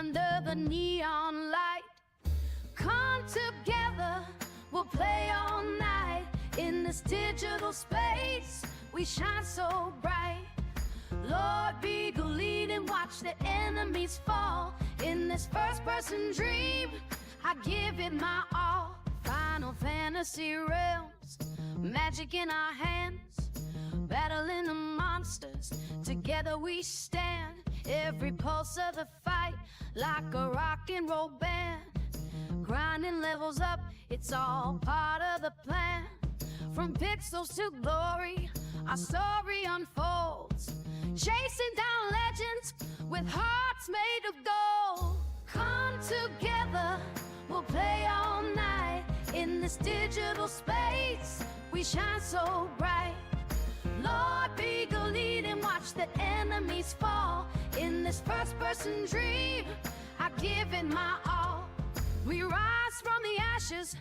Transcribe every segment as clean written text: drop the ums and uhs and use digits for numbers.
under the neon light. Come together, we'll play all night. In this digital space, we shine so bright. LordBiegel, lead and watch the enemies fall. In this first-person dream, I give it my all. Final Fantasy realms, magic in our hands, battling the monsters, together we stand. Every pulse of the fight, like a rock and roll band. Grinding levels up, it's all part of the plan. From pixels to glory, our story unfolds. Chasing down legends with hearts made of gold. Come together, we'll play all night. In this digital space, we shine so bright. LordBiegel, lead and watch the enemies fall. In this first-person dream, I give it my all. We rise from the ashes,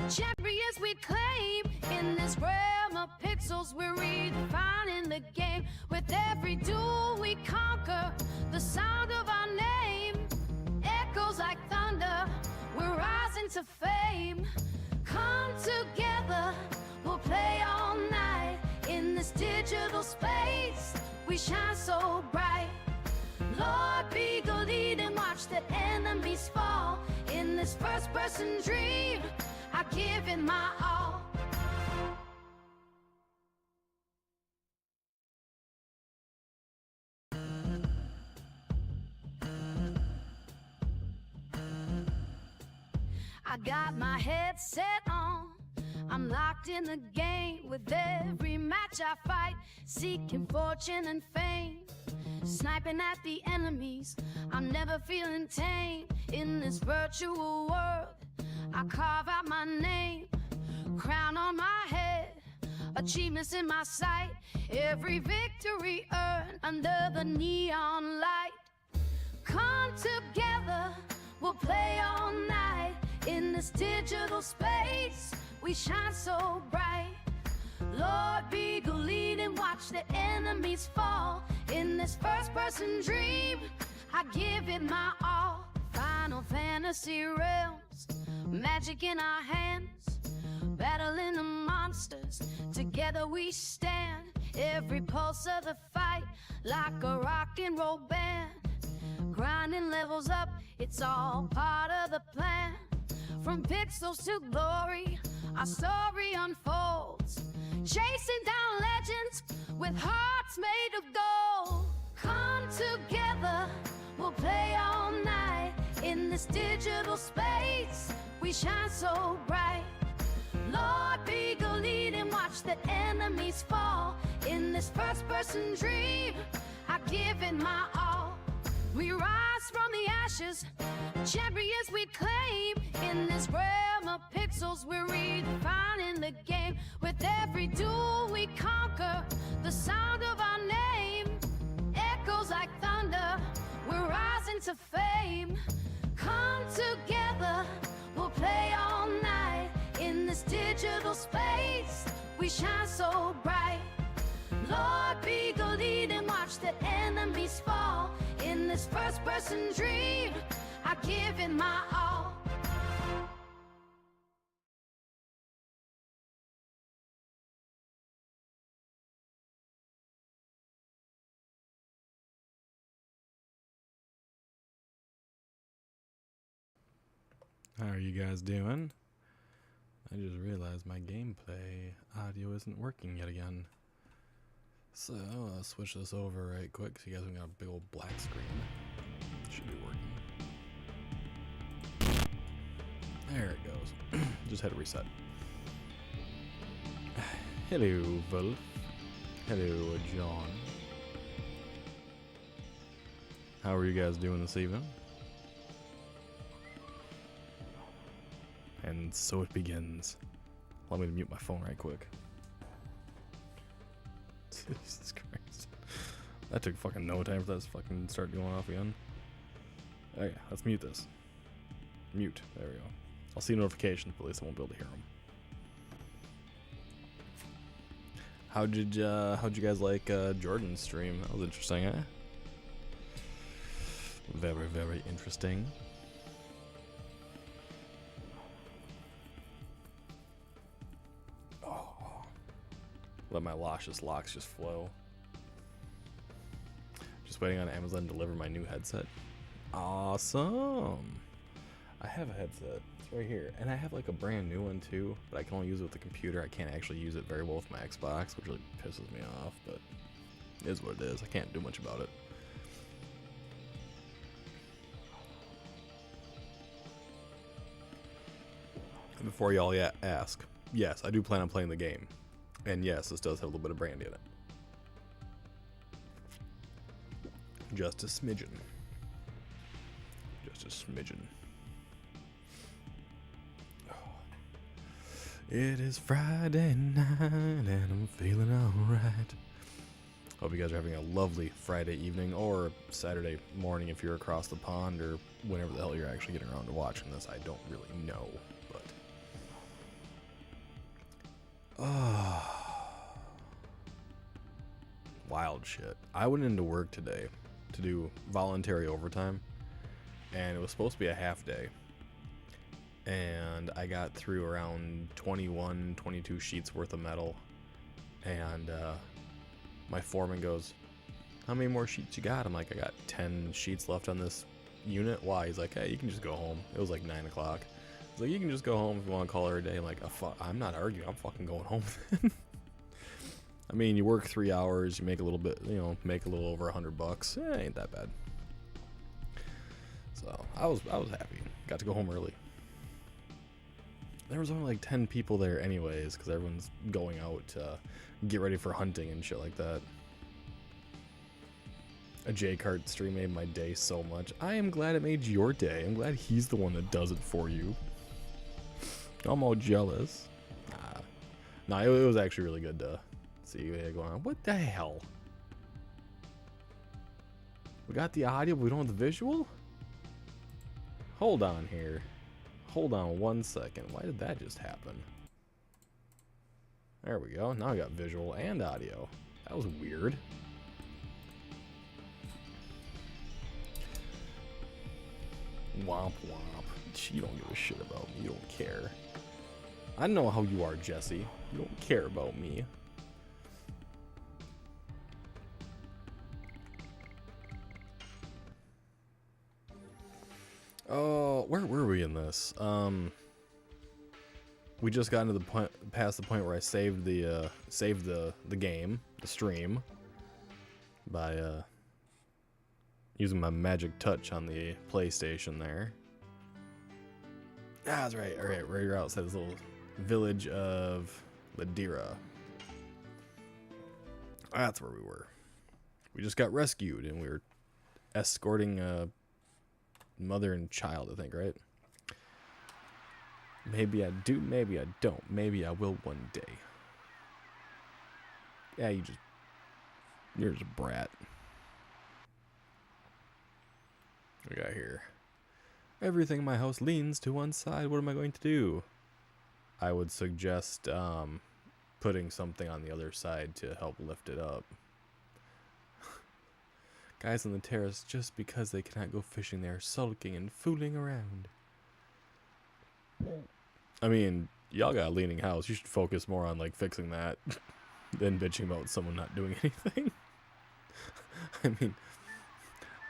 champions we claim. In this realm of pixels, we're redefining the game. With every duel we conquer, the sound of our name echoes like thunder, we're rising to fame. Come together, we'll play all night. In this digital space, we shine so bright. LordBiegel, lead and watch the enemies fall. In this first-person dream, I give it my all. I got my headset on, I'm locked in the game. With every match I fight, seeking fortune and fame. Sniping at the enemies, I'm never feeling tame. In this virtual world, I carve out my name. Crown on my head, achievements in my sight. Every victory earned under the neon light. Come together, we'll play all night. In this digital space, we shine so bright. LordBiegel, lead and watch the enemies fall. In this first-person dream, I give it my all. Final Fantasy realms, magic in our hands, battling the monsters, together we stand. Every pulse of the fight, like a rock and roll band. Grinding levels up, it's all part of the plan. From pixels to glory, our story unfolds. Chasing down legends with hearts made of gold. Come together, we'll play all night. In this digital space, we shine so bright. LordBiegel, lead and watch the enemies fall. In this first-person dream, I give it my all. We rise from the ashes, champions we claim. In this realm of pixels, we're redefining the game. With every duel we conquer, the sound of our name echoes like thunder, we're rising to fame. Come together, we'll play all night. In this digital space, we shine so bright. LordBiegel, lead and watch the enemies fall. In this first-person dream, I give it my all. How are you guys doing? I just realized my gameplay audio isn't working yet again. So I'll switch this over right quick so you guys don't got a big old black screen. Should be working. There it goes. Just had to reset. Hello, Wolf. Hello, John. How are you guys doing this evening? And so it begins. Let me mute my phone right quick. Jesus Christ. That took fucking no time for that to fucking start going off again. Okay, let's mute this. Mute. There we go. I'll see notifications, but at least I won't be able to hear them. How'd you guys like Jordan's stream? That was interesting, eh? Very, very interesting. Oh. Let my luscious locks just flow. Just waiting on Amazon to deliver my new headset. Awesome. I have a headset. It's right here. And I have like a brand new one too, but I can only use it with the computer. I can't actually use it very well with my Xbox, which really pisses me off, but it is what it is. I can't do much about it. Before y'all ask, yes, I do plan on playing the game. And yes, this does have a little bit of brandy in it. Just a smidgen. Just a smidgen. Oh. It is Friday night and I'm feeling alright. Hope you guys are having a lovely Friday evening or Saturday morning if you're across the pond, or whenever the hell you're actually getting around to watching this. I don't really know, but... wild shit. I went into work today to do voluntary overtime, and it was supposed to be a half day, and I got through around 22 sheets worth of metal, and my foreman goes, "How many more sheets you got?" I'm like, "I got 10 sheets left on this unit." Why? He's like, "Hey, you can just go home." It was like 9 o'clock. He's like, "You can just go home if you want to call it a day." I'm like, I'm not arguing. I'm fucking going home then. I mean, you work 3 hours, you make a little bit, make a little over $100. Ain't that bad. So I was happy. Got to go home early. There was only like 10 people there anyways, because everyone's going out to get ready for hunting and shit like that. A J-Cart stream made my day so much. I am glad it made your day. I'm glad he's the one that does it for you. I'm all jealous. No, it was actually really good to see what going on. What the hell? We got the audio, but we don't have the visual? Hold on here. Hold on 1 second. Why did that just happen? There we go. Now I got visual and audio. That was weird. Womp womp. You don't give a shit about me. You don't care. I know how you are, Jesse. You don't care about me. Oh, where were we in this? We just got into the point, past the point where I saved the game, the stream, by using my magic touch on the PlayStation there. Ah, that's right. All right, we're outside this little village of Ladira. That's where we were. We just got rescued, and we were escorting a mother and child, I think, right? Maybe I do, maybe I don't. Maybe I will one day. Yeah, you're just a brat. What we got here? Everything in my house leans to one side. What am I going to do? I would suggest putting something on the other side to help lift it up. Guys on the terrace, just because they cannot go fishing, they are sulking and fooling around. I mean, y'all got a leaning house. You should focus more on like fixing that than bitching about someone not doing anything. I mean,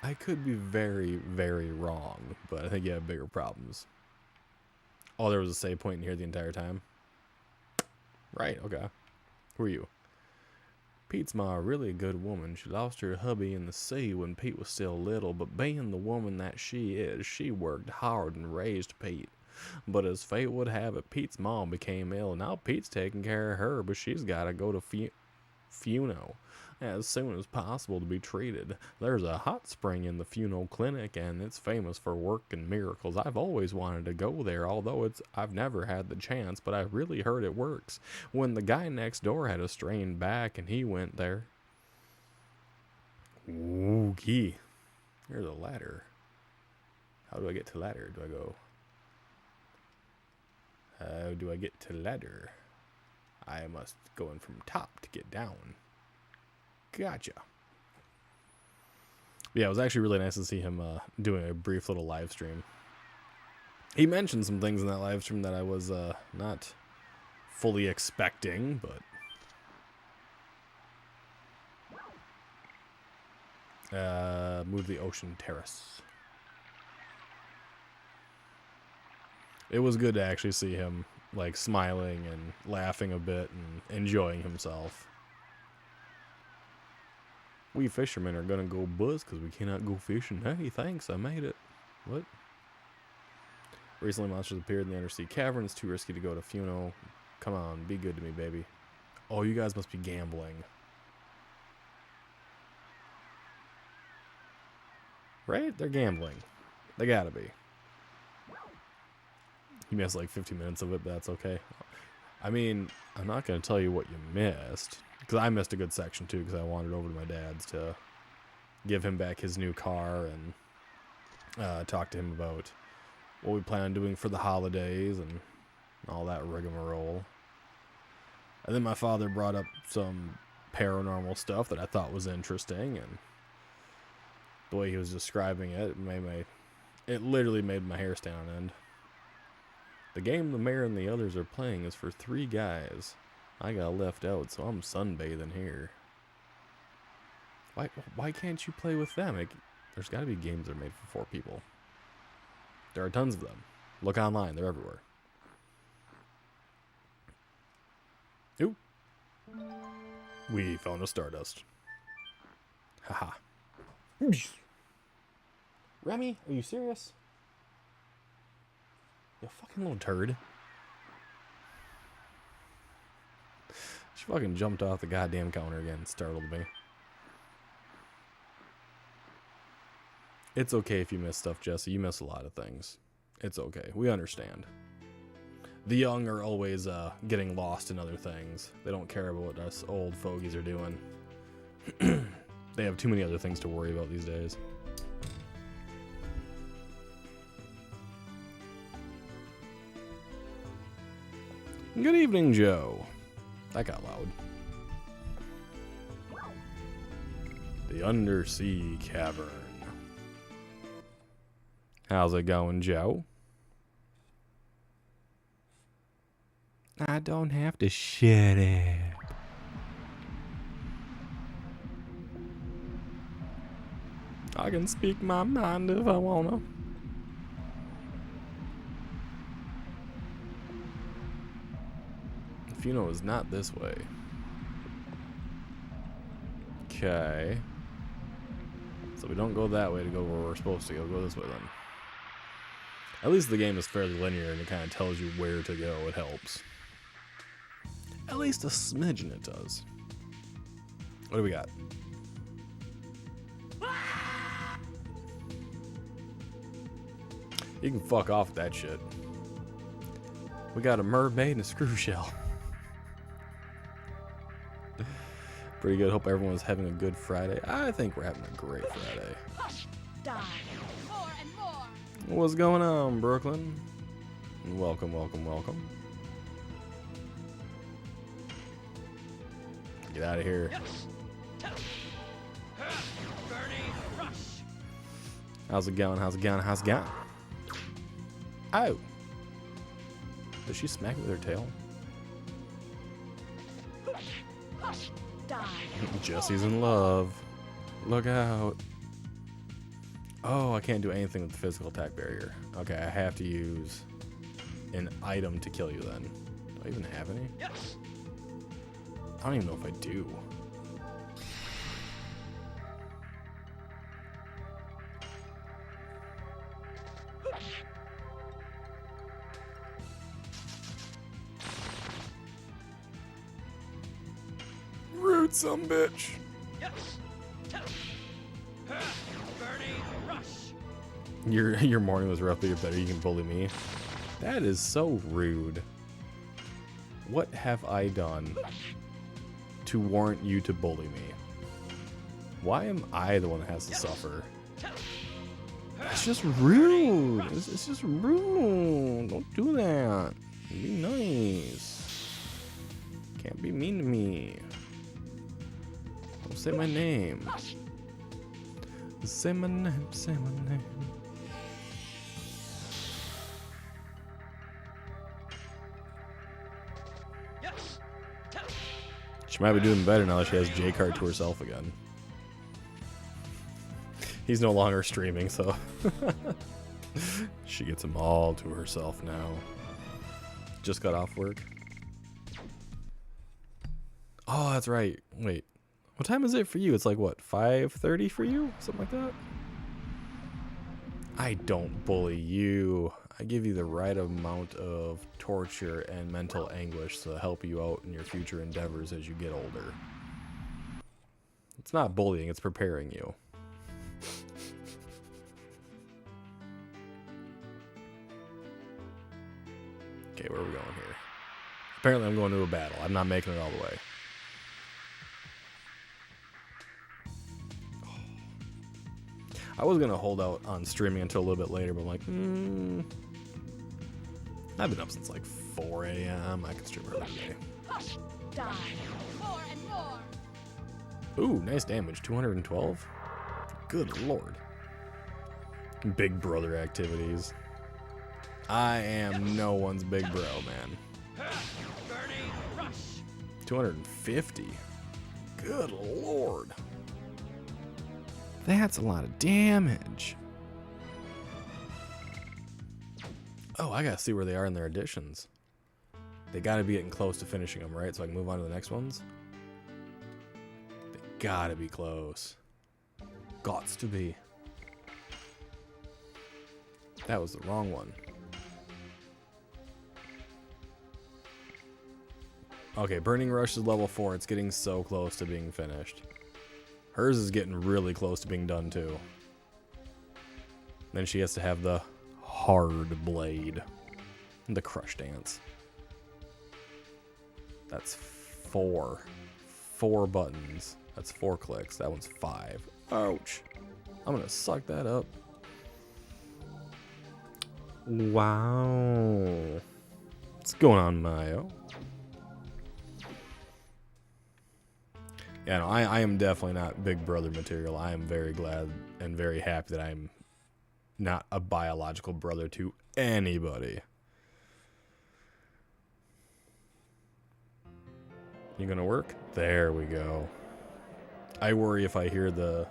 I could be very, very wrong, but I think you have bigger problems. Oh, there was a save point in here the entire time? Right, okay. Who are you? Pete's ma, a really good woman. She lost her hubby in the sea when Pete was still little, but being the woman that she is, she worked hard and raised Pete. But as fate would have it, Pete's mom became ill. Now Pete's taking care of her, but she's got to go to Funo as soon as possible to be treated. There's a hot spring in the Funo clinic, and it's famous for working miracles. I've always wanted to go there, although I've never had the chance, but I really heard it works. When the guy next door had a strained back, and he went there. Okay. There's a ladder. How do I get to ladder? Do I go... How do I get to ladder? I must go in from top to get down. Gotcha. Yeah, it was actually really nice to see him doing a brief little live stream. He mentioned some things in that live stream that I was not fully expecting, but move the ocean terrace. It was good to actually see him like smiling and laughing a bit and enjoying himself. We fishermen are gonna go buzz because we cannot go fishing. Hey, thanks, I made it. What? Recently, monsters appeared in the undersea cavern. It's too risky to go to Funo. Come on, be good to me, baby. Oh, you guys must be gambling. Right? They're gambling. They gotta be. You missed like 15 minutes of it, but that's okay. I mean, I'm not gonna tell you what you missed. Because I missed a good section too, because I wandered over to my dad's to give him back his new car and talk to him about what we plan on doing for the holidays and all that rigmarole. And then my father brought up some paranormal stuff that I thought was interesting, and the way he was describing it, it literally made my hair stand on end. The game the mayor and the others are playing is for 3 guys. I got left out, so I'm sunbathing here. Why can't you play with them? There's got to be games that are made for 4 people. There are tons of them. Look online. They're everywhere. Ooh. We found a Stardust. Haha. Remy, are you serious? You fucking little turd. She fucking jumped off the goddamn counter again and startled me. It's okay if you miss stuff, Jesse. You miss a lot of things. It's okay. We understand. The young are always getting lost in other things. They don't care about what us old fogies are doing. They have too many other things to worry about these days. Good evening, Joe. That got loud. The Undersea Cavern. How's it going, Joe? I don't have to shut up. I can speak my mind if I wanna. Funo is not this way. Okay. So we don't go that way to go where we're supposed to go. Go this way then. At least the game is fairly linear and it kind of tells you where to go. It helps. At least a smidgen it does. What do we got? You can fuck off with that shit. We got a mermaid and a screw shell. Pretty good. Hope everyone's having a good Friday. I think we're having a great Friday. More and more. What's going on, Brooklyn? Welcome, welcome, welcome. Get out of here. How's it going? How's it going? How's it going? Oh. Does she smack me with her tail? Jesse's in love. Look out. Oh, I can't do anything with the physical attack barrier. Okay, I have to use an item to kill you then. Do I even have any? Yes. I don't even know if I do. Rude some bitch. Your morning was rough, but you're better. You can bully me. That is so rude. What have I done to warrant you to bully me? Why am I the one that has to suffer? It's just rude. It's just rude. Don't do that. Be nice. Can't be mean to me. Don't say my name. Say my name, say my name. She might be doing better now that she has J-Card to herself again. He's no longer streaming, so she gets him all to herself now. Just got off work. Oh, that's right. Wait, what time is it for you? It's like, what, 5:30 for you? Something like that? I don't bully you. I give you the right amount of torture and mental anguish to help you out in your future endeavors as you get older. It's not bullying, it's preparing you. Okay, where are we going here? Apparently I'm going to a battle. I'm not making it all the way. I was going to hold out on streaming until a little bit later, but I'm like, I've been up since like 4 a.m. I can stream early today. Die. More and more. Ooh, nice damage. 212. Good lord. Big brother activities. I am no one's big bro, man. 250. Good lord. That's a lot of damage. Oh, I gotta see where they are in their additions. They gotta be getting close to finishing them, right? So I can move on to the next ones. They gotta be close. Gots to be. That was the wrong one. Okay, Burning Rush is level 4. It's getting so close to being finished. Hers is getting really close to being done too. Then she has to have the Hard Blade. The Crush Dance. That's 4. 4 buttons. That's 4 clicks. That one's 5. Ouch. I'm gonna suck that up. Wow. What's going on, Mayo? Yeah, no, I am definitely not Big Brother material. I am very glad and very happy that I'm not a biological brother to anybody. You gonna work? There we go. I worry if I hear the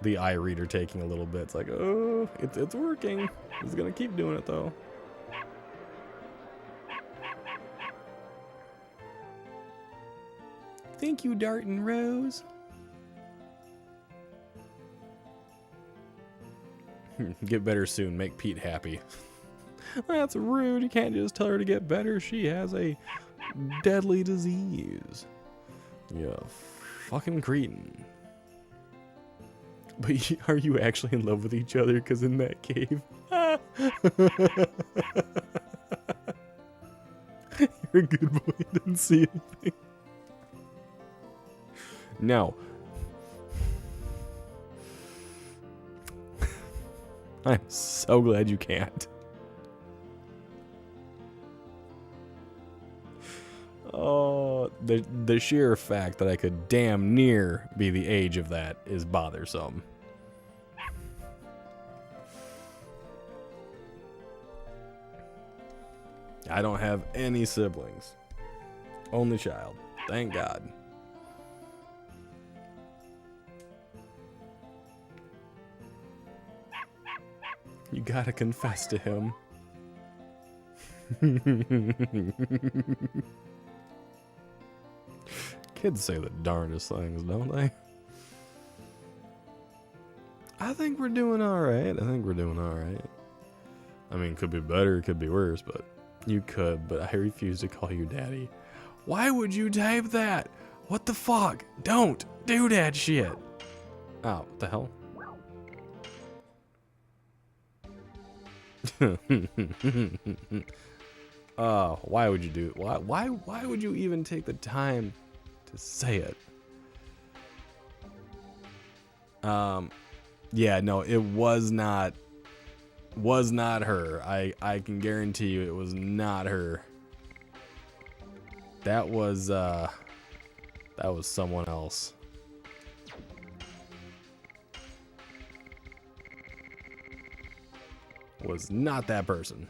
iReader taking a little bit. It's like, oh, it's working. It's gonna keep doing it though. Thank you, Dart and Rose. Get better soon. Make Pete happy. That's rude. You can't just tell her to get better. She has a deadly disease. You fucking cretin. But are you actually in love with each other? Because in that cave... You're a good boy. Didn't see anything. No. I'm so glad you can't. Oh, the sheer fact that I could damn near be the age of that is bothersome. I don't have any siblings. Only child. Thank God. You gotta confess to him. Kids say the darndest things, don't they? I think we're doing alright. I mean, could be better, could be worse, but you could, but I refuse to call you daddy. Why would you type that? What the fuck? Don't do that shit. Oh, what the hell? Why would you do it? Why would you even take the time to say it? Yeah, no, it was not her. I can guarantee you it was not her. That was someone else. was not that person.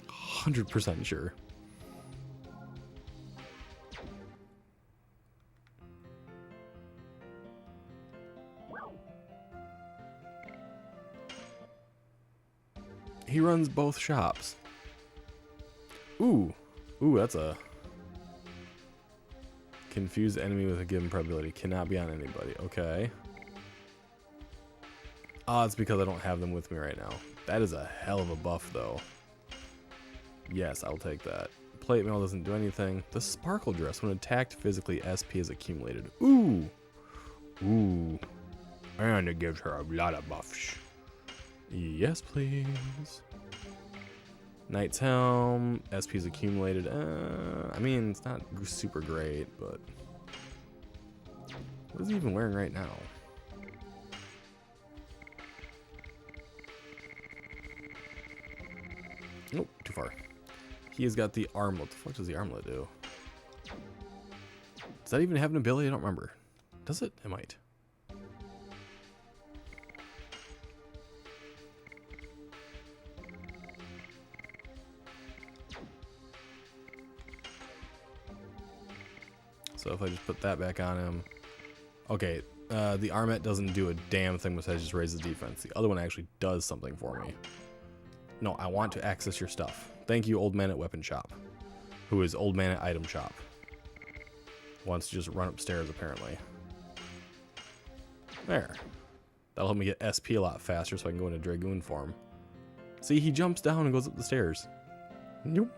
100% sure. He runs both shops. Ooh, that's a confuse enemy with a given probability. Cannot be on anybody. Okay. Oh, it's because I don't have them with me right now. That is a hell of a buff, though. Yes, I'll take that. Plate mail doesn't do anything. The sparkle dress, when attacked physically, SP is accumulated. Ooh. And it gives her a lot of buffs. Yes, please. Knight's Helm, SP's accumulated. I mean, it's not super great, but what is he even wearing right now? Nope, too far. He has got the armlet. What the fuck does the armlet do? Does that even have an ability? I don't remember. Does it? It might. So if I just put that back on him. Okay, the armlet doesn't do a damn thing besides just raise the defense. The other one actually does something for me. No, I want to access your stuff. Thank you, old man at weapon shop. Who is old man at item shop. Wants to just run upstairs, apparently. There. That'll help me get SP a lot faster so I can go into Dragoon form. See, he jumps down and goes up the stairs. Nope.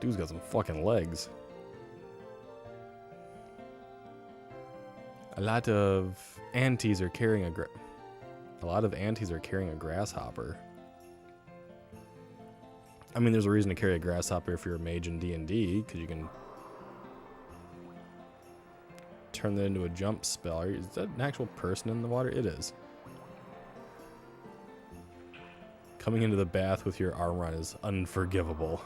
Dude's got some fucking legs. A lot of antis are carrying a grasshopper. I mean, there's a reason to carry a grasshopper if you're a mage in D&D, because you can turn that into a jump spell. Is that an actual person in the water? It is. Coming into the bath with your armor on is unforgivable.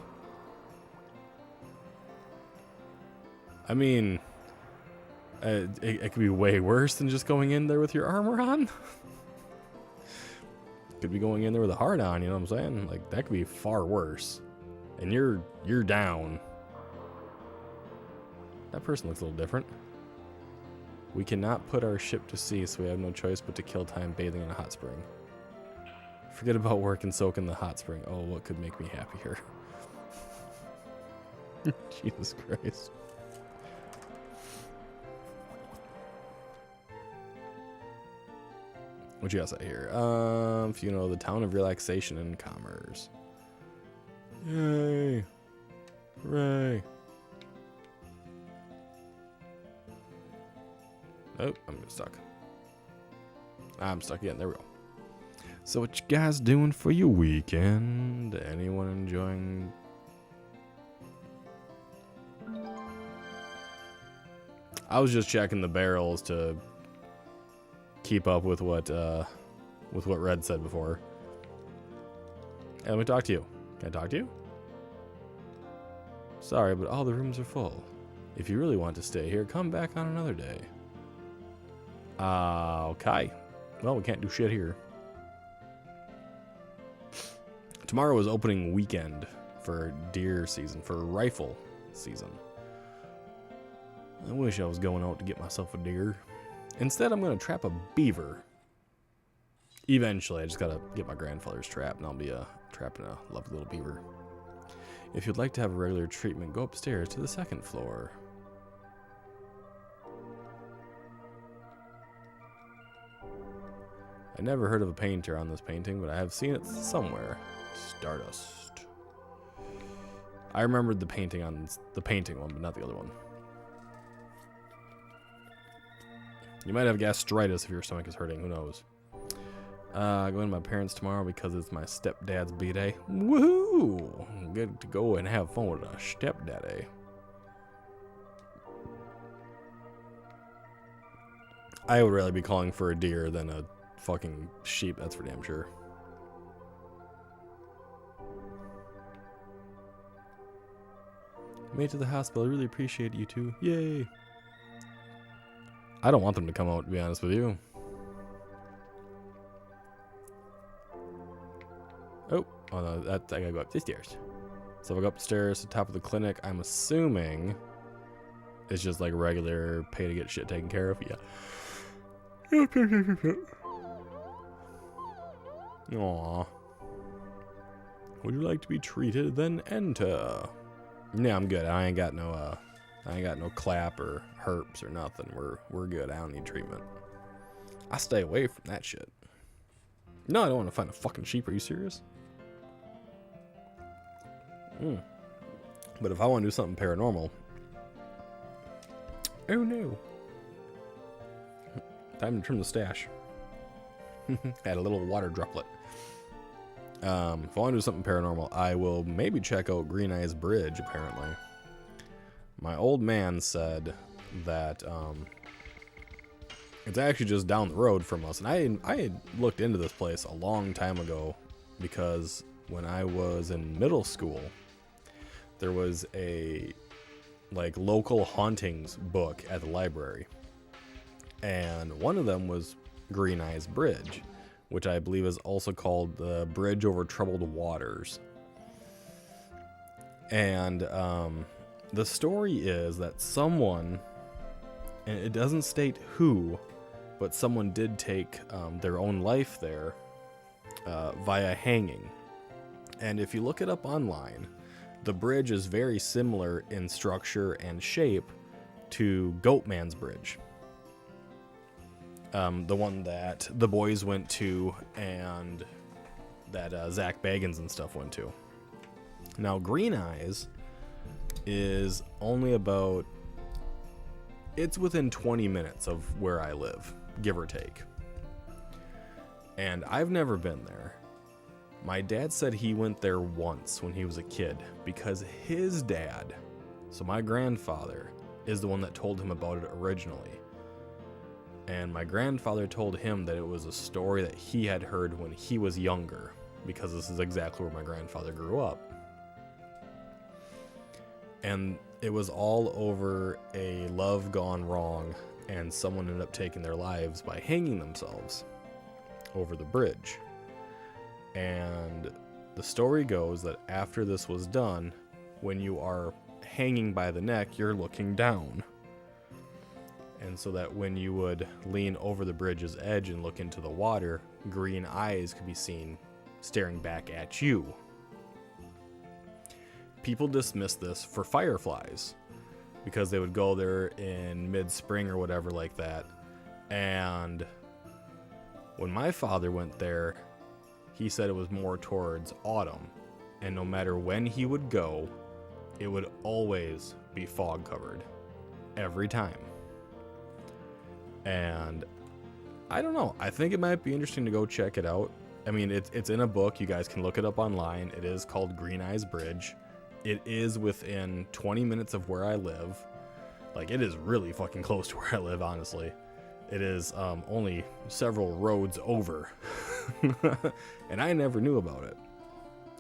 I mean, it could be way worse than just going in there with your armor on. Could be going in there with a heart on, you know what I'm saying? Like, that could be far worse. And you're down. That person looks a little different. We cannot put our ship to sea, so we have no choice but to kill time bathing in a hot spring. Forget about work and soak in the hot spring. Oh, what could make me happier? Jesus Christ. What you got to say here? You know, the town of relaxation and commerce. Yay! Hooray! Oh, I'm stuck. I'm stuck again. There we go. So what you guys doing for your weekend? Anyone enjoying? I was just checking the barrels to keep up with what Red said before. Hey, let me talk to you. Can I talk to you? Sorry, but all the rooms are full. If you really want to stay here, come back on another day. Okay. Well, we can't do shit here. Tomorrow is opening weekend for deer season, for rifle season. I wish I was going out to get myself a deer. Instead, I'm going to trap a beaver. Eventually, I just got to get my grandfather's trap, and I'll be trapping a lovely little beaver. If you'd like to have a regular treatment, go upstairs to the second floor. I never heard of a painter on this painting, but I have seen it somewhere. Stardust. I remembered the painting on the painting one, but not the other one. You might have gastritis if your stomach is hurting. Who knows? Going to my parents tomorrow because it's my stepdad's b-day. Woohoo! Good to go and have fun with a stepdaddy. I would rather be calling for a deer than a fucking sheep. That's for damn sure. Made it to the hospital. I really appreciate you two. Yay! I don't want them to come out, to be honest with you. Oh no, I gotta go up the stairs. So if I go upstairs to the top of the clinic, I'm assuming it's just like regular pay to get shit taken care of. Yeah. Aww. Would you like to be treated? Then enter. Yeah, I'm good. I ain't got no clap or herpes or nothing. We're good. I don't need treatment. I stay away from that shit. No, I don't want to find a fucking sheep. Are you serious? But if I want to do something paranormal, oh no. Time to trim the stash. Had a little water droplet. If I want to do something paranormal, I will maybe check out Green Eyes Bridge, apparently. My old man said that it's actually just down the road from us. And I had looked into this place a long time ago because when I was in middle school, there was a like local hauntings book at the library. And one of them was Green Eyes Bridge, which I believe is also called the Bridge Over Troubled Waters. And the story is that someone, and it doesn't state who, but someone did take their own life there via hanging. And if you look it up online, the bridge is very similar in structure and shape to Goatman's Bridge. The one that the boys went to and that Zach Bagans and stuff went to. Now, Green Eyes is only about, it's within 20 minutes of where I live, give or take. And I've never been there. My dad said he went there once when he was a kid because his dad, so my grandfather, is the one that told him about it originally. And my grandfather told him that it was a story that he had heard when he was younger, because this is exactly where my grandfather grew up. And it was all over a love gone wrong, and someone ended up taking their lives by hanging themselves over the bridge. And the story goes that after this was done, when you are hanging by the neck, you're looking down. And so that when you would lean over the bridge's edge and look into the water, green eyes could be seen staring back at you. People dismiss this for fireflies because they would go there in mid-spring or whatever like that. And when my father went there, he said it was more towards autumn. And no matter when he would go, it would always be fog covered. Every time. And I don't know. I think it might be interesting to go check it out. I mean, it's in a book. You guys can look it up online. It is called Green Eyes Bridge. It is within 20 minutes of where I live. Like, it is really fucking close to where I live, honestly. It is only several roads over. And I never knew about it.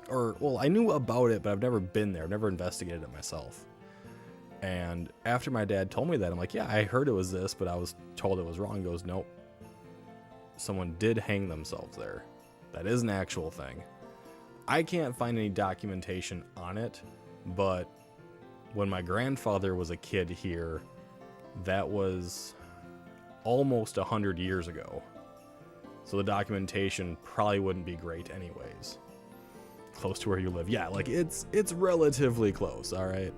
Or, well, I knew about it, but I've never been there. I've never investigated it myself. And after my dad told me that, I'm like, yeah, I heard it was this, but I was told it was wrong. He goes, nope. Someone did hang themselves there. That is an actual thing. I can't find any documentation on it, but when my grandfather was a kid here, that was almost 100 years ago. So the documentation probably wouldn't be great anyways. Close to where you live. Yeah, like it's relatively close, all right?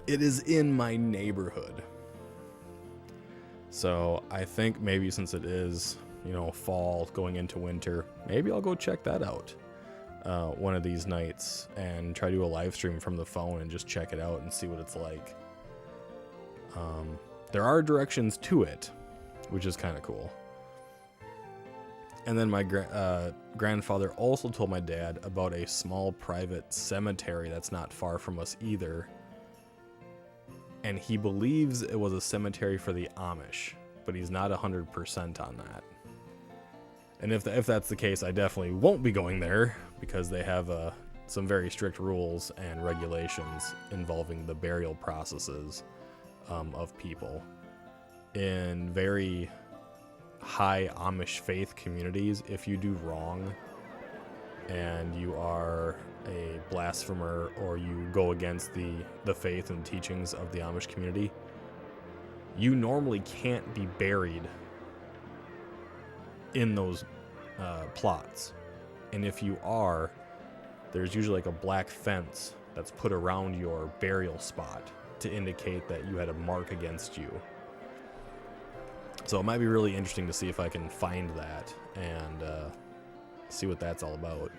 It is in my neighborhood. So I think maybe since it is, fall going into winter, maybe I'll go check that out one of these nights and try to do a live stream from the phone and just check it out and see what it's like. There are directions to it, which is kind of cool. And then my grandfather also told my dad about a small private cemetery that's not far from us either. And he believes it was a cemetery for the Amish, but he's not 100% on that. And if that's the case, I definitely won't be going there because they have some very strict rules and regulations involving the burial processes of people. in very high Amish faith communities, if you do wrong and you are a blasphemer or you go against the faith and teachings of the Amish community, you normally can't be buried in those plots. And if you are, there's usually like a black fence that's put around your burial spot to indicate that you had a mark against you. So it might be really interesting to see if I can find that and see what that's all about.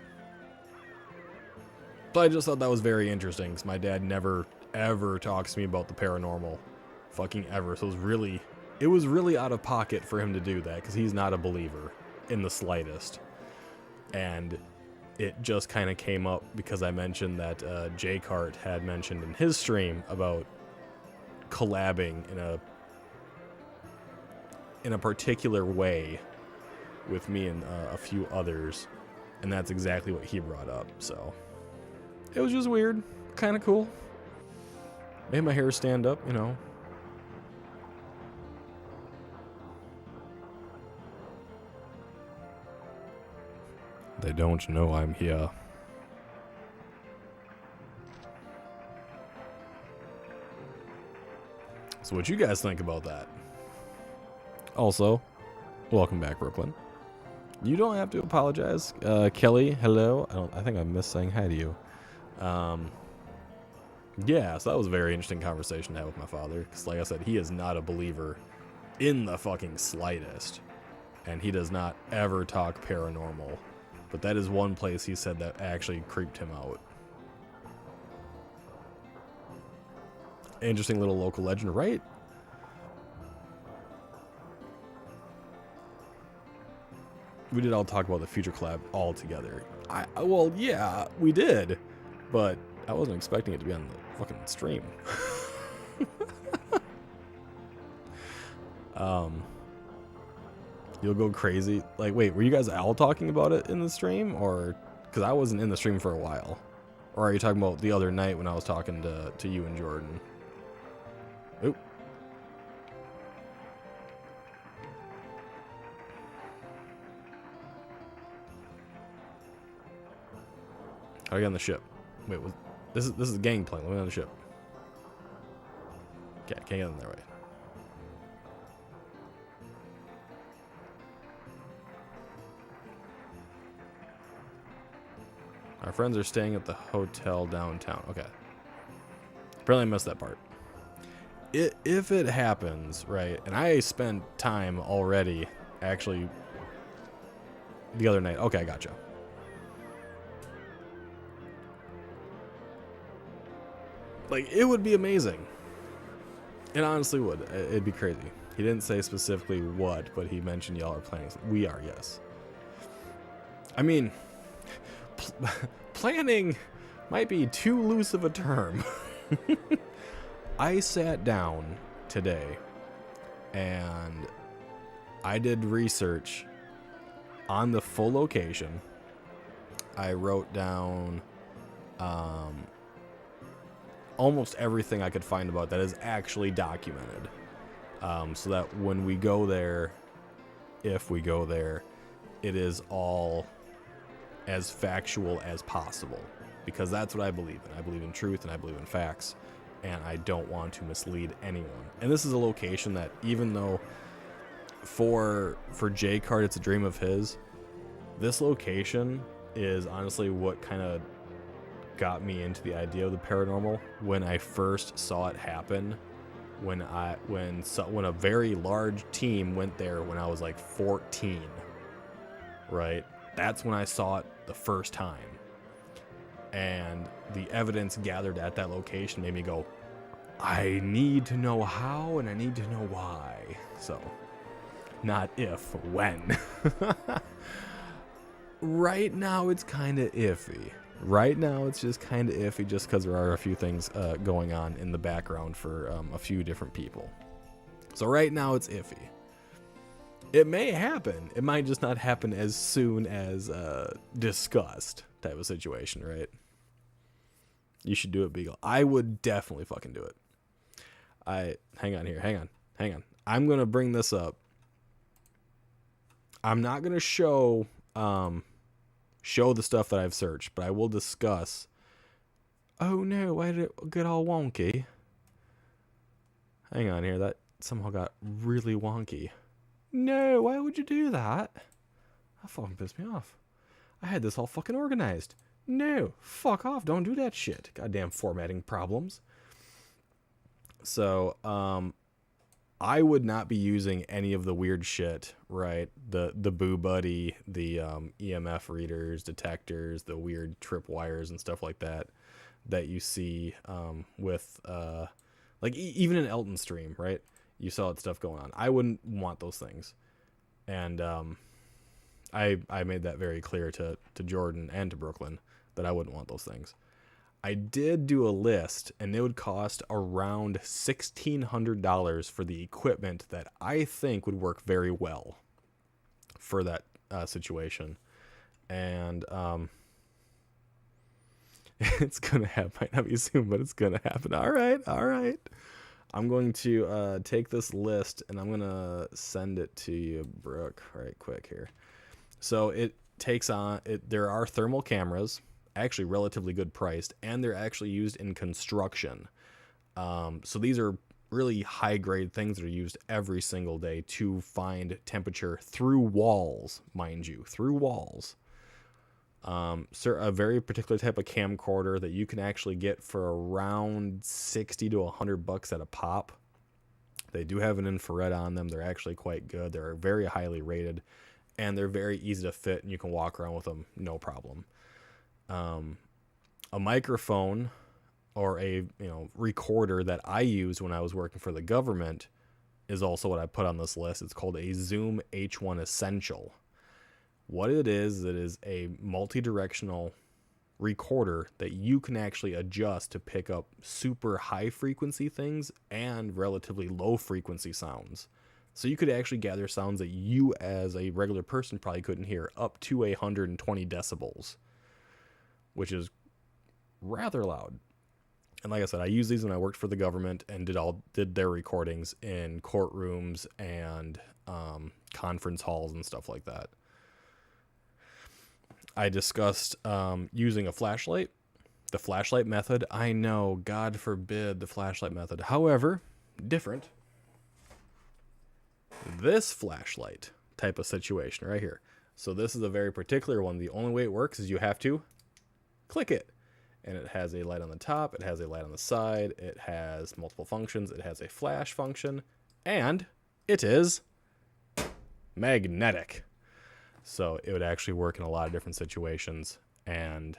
But I just thought that was very interesting because my dad never ever talks to me about the paranormal, fucking ever. So it was really out of pocket for him to do that because he's not a believer in the slightest. And it just kind of came up because I mentioned that J Cart had mentioned in his stream about collabing in a particular way with me and a few others, and that's exactly what he brought up. So it was just weird, kind of cool. Made my hair stand up, you know. They don't know I'm here. So what you guys think about that? Also, welcome back, Brooklyn. You don't have to apologize. Kelly, hello. I think I missed saying hi to you. Yeah, so that was a very interesting conversation to have with my father. Because like I said, he is not a believer in the fucking slightest. And he does not ever talk paranormal. But that is one place he said that actually creeped him out. Interesting little local legend, right? We did all talk about the future collab all together. Well, yeah, we did. But I wasn't expecting it to be on the fucking stream. You'll go crazy. Like, wait, were you guys all talking about it in the stream? Or, because I wasn't in the stream for a while. Or are you talking about the other night when I was talking to you and Jordan? Oop. How do I get on the ship? Wait, this is the gangplank. Let me on the ship. Okay, can't get on that way. Our friends are staying at the hotel downtown. Okay. Apparently I missed that part. If it happens, right, and I spent time already, actually, the other night. Okay, I gotcha. Like, it would be amazing. It honestly would. It'd be crazy. He didn't say specifically what, but he mentioned y'all are planning. We are, yes. I mean, planning might be too loose of a term. I sat down today and I did research on the full location. I wrote down almost everything I could find about that is actually documented, so that when we go there, if we go there, it is all as factual as possible, because that's what I believe in. I believe in truth and I believe in facts, and I don't want to mislead anyone. And this is a location that, even though for J Card it's a dream of his, this location is honestly what kind of got me into the idea of the paranormal when I first saw it happen. When a very large team went there when I was like 14, right? That's when I saw it the first time. And the evidence gathered at that location made me go, I need to know how and I need to know why. So, not if, when. Right now it's kind of iffy. Right now it's just kind of iffy just because there are a few things going on in the background for a few different people. So right now it's iffy. It may happen. It might just not happen as soon as discussed type of situation, right? You should do it, Beagle. I would definitely fucking do it. Hang on here. Hang on. I'm going to bring this up. I'm not going to show the stuff that I've searched, but I will discuss. Oh no, why did it get all wonky? Hang on here, that somehow got really wonky. No, why would you do that? That fucking pissed me off. I had this all fucking organized. No, fuck off, don't do that shit. Goddamn formatting problems. So, I would not be using any of the weird shit, right? The Boo Buddy, the EMF readers, detectors, the weird trip wires and stuff like that you see with like even in Elton Stream, right? You saw that stuff going on. I wouldn't want those things, and I made that very clear to Jordan and to Brooklyn that I wouldn't want those things. I did do a list, and it would cost around $1,600 for the equipment that I think would work very well for that situation. And it's going to happen. Might not be soon, but it's going to happen. All right. I'm going to take this list, and I'm going to send it to you, Brooke, right quick here. So it takes on... There are thermal cameras, actually relatively good priced, and they're actually used in construction. So these are really high grade things that are used every single day to find temperature through walls, mind you, through walls. A very particular type of camcorder that you can actually get for around $60 to $100 at a pop. They do have an infrared on them. They're actually quite good. They're very highly rated, and they're very easy to fit, and you can walk around with them no problem. A microphone or a recorder that I used when I was working for the government is also what I put on this list. It's called a Zoom H1 Essential. What it is a multi-directional recorder that you can actually adjust to pick up super high frequency things and relatively low frequency sounds. So you could actually gather sounds that you as a regular person probably couldn't hear, up to 120 decibels. Which is rather loud. And like I said, I used these when I worked for the government and did their recordings in courtrooms and conference halls and stuff like that. I discussed using a flashlight. The flashlight method, I know, God forbid the flashlight method. However, different. This flashlight type of situation right here. So this is a very particular one. The only way it works is you have to click it, and it has a light on the top, it has a light on the side, it has multiple functions, it has a flash function, and it is magnetic. So it would actually work in a lot of different situations, and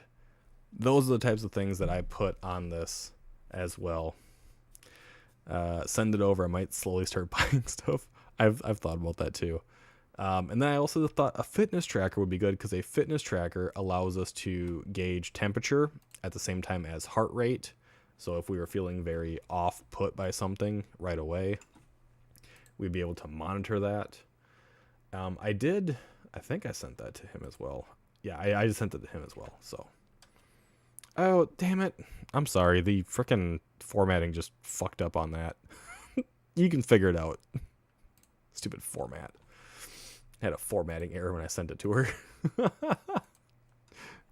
those are the types of things that I put on this as well. Send it over. I might slowly start buying stuff. I've thought about that too. And then I also thought a fitness tracker would be good, because a fitness tracker allows us to gauge temperature at the same time as heart rate. So if we were feeling very off put by something right away, we'd be able to monitor that. I think I sent that to him as well. Yeah, I just sent it to him as well. So, oh, damn it. I'm sorry. The frickin' formatting just fucked up on that. You can figure it out. Stupid format. I had a formatting error when I sent it to her.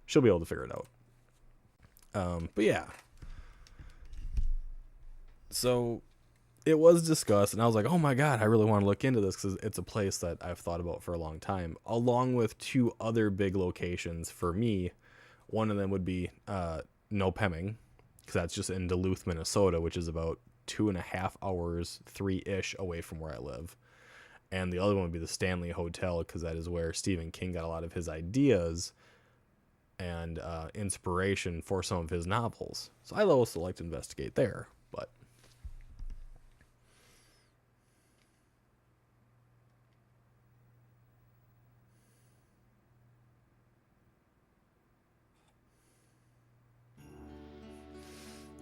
She'll be able to figure it out. But yeah. So it was discussed, and I was like, oh my God, I really want to look into this, because it's a place that I've thought about for a long time, along with two other big locations for me. One of them would be Nopeming, because that's just in Duluth, Minnesota, which is about 2.5 hours, 3-ish away from where I live. And the other one would be the Stanley Hotel, because that is where Stephen King got a lot of his ideas and inspiration for some of his novels. So I also like to investigate there, but...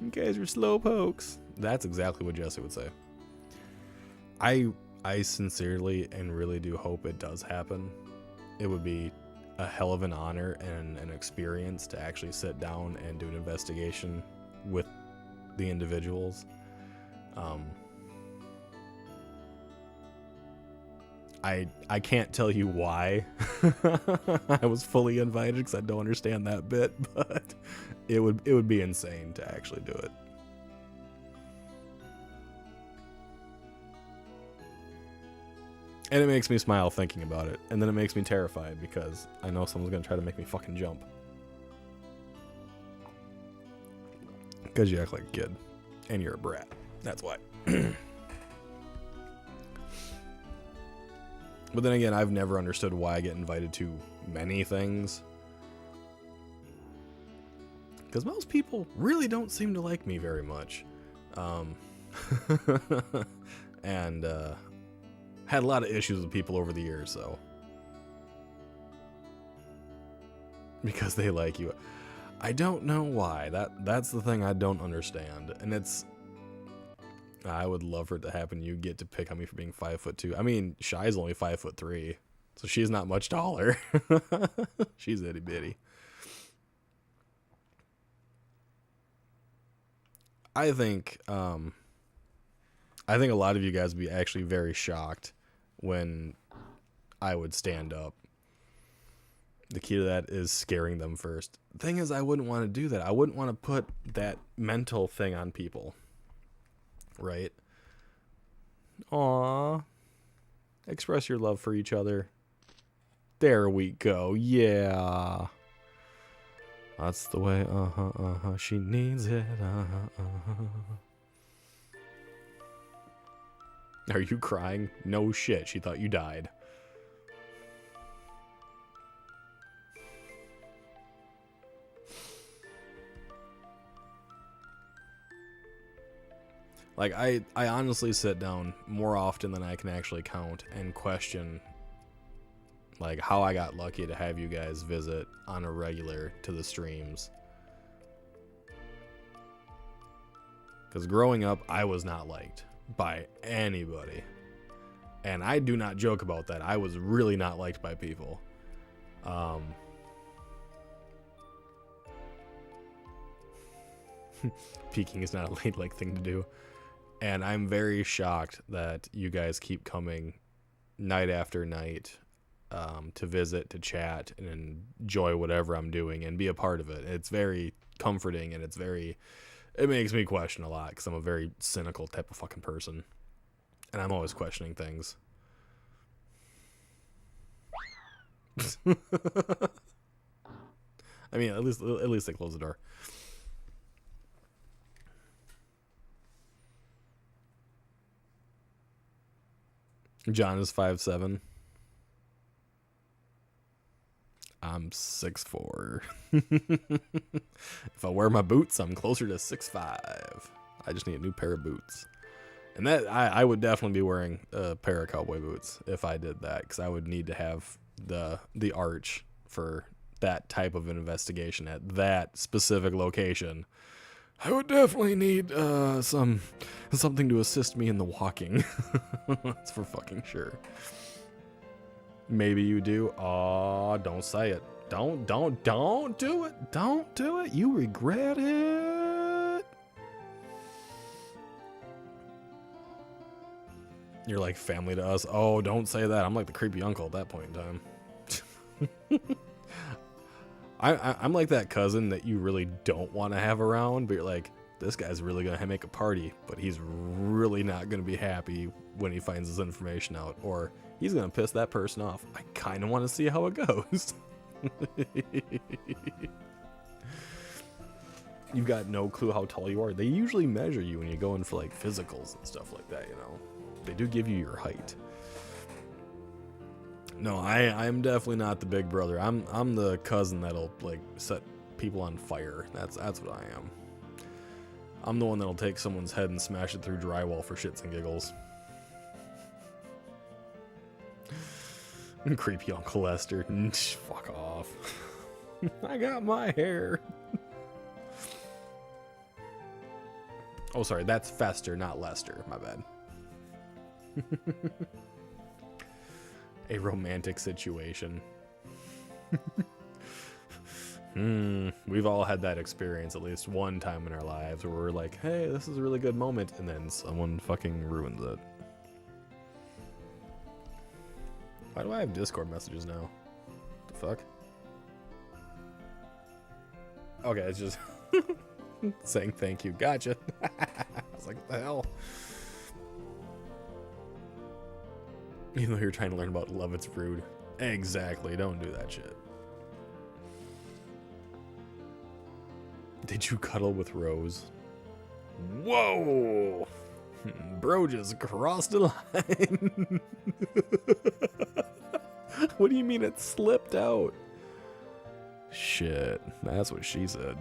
You guys are slow pokes. That's exactly what Jesse would say. I sincerely and really do hope it does happen. It would be a hell of an honor and an experience to actually sit down and do an investigation with the individuals. I can't tell you why I was fully invited, because I don't understand that bit, but it would be insane to actually do it. And it makes me smile thinking about it, and then it makes me terrified because I know someone's gonna try to make me fucking jump. Because you act like a kid, and you're a brat. That's why. But then again, I've never understood why I get invited to many things. Because most people really don't seem to like me very much. And had a lot of issues with people over the years, so. Because they like you. I don't know why. That's the thing I don't understand. And it's... I would love for it to happen. You get to pick on me for being 5'2". I mean, Shy's only 5'3", so she's not much taller. She's itty bitty. I think a lot of you guys would be actually very shocked when I would stand up. The key to that is scaring them first. The thing is, I wouldn't want to do that. I wouldn't want to put that mental thing on people. Right? Aww. Express your love for each other. There we go. Yeah. That's the way. She needs it. Are you crying? No shit. She thought you died. Like, I honestly sit down more often than I can actually count and question, like, how I got lucky to have you guys visit on a regular to the streams. Because growing up, I was not liked by anybody. And I do not joke about that. I was really not liked by people. Peeking is not a ladylike thing to do. And I'm very shocked that you guys keep coming night after night to visit, to chat, and enjoy whatever I'm doing and be a part of it. It's very comforting, and it makes me question a lot because I'm a very cynical type of fucking person. And I'm always questioning things. I mean, at least they close the door. John is 5'7". I'm 6'4". If I wear my boots, I'm closer to 6'5". I just need a new pair of boots. And that I would definitely be wearing a pair of cowboy boots if I did that, because I would need to have the arch for that type of an investigation at that specific location. I would definitely need something to assist me in the walking. That's for fucking sure. Maybe you do. Aw, don't say it. Don't do it. Don't do it. You regret it. You're like family to us. Oh, don't say that. I'm like the creepy uncle at that point in time. I'm like that cousin that you really don't want to have around, but you're like, this guy's really going to make a party, but he's really not going to be happy when he finds this information out, or he's going to piss that person off. I kind of want to see how it goes. You've got no clue how tall you are. They usually measure you when you go in for like physicals and stuff like that, you know. They do give you your height. No, I'm definitely not the big brother. I'm the cousin that'll like set people on fire. That's what I am. I'm the one that'll take someone's head and smash it through drywall for shits and giggles. Creepy Uncle Lester. Fuck off. I got my hair. Oh, sorry, that's Fester, not Lester. My bad. A romantic situation. We've all had that experience at least one time in our lives where we're like, hey, this is a really good moment, and then someone fucking ruins it. Why do I have Discord messages now? The fuck? Okay, it's just saying thank you. Gotcha. I was like, what the hell? Even though you're trying to learn about love, it's rude. Exactly. Don't do that shit. Did you cuddle with Rose? Whoa! Bro just crossed a line. What do you mean it slipped out? Shit, that's what she said.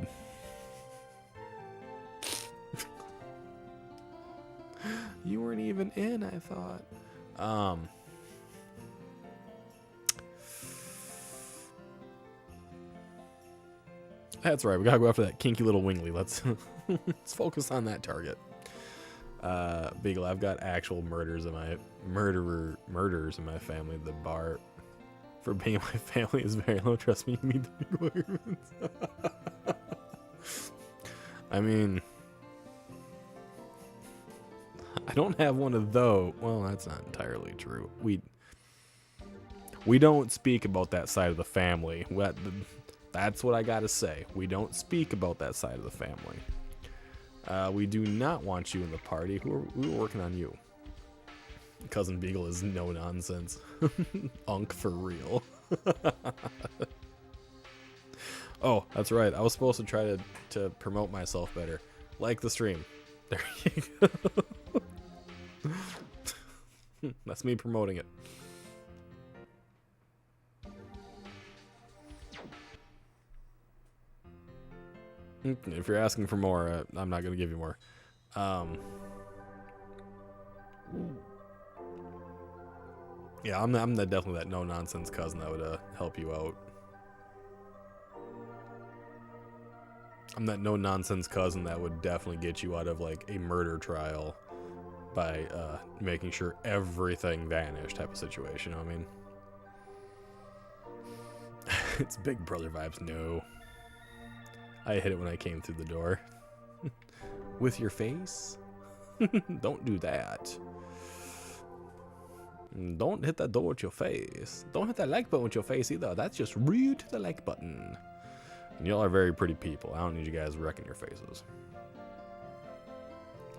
You weren't even in, I thought. That's right, we gotta go after that kinky little wingly. Let's focus on that target. Beagle, I've got actual murders in my murderers in my family. The bar for being my family is very low. Trust me, you meet the requirements. I mean, I don't have one of those. Well, that's not entirely true. We don't speak about that side of the family. That's what I gotta say. We don't speak about that side of the family. We do not want you in the party. We were working on you. Cousin Beagle is no nonsense. Unk for real. Oh, that's right. I was supposed to try to promote myself better. Like the stream. There you go. That's me promoting it. If you're asking for more, I'm not going to give you more. Yeah, I'm definitely that no-nonsense cousin that would help you out. I'm that no-nonsense cousin that would definitely get you out of, like, a murder trial by making sure everything vanished type of situation, you know what I mean? It's Big Brother vibes, no. I hit it when I came through the door. With your face? Don't do that. Don't hit that door with your face. Don't hit that like button with your face either. That's just rude to the like button. And y'all are very pretty people. I don't need you guys wrecking your faces.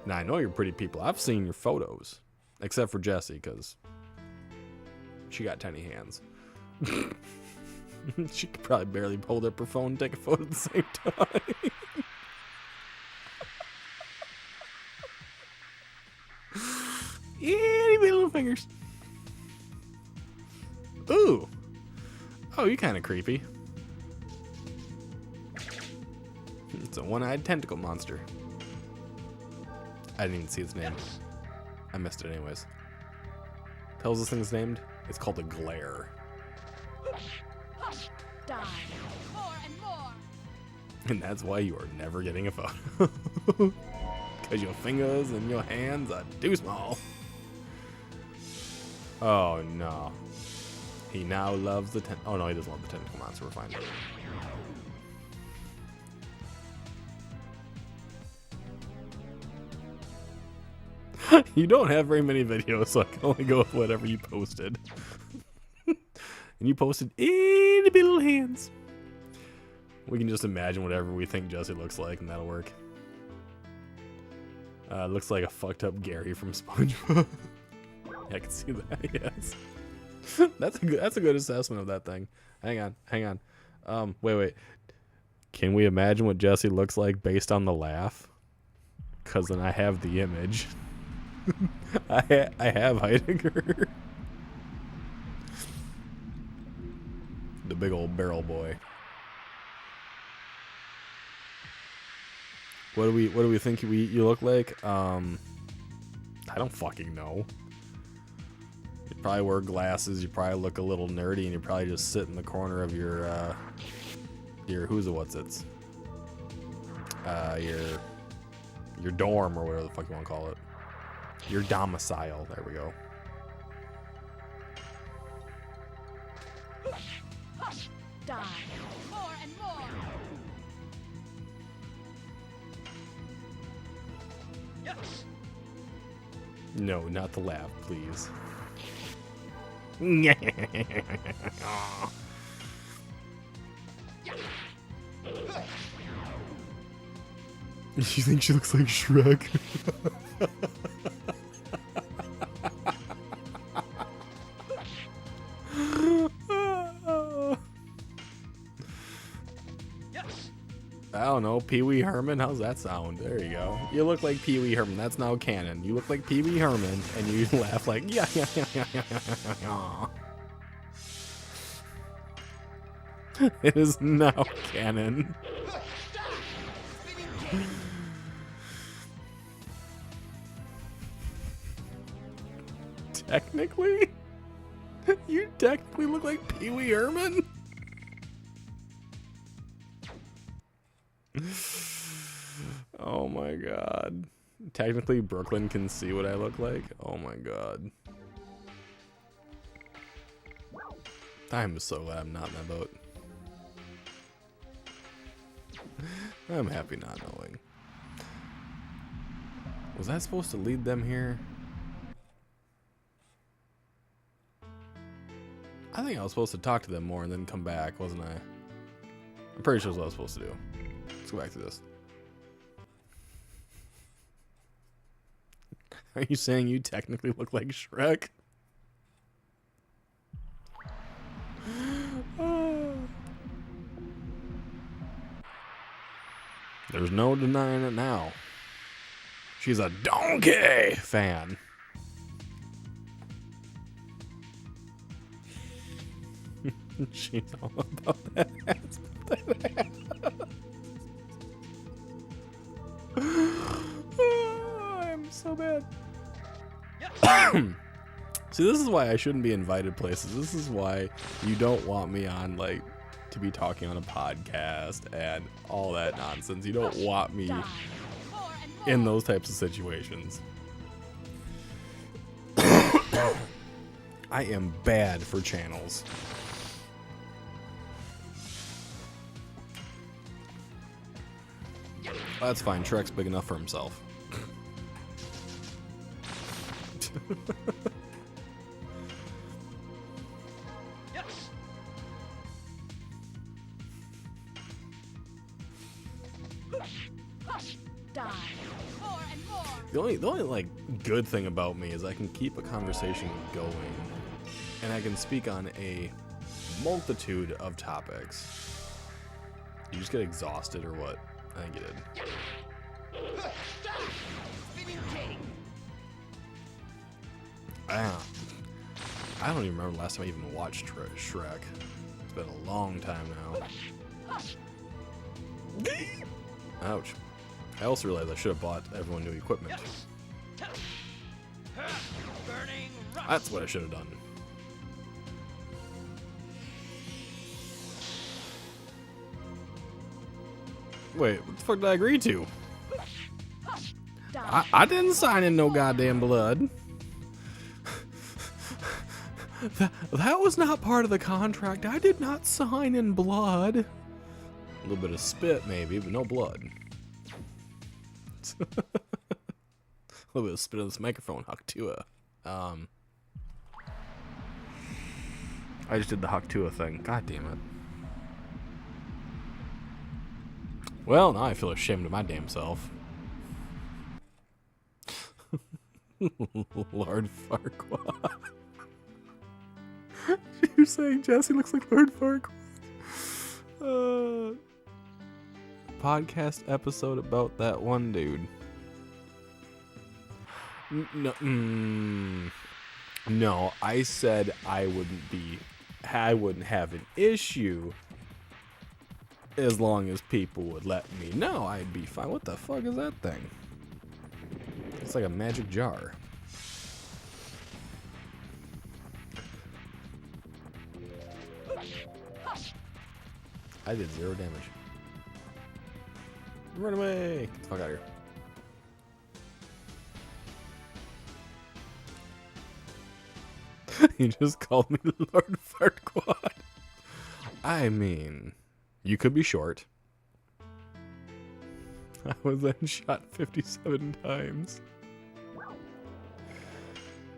Now, I know you're pretty people. I've seen your photos. Except for Jessie, because she got tiny hands. She could probably barely hold up her phone and take a photo at the same time. Itty bitty little fingers. Ooh. Oh, you're kind of creepy. It's a one-eyed tentacle monster. I didn't even see its name. I missed it anyways. Tells this thing's named? It's called a glare. Die. More and more. And that's why you are never getting a photo. Because your fingers and your hands are too small. Oh no. He now loves the oh no, he doesn't love the tentacle monster. We're fine. You don't have very many videos, so I can only go with whatever you posted. And you posted itty bitty little hands. We can just imagine whatever we think Jessie looks like, and that'll work. Looks like a fucked up Gary from SpongeBob. I can see that. Yes, that's a good assessment of that thing. Hang on. Wait. Can we imagine what Jessie looks like based on the laugh? Cause then I have the image. I have Heidegger. The big old barrel boy. What do we think you look like? I don't fucking know. You probably wear glasses. You probably look a little nerdy, and you probably just sit in the corner of your who's it, what's it's your dorm or whatever the fuck you want to call it. Your domicile. There we go. Die. More and more. Yes. No, not the laugh, please. You think she looks like Shrek? I don't know, Pee Wee Herman? How's that sound? There you go. You look like Pee Wee Herman. That's now canon. You look like Pee Wee Herman, and you laugh like, yeah. It is now canon. Technically? You technically look like Pee Wee Herman? Oh my god. Technically, Brooklyn can see what I look like? Oh my god. I'm so glad I'm not in that boat. I'm happy not knowing. Was I supposed to lead them here? I think I was supposed to talk to them more and then come back, wasn't I? I'm pretty sure that's what I was supposed to do. Let's go back to this. Are you saying you technically look like Shrek? There's no denying it now. She's a donkey fan. She's all about that ass. I'm so bad. See, this is why I shouldn't be invited places. This is why you don't want me on, like, to be talking on a podcast and all that nonsense. You don't want me in those types of situations. I am bad for channels. That's fine. Shrek's big enough for himself. The only like good thing about me is I can keep a conversation going, and I can speak on a multitude of topics. You just get exhausted, or what? I think you did. I don't even remember the last time I even watched Shrek. It's been a long time now. Ouch. I also realized I should have bought everyone new equipment. That's what I should have done. Wait, what the fuck did I agree to? I didn't sign in no goddamn blood. That was not part of the contract. I did not sign in blood. A little bit of spit, maybe, but no blood. A little bit of spit on this microphone, Haktua. I just did the Haktua thing. God damn it. Well, now I feel ashamed of my damn self. Lord Farquaad. You're saying Jesse looks like Lord Farquaad? Podcast episode about that one dude. No, I said I wouldn't have an issue as long as people would let me know. I'd be fine. What the fuck is that thing? It's like a magic jar. I did 0 damage. Run away! Get the fuck out of here. You just called me Lord Farquaad. I mean, you could be short. I was then shot 57 times.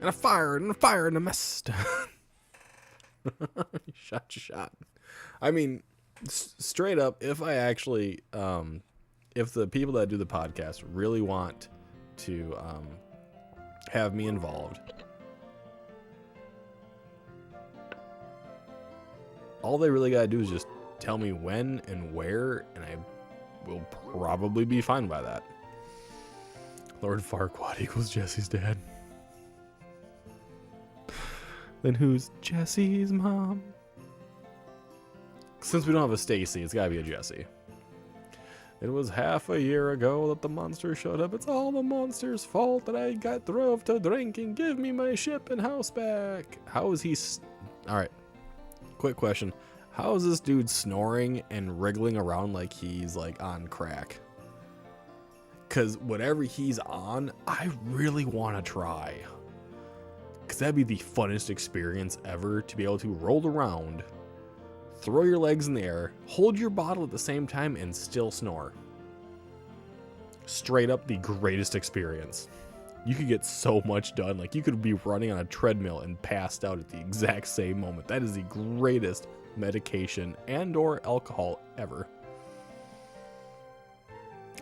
And a fire and a mist. Shot your shot. I mean, straight up, if I actually, if the people that do the podcast really want to have me involved, all they really gotta do is just tell me when and where, and I will probably be fine by that. Lord Farquaad equals Jesse's dad. Then who's Jesse's mom? Since we don't have a Stacy, it's gotta be a Jesse. It was half a year ago that the monster showed up. It's all the monster's fault that I got drove to drinking. Give me my ship and house back. How is he... Alright. Quick question. How is this dude snoring and wriggling around like he's like on crack? Because whatever he's on, I really want to try. Because that'd be the funnest experience ever, to be able to roll around, throw your legs in the air, hold your bottle at the same time, and still snore. Straight up the greatest experience. You could get so much done. Like, you could be running on a treadmill and passed out at the exact same moment. That is the greatest medication and or alcohol ever.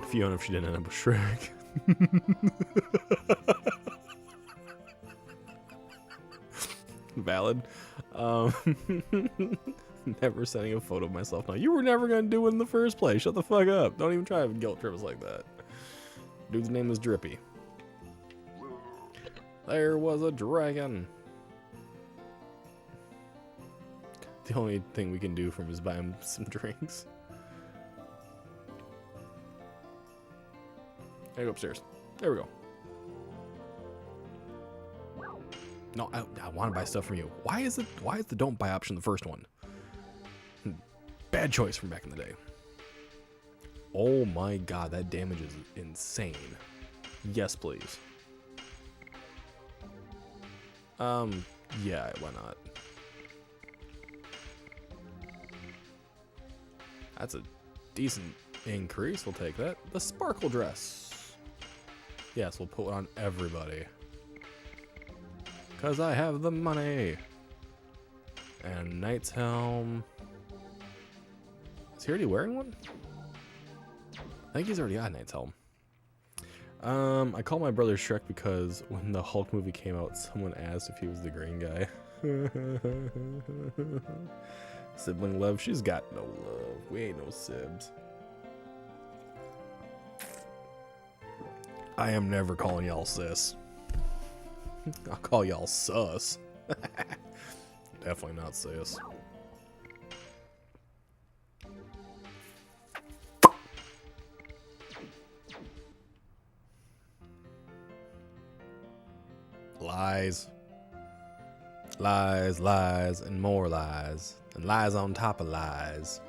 Fiona, if she didn't end up with Shrek. Valid. Never sending a photo of myself now. You were never gonna do it in the first place. Shut the fuck up. Don't even try to guilt trip us like that. Dude's name is Drippy. There was a dragon. The only thing we can do from him is buy him some drinks. I go upstairs. There we go. No, I want to buy stuff from you. Why is the don't buy option the first one? Bad choice from back in the day. Oh my god, that damage is insane. Yes, please. Yeah, why not? That's a decent increase. We'll take that. The sparkle dress. Yes, we'll put it on everybody. Because I have the money. And Knight's helm. Is he already wearing one? I think he's already got a Knight's helm. I call my brother Shrek because when the Hulk movie came out, someone asked if he was the green guy. Sibling love? She's got no love. We ain't no sibs. I am never calling y'all sis. I'll call y'all sus. Definitely not sis. Lies. Lies, lies, and more lies. And lies on top of lies.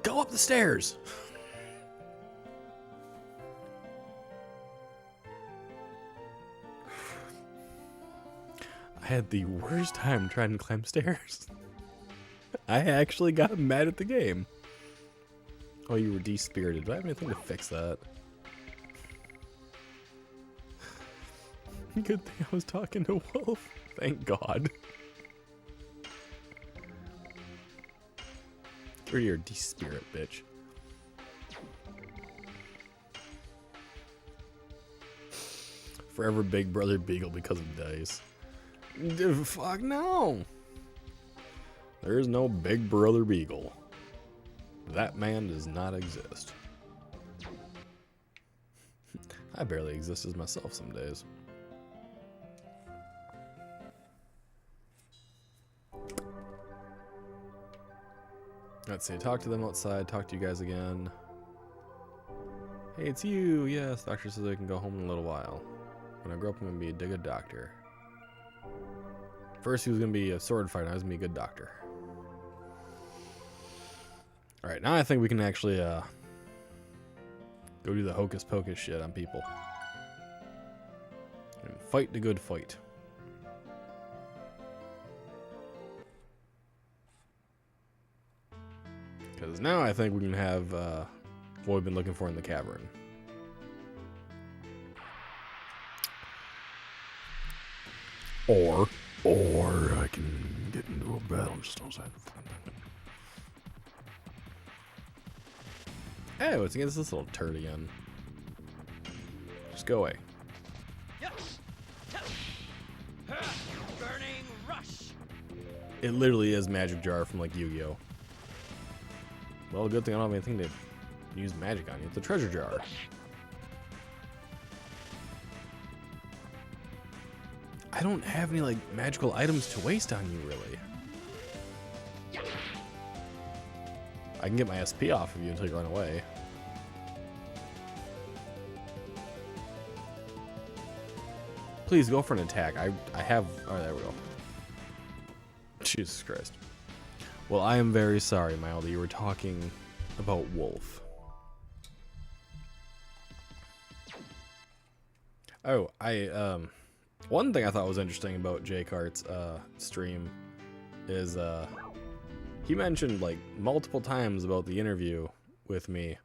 Go up the stairs! I had the worst time trying to climb stairs. I actually got mad at the game. Oh, you were de-spirited. Do I have anything to fix that? Good thing I was talking to Wolf. Thank God. You're your de-spirit, bitch. Forever Big Brother Beagle because of dice. Fuck no. There's no Big Brother Beagle. That man does not exist. I barely exist as myself some days. Let's see, talk to them outside, talk to you guys again. Hey, it's you! Yes, doctor says I can go home in a little while. When I grow up, I'm gonna be a good doctor. First, he was gonna be a sword fighter, I was gonna be a good doctor. Alright, now I think we can actually, go do the hocus pocus shit on people. And fight the good fight. Because now I think we can have what we've been looking for in the cavern. Or I can get into a battle, just don't say the fucking thing. Hey, it's against this little turd again. Just go away. Burning rush. It literally is Magic Jar from like Yu-Gi-Oh. Well, good thing I don't have anything to use magic on you. It's a treasure jar. I don't have any like magical items to waste on you, really. I can get my SP off of you until you run away. Please go for an attack. I have. Oh, there we go. Jesus Christ. Well, I am very sorry, Mildy. You were talking about Wolf. Oh, one thing I thought was interesting about Jay Cart's stream is he mentioned like multiple times about the interview with me,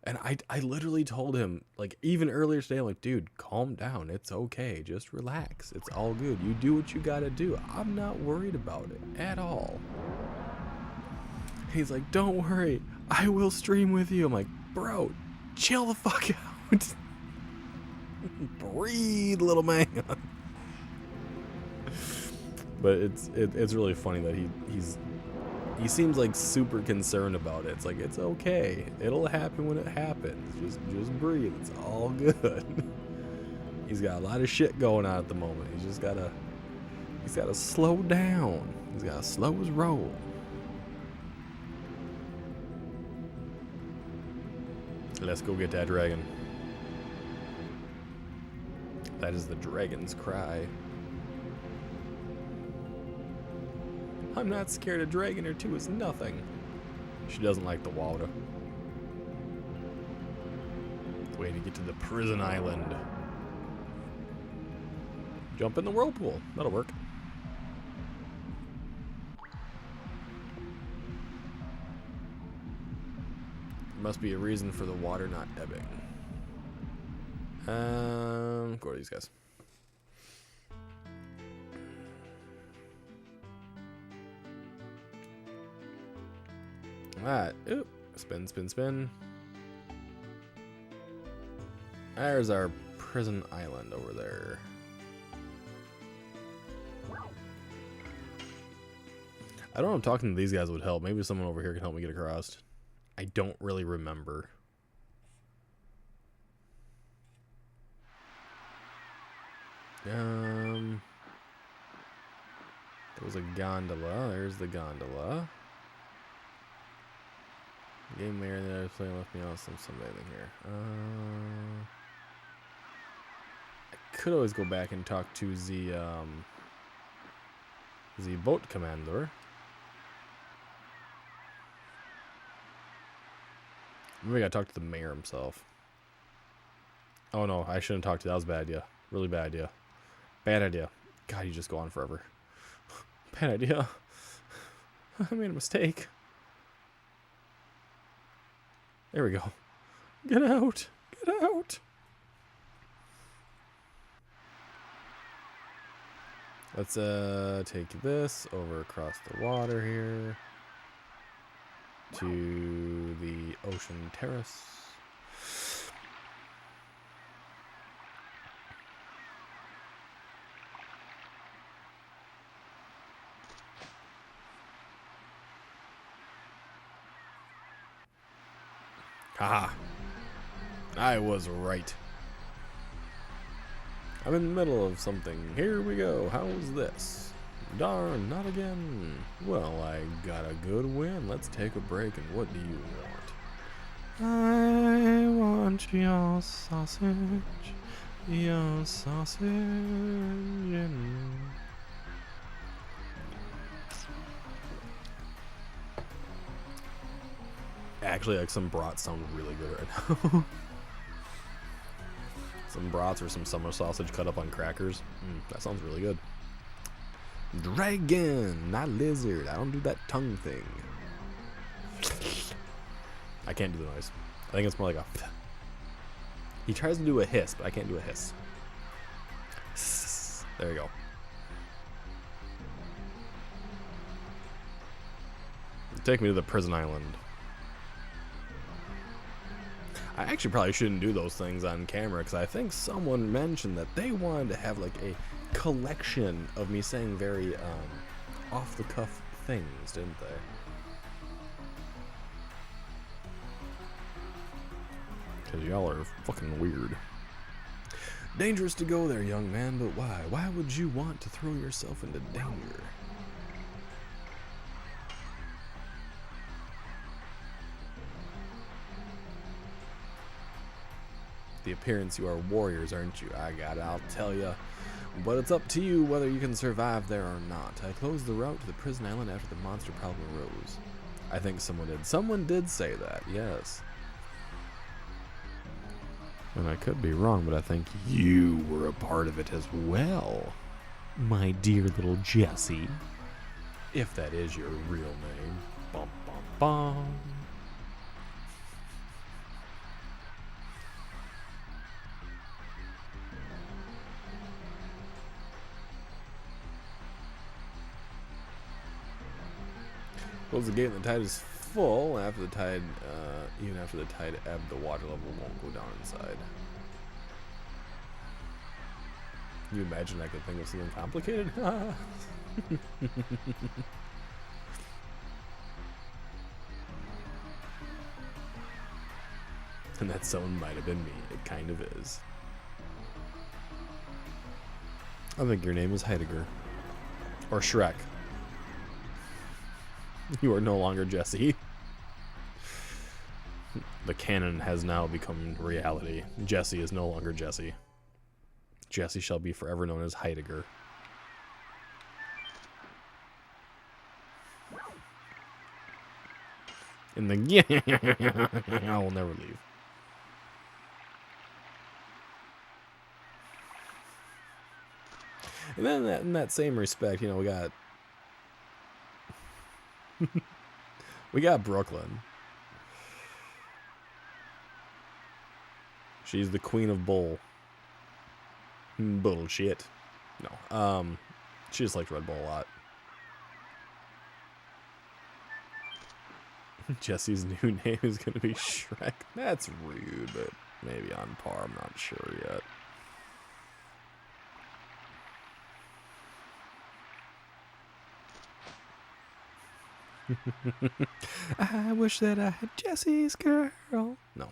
and I literally told him like even earlier today, I'm like, dude, calm down, it's okay, just relax, it's all good, you do what you gotta do, I'm not worried about it at all. He's like, don't worry, I will stream with you. I'm like, bro, chill the fuck out. Breathe, little man. But it's really funny that he seems like super concerned about it. It's like, it's okay, it'll happen when it happens. Just breathe. It's all good. He's got a lot of shit going on at the moment. He's gotta slow down. He's gotta slow his roll. Let's go get that dragon. That is the dragon's cry. I'm not scared. A dragon or two is nothing. She doesn't like the water. Way to get to the prison island. Jump in the whirlpool. That'll work. There must be a reason for the water not ebbing. Go to these guys. Alright. Oop. Spin, spin, spin. There's our prison island over there. I don't know if talking to these guys would help. Maybe someone over here can help me get across. I don't really remember. There was a gondola. There's the gondola. Game mayor that I was playing left me on somebody in here. I could always go back and talk to the boat commander. Maybe I gotta talk to the mayor himself. Oh no, I shouldn't talk to. That was a bad idea. Really bad idea. Bad idea. God, you just go on forever. Bad idea. I made a mistake. There we go. Get out. Get out. Let's take this over across the water here to the ocean terrace. Haha. I was right. I'm in the middle of something. Here we go. How's this? Darn, not again. Well, I got a good win. Let's take a break. And what do you want? I want your sausage. Your sausage. Actually, like, some brats sound really good right now. Some brats or some summer sausage cut up on crackers. That sounds really good. Dragon, not lizard. I don't do that tongue thing. I can't do the noise. I think it's more like a... He tries to do a hiss, but I can't do a hiss. There you go. Take me to the prison island. I actually probably shouldn't do those things on camera because I think someone mentioned that they wanted to have like a collection of me saying very off the cuff things, didn't they? Because y'all are fucking weird. Dangerous to go there, young man, but why? Why would you want to throw yourself into danger? The appearance, you are warriors, aren't you? I got it, I'll tell ya. But it's up to you whether you can survive there or not. I closed the route to the prison island after the monster problem arose. I think someone did. Someone did say that, yes. And I could be wrong, but I think you were a part of it as well. My dear little Jessie. If that is your real name. Bum, bum, bum. Close the gate and the tide is full. After the tide, even after the tide ebbed, the water level won't go down inside. Can you imagine I could think of something complicated? And that someone might have been me. It kind of is. I think your name is Heidegger. Or Shrek. You are no longer Jesse. The canon has now become reality. Jesse is no longer Jesse. Jesse shall be forever known as Heidegger. In the I will never leave. And then in that same respect, you know, we got Brooklyn. She's the queen of bull. Bullshit. No. She just liked Red Bull a lot. Jesse's new name is gonna be Shrek. That's rude, but maybe on par. I'm not sure yet. I wish that I had Jesse's girl. No.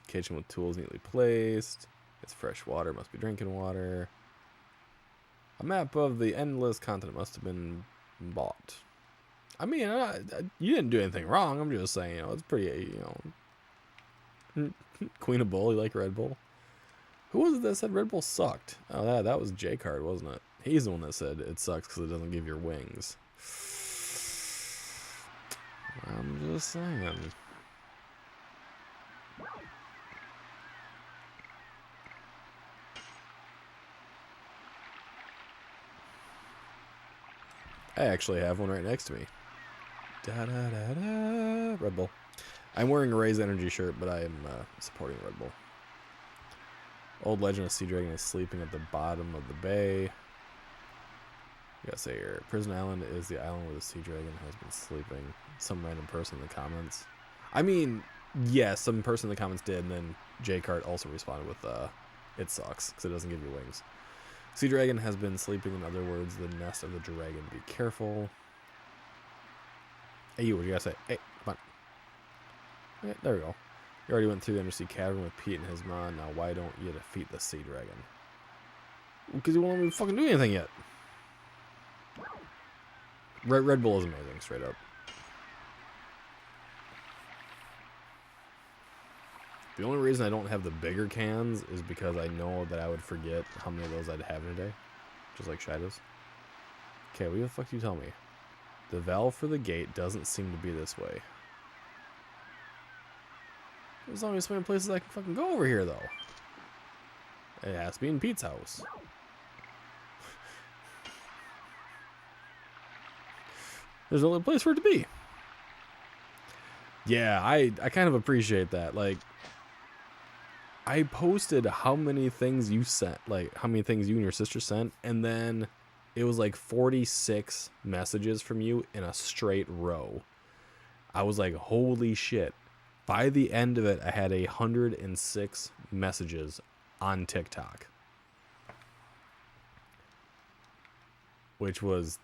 Kitchen with tools neatly placed. It's fresh water. Must be drinking water. A map of the endless continent must have been bought. I mean, you didn't do anything wrong. I'm just saying, you know, it's pretty, you know. Queen of Bull, you like Red Bull? Who was it that said Red Bull sucked? Oh, that was J-Card, wasn't it? He's the one that said it sucks because it doesn't give your wings. I'm just saying. I actually have one right next to me. Da-da-da-da. Red Bull. I'm wearing a Raise Energy shirt, but I am supporting Red Bull. Old legend of Sea Dragon is sleeping at the bottom of the bay. You gotta say here, Prison Island is the island where the Sea Dragon has been sleeping. Some random person in the comments. I mean, yes, some person in the comments did, and then J-Cart also responded with, it sucks, because it doesn't give you wings. Sea Dragon has been sleeping, in other words, the nest of the dragon. Be careful. Hey, you, what do you gotta say? Hey, come on. Okay, there we go. You already went through the undersea cavern with Pete and his mom. Now, why don't you defeat the Sea Dragon? Because he won't let me fucking do anything yet. Red Bull is amazing, straight up. The only reason I don't have the bigger cans is because I know that I would forget how many of those I'd have in a day. Just like Shadows. Okay, what the fuck do you tell me? The valve for the gate doesn't seem to be this way. There's only so many places I can fucking go over here, though. It has to be in Pete's house. There's only a place for it to be. Yeah, I kind of appreciate that. Like, I posted how many things you sent, like how many things you and your sister sent, and then it was like 46 messages from you in a straight row. I was like, holy shit. By the end of it, I had 106 messages on TikTok, which was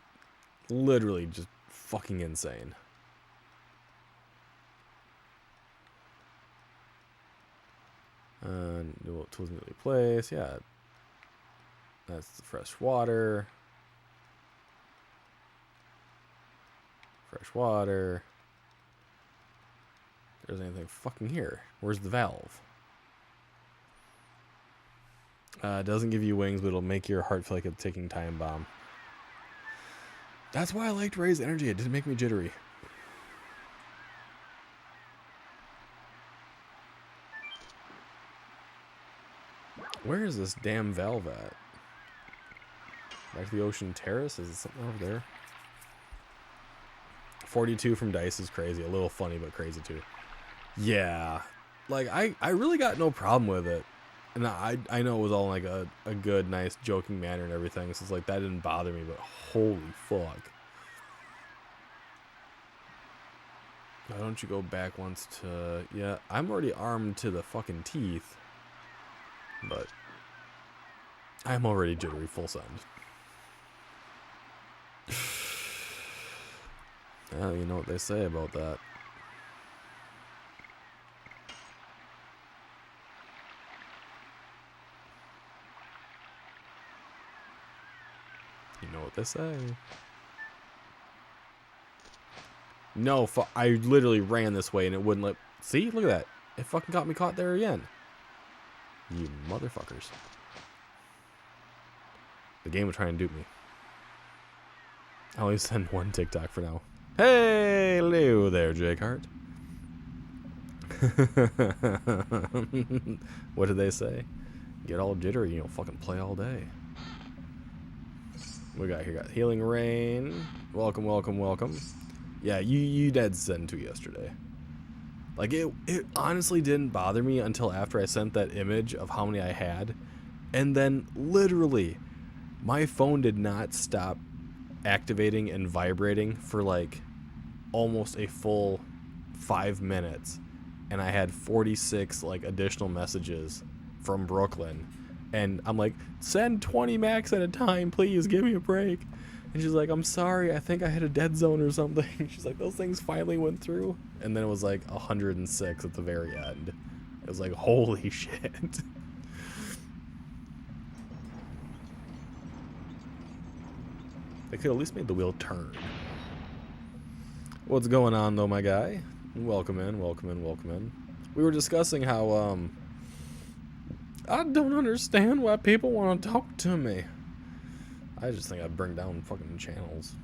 literally just fucking insane. New tools immediately place. Yeah, that's the fresh water. Fresh water. There's anything fucking here. Where's the valve? It doesn't give you wings, but it'll make your heart feel like a ticking time bomb. That's why I liked Ray's energy. It didn't make me jittery. Where is this damn valve at? Back to the Ocean Terrace? Is it something over there? 42 from Dice is crazy. A little funny, but crazy too. Yeah. Like, I really got no problem with it. And I know it was all in like a good, nice, joking manner and everything. So it's like, that didn't bother me, but holy fuck. Why don't you go back once to... Yeah, I'm already armed to the fucking teeth. But I'm already jittery full send. Well, you know what they say about that. You know what they say. No, I literally ran this way and it wouldn't let... See? Look at that. It fucking got me caught there again. You motherfuckers. The game was trying to dupe me. I'll only send one TikTok for now. Hey, hello there, Jake Hart. What did they say? Get all jittery, you know, fucking play all day. We got here, got Healing Rain. Welcome, welcome, welcome. Yeah, you did send to yesterday. Like, it honestly didn't bother me until after I sent that image of how many I had. And then, literally, my phone did not stop activating and vibrating for, like, almost a full 5 minutes. And I had 46, like, additional messages from Brooklyn. And I'm like, send 20 max at a time, please, give me a break. And she's like, I'm sorry, I think I hit a dead zone or something. She's like, those things finally went through. And then it was like 106 at the very end. It was like, holy shit. They could at least made the wheel turn. What's going on though, my guy? Welcome in, welcome in, welcome in. We were discussing how, I don't understand why people want to talk to me. I just think I bring down fucking channels.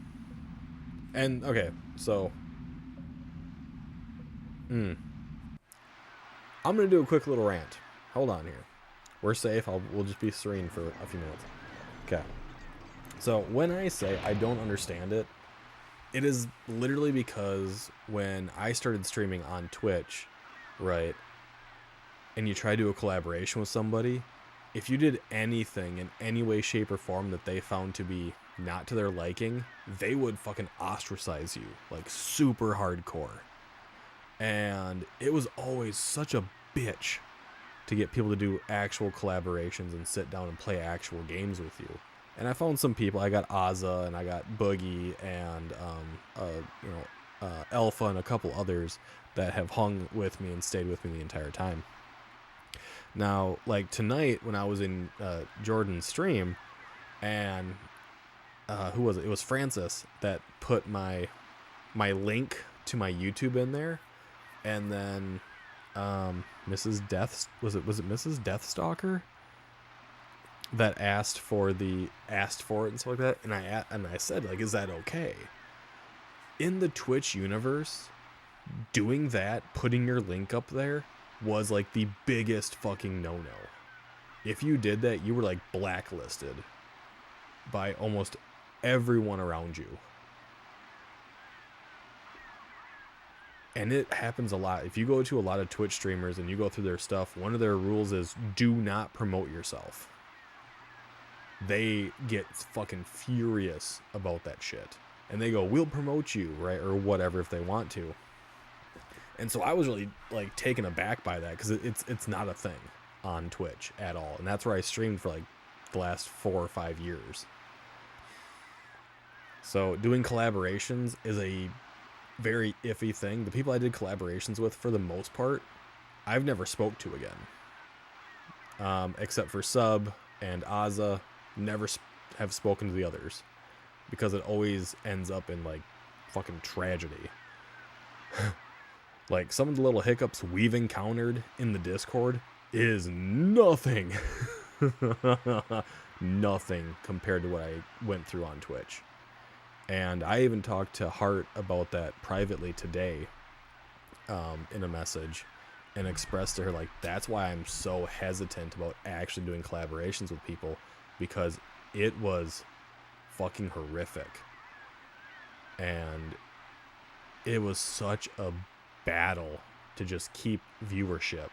And, okay, so... I'm gonna do a quick little rant. Hold on here. We're safe. We'll just be serene for a few minutes. Okay. So, when I say I don't understand it, it is literally because when I started streaming on Twitch, right, and you try to do a collaboration with somebody, if you did anything in any way, shape, or form that they found to be not to their liking, they would fucking ostracize you, like super hardcore. And it was always such a bitch to get people to do actual collaborations and sit down and play actual games with you. And I found some people. I got Azza and I got Boogie and Alpha and a couple others that have hung with me and stayed with me the entire time. Now, like tonight when I was in Jordan's stream, and who was it? It was Francis that put my link to my YouTube in there, and then Mrs. Death was it Mrs. Deathstalker that asked for it and stuff like that, and I said, like, is that okay? In the Twitch universe, doing that, putting your link up there, was like the biggest fucking no-no. If you did that, you were like blacklisted by almost everyone around you. And it happens a lot. If you go to a lot of Twitch streamers and you go through their stuff, one of their rules is do not promote yourself. They get fucking furious about that shit. And they go, we'll promote you, right? Or whatever if they want to. And so I was really like taken aback by that because it's not a thing on Twitch at all. And that's where I streamed for like the last 4 or 5 years. So doing collaborations is a very iffy thing. The people I did collaborations with, for the most part, I've never spoke to again. Except for Sub and Azza, never have spoken to the others. Because it always ends up in, like, fucking tragedy. Like, some of the little hiccups we've encountered in the Discord is nothing. Nothing compared to what I went through on Twitch. And I even talked to Hart about that privately today in a message and expressed to her, like, that's why I'm so hesitant about actually doing collaborations with people, because it was fucking horrific. And it was such a battle to just keep viewership.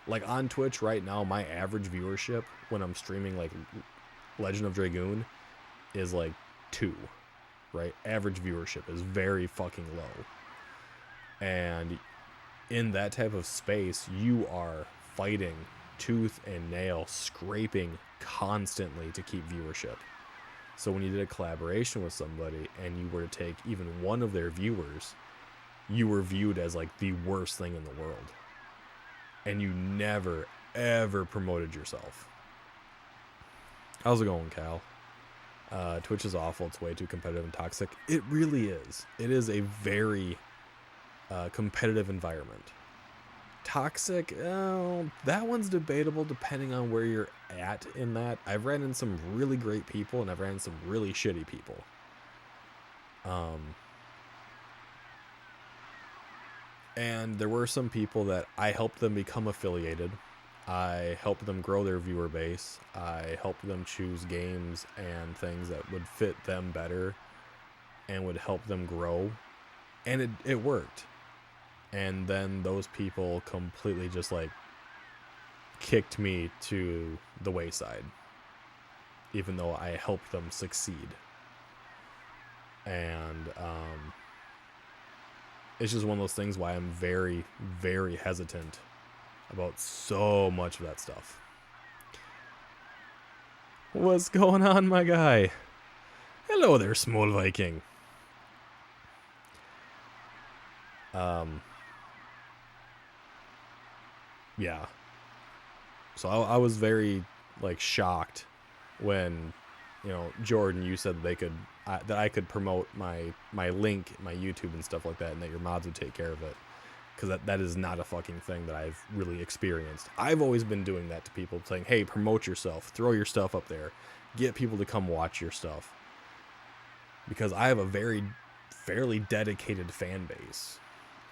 Like on Twitch right now, my average viewership when I'm streaming like Legend of Dragoon is like 2, right? Average viewership is very fucking low. And in that type of space, you are fighting tooth and nail, scraping constantly to keep viewership. So when you did a collaboration with somebody and you were to take even one of their viewers, you were viewed as like the worst thing in the world. And you never, ever promoted yourself. How's it going, Cal? Twitch is awful. It's way too competitive and toxic. It really is. It is a very competitive environment. Toxic, that one's debatable depending on where you're at in that. I've ran into some really great people and I've ran into some really shitty people. And there were some people that I helped them become affiliated. I helped them grow their viewer base. I helped them choose games and things that would fit them better and would help them grow. And it worked. And then those people completely just like kicked me to the wayside, even though I helped them succeed. And it's just one of those things why I'm very, very hesitant about so much of that stuff. What's going on, my guy? Hello there, small Viking. Yeah. So I was very like shocked when, you know, Jordan, you said they could that I could promote my link, my YouTube and stuff like that, and that your mods would take care of it, because that is not a fucking thing that I've really experienced. I've always been doing that to people, saying, hey, promote yourself, throw your stuff up there, get people to come watch your stuff, because I have a fairly dedicated fan base,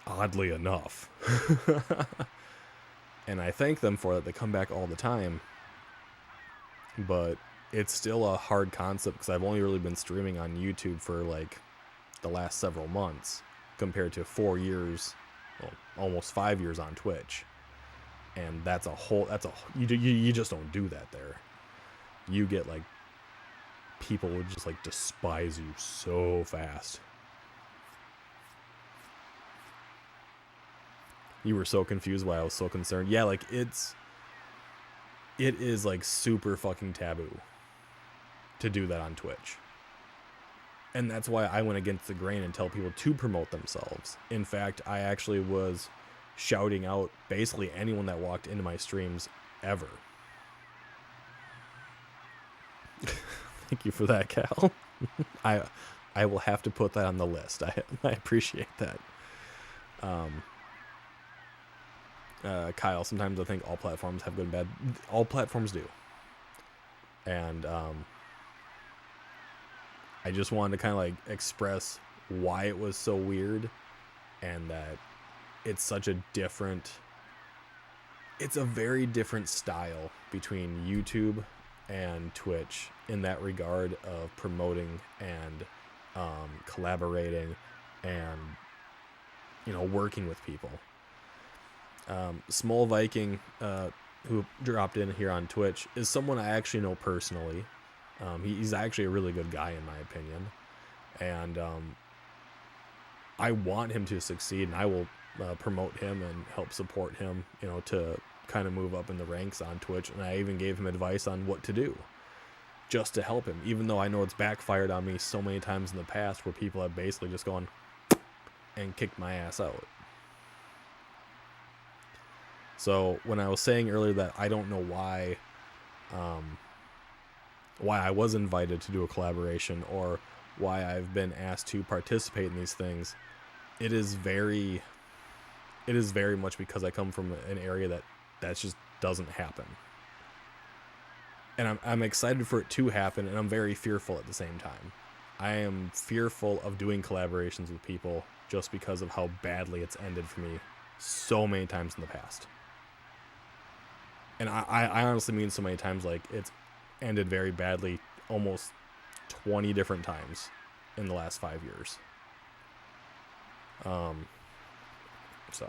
oddly enough. And I thank them for that. They come back all the time. But it's still a hard concept because I've only really been streaming on YouTube for like the last several months compared to 4 years, well, almost 5 years on Twitch. And you just don't do that there. You get like people would just like despise you so fast. You were so confused why I was so concerned. Yeah, like it is like super fucking taboo to do that on Twitch. And that's why I went against the grain and tell people to promote themselves. In fact, I actually was shouting out basically anyone that walked into my streams ever. Thank you for that, Cal. I will have to put that on the list. I appreciate that. Kyle, sometimes I think all platforms have good and bad. All platforms do. And I just wanted to kind of like express why it was so weird, and that it's such a very different style between YouTube and Twitch in that regard of promoting and collaborating and working with people. Small Viking, who dropped in here on Twitch, is someone I actually know personally. He's actually a really good guy in my opinion, and I want him to succeed, and I will promote him and help support him, to kind of move up in the ranks on Twitch. And I even gave him advice on what to do just to help him, even though I know it's backfired on me so many times in the past where people have basically just gone and kicked my ass out. So when I was saying earlier that I don't know why I was invited to do a collaboration or why I've been asked to participate in these things, it is very much because I come from an area that just doesn't happen. And I'm excited for it to happen, and I'm very fearful at the same time. I am fearful of doing collaborations with people just because of how badly it's ended for me so many times in the past. And I honestly mean so many times, like it's ended very badly almost 20 different times in the last 5 years. So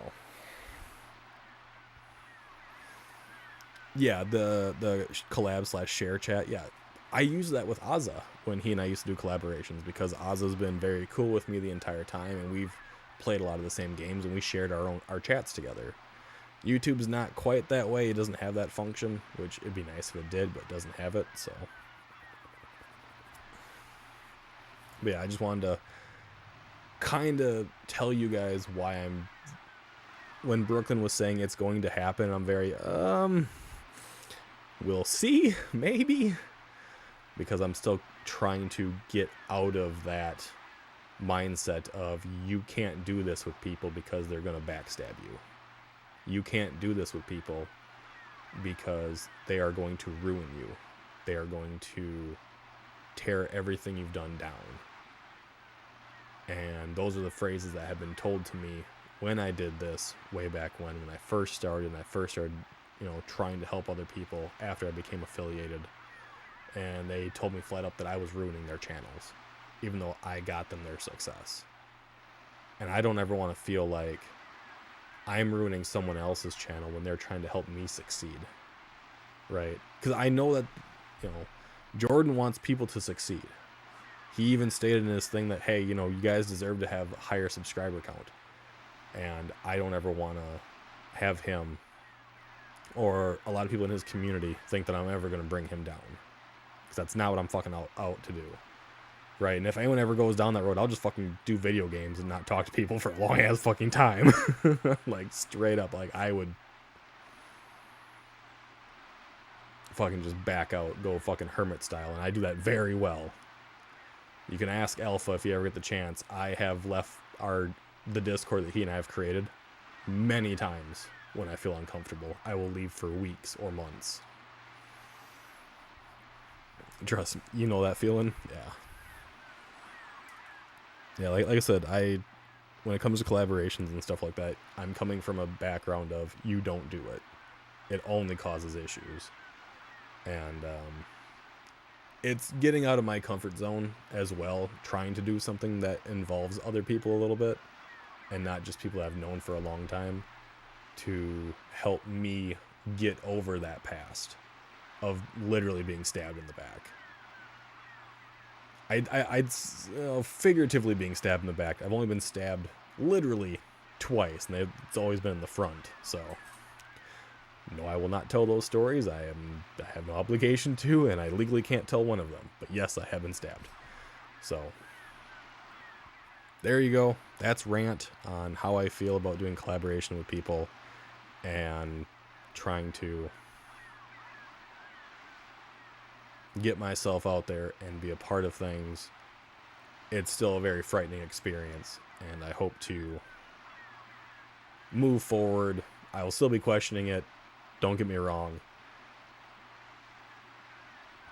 yeah, the collab / share chat, yeah, I use that with Azza when he and I used to do collaborations, because Azza's been very cool with me the entire time, and we've played a lot of the same games, and we shared our chats together. YouTube's not quite that way. It doesn't have that function, which it'd be nice if it did, but it doesn't have it. So but yeah, I just wanted to kind of tell you guys why when Brooklyn was saying it's going to happen, I'm very we'll see, maybe, because I'm still trying to get out of that mindset of you can't do this with people because they're going to backstab you. You can't do this with people because they are going to ruin you. They are going to tear everything you've done down. And those are the phrases that have been told to me when I did this way back when I first started, trying to help other people after I became affiliated. And they told me flat up that I was ruining their channels, even though I got them their success. And I don't ever want to feel like I'm ruining someone else's channel when they're trying to help me succeed, right? Because I know that, Jordan wants people to succeed. He even stated in his thing that, hey, you guys deserve to have a higher subscriber count. And I don't ever want to have him or a lot of people in his community think that I'm ever going to bring him down. Because that's not what I'm fucking out to do. Right? And if anyone ever goes down that road, I'll just fucking do video games and not talk to people for a long ass fucking time. Like, straight up, like, I would fucking just back out, go fucking hermit style, and I do that very well. You can ask Alpha if you ever get the chance. I have left the Discord that he and I have created many times when I feel uncomfortable. I will leave for weeks or months. Trust me, you know that feeling? Yeah, like I said, when it comes to collaborations and stuff like that, I'm coming from a background of you don't do it. It only causes issues. And it's getting out of my comfort zone as well, trying to do something that involves other people a little bit and not just people I've known for a long time, to help me get over that past of literally being stabbed in the back. I'd figuratively being stabbed in the back. I've only been stabbed literally twice, and it's always been in the front. So, no, I will not tell those stories. I have no obligation to, and I legally can't tell one of them. But yes, I have been stabbed. So, there you go. That's rant on how I feel about doing collaboration with people and trying to get myself out there and be a part of things. It's still a very frightening experience, and I hope to move forward. I will still be questioning it, don't get me wrong,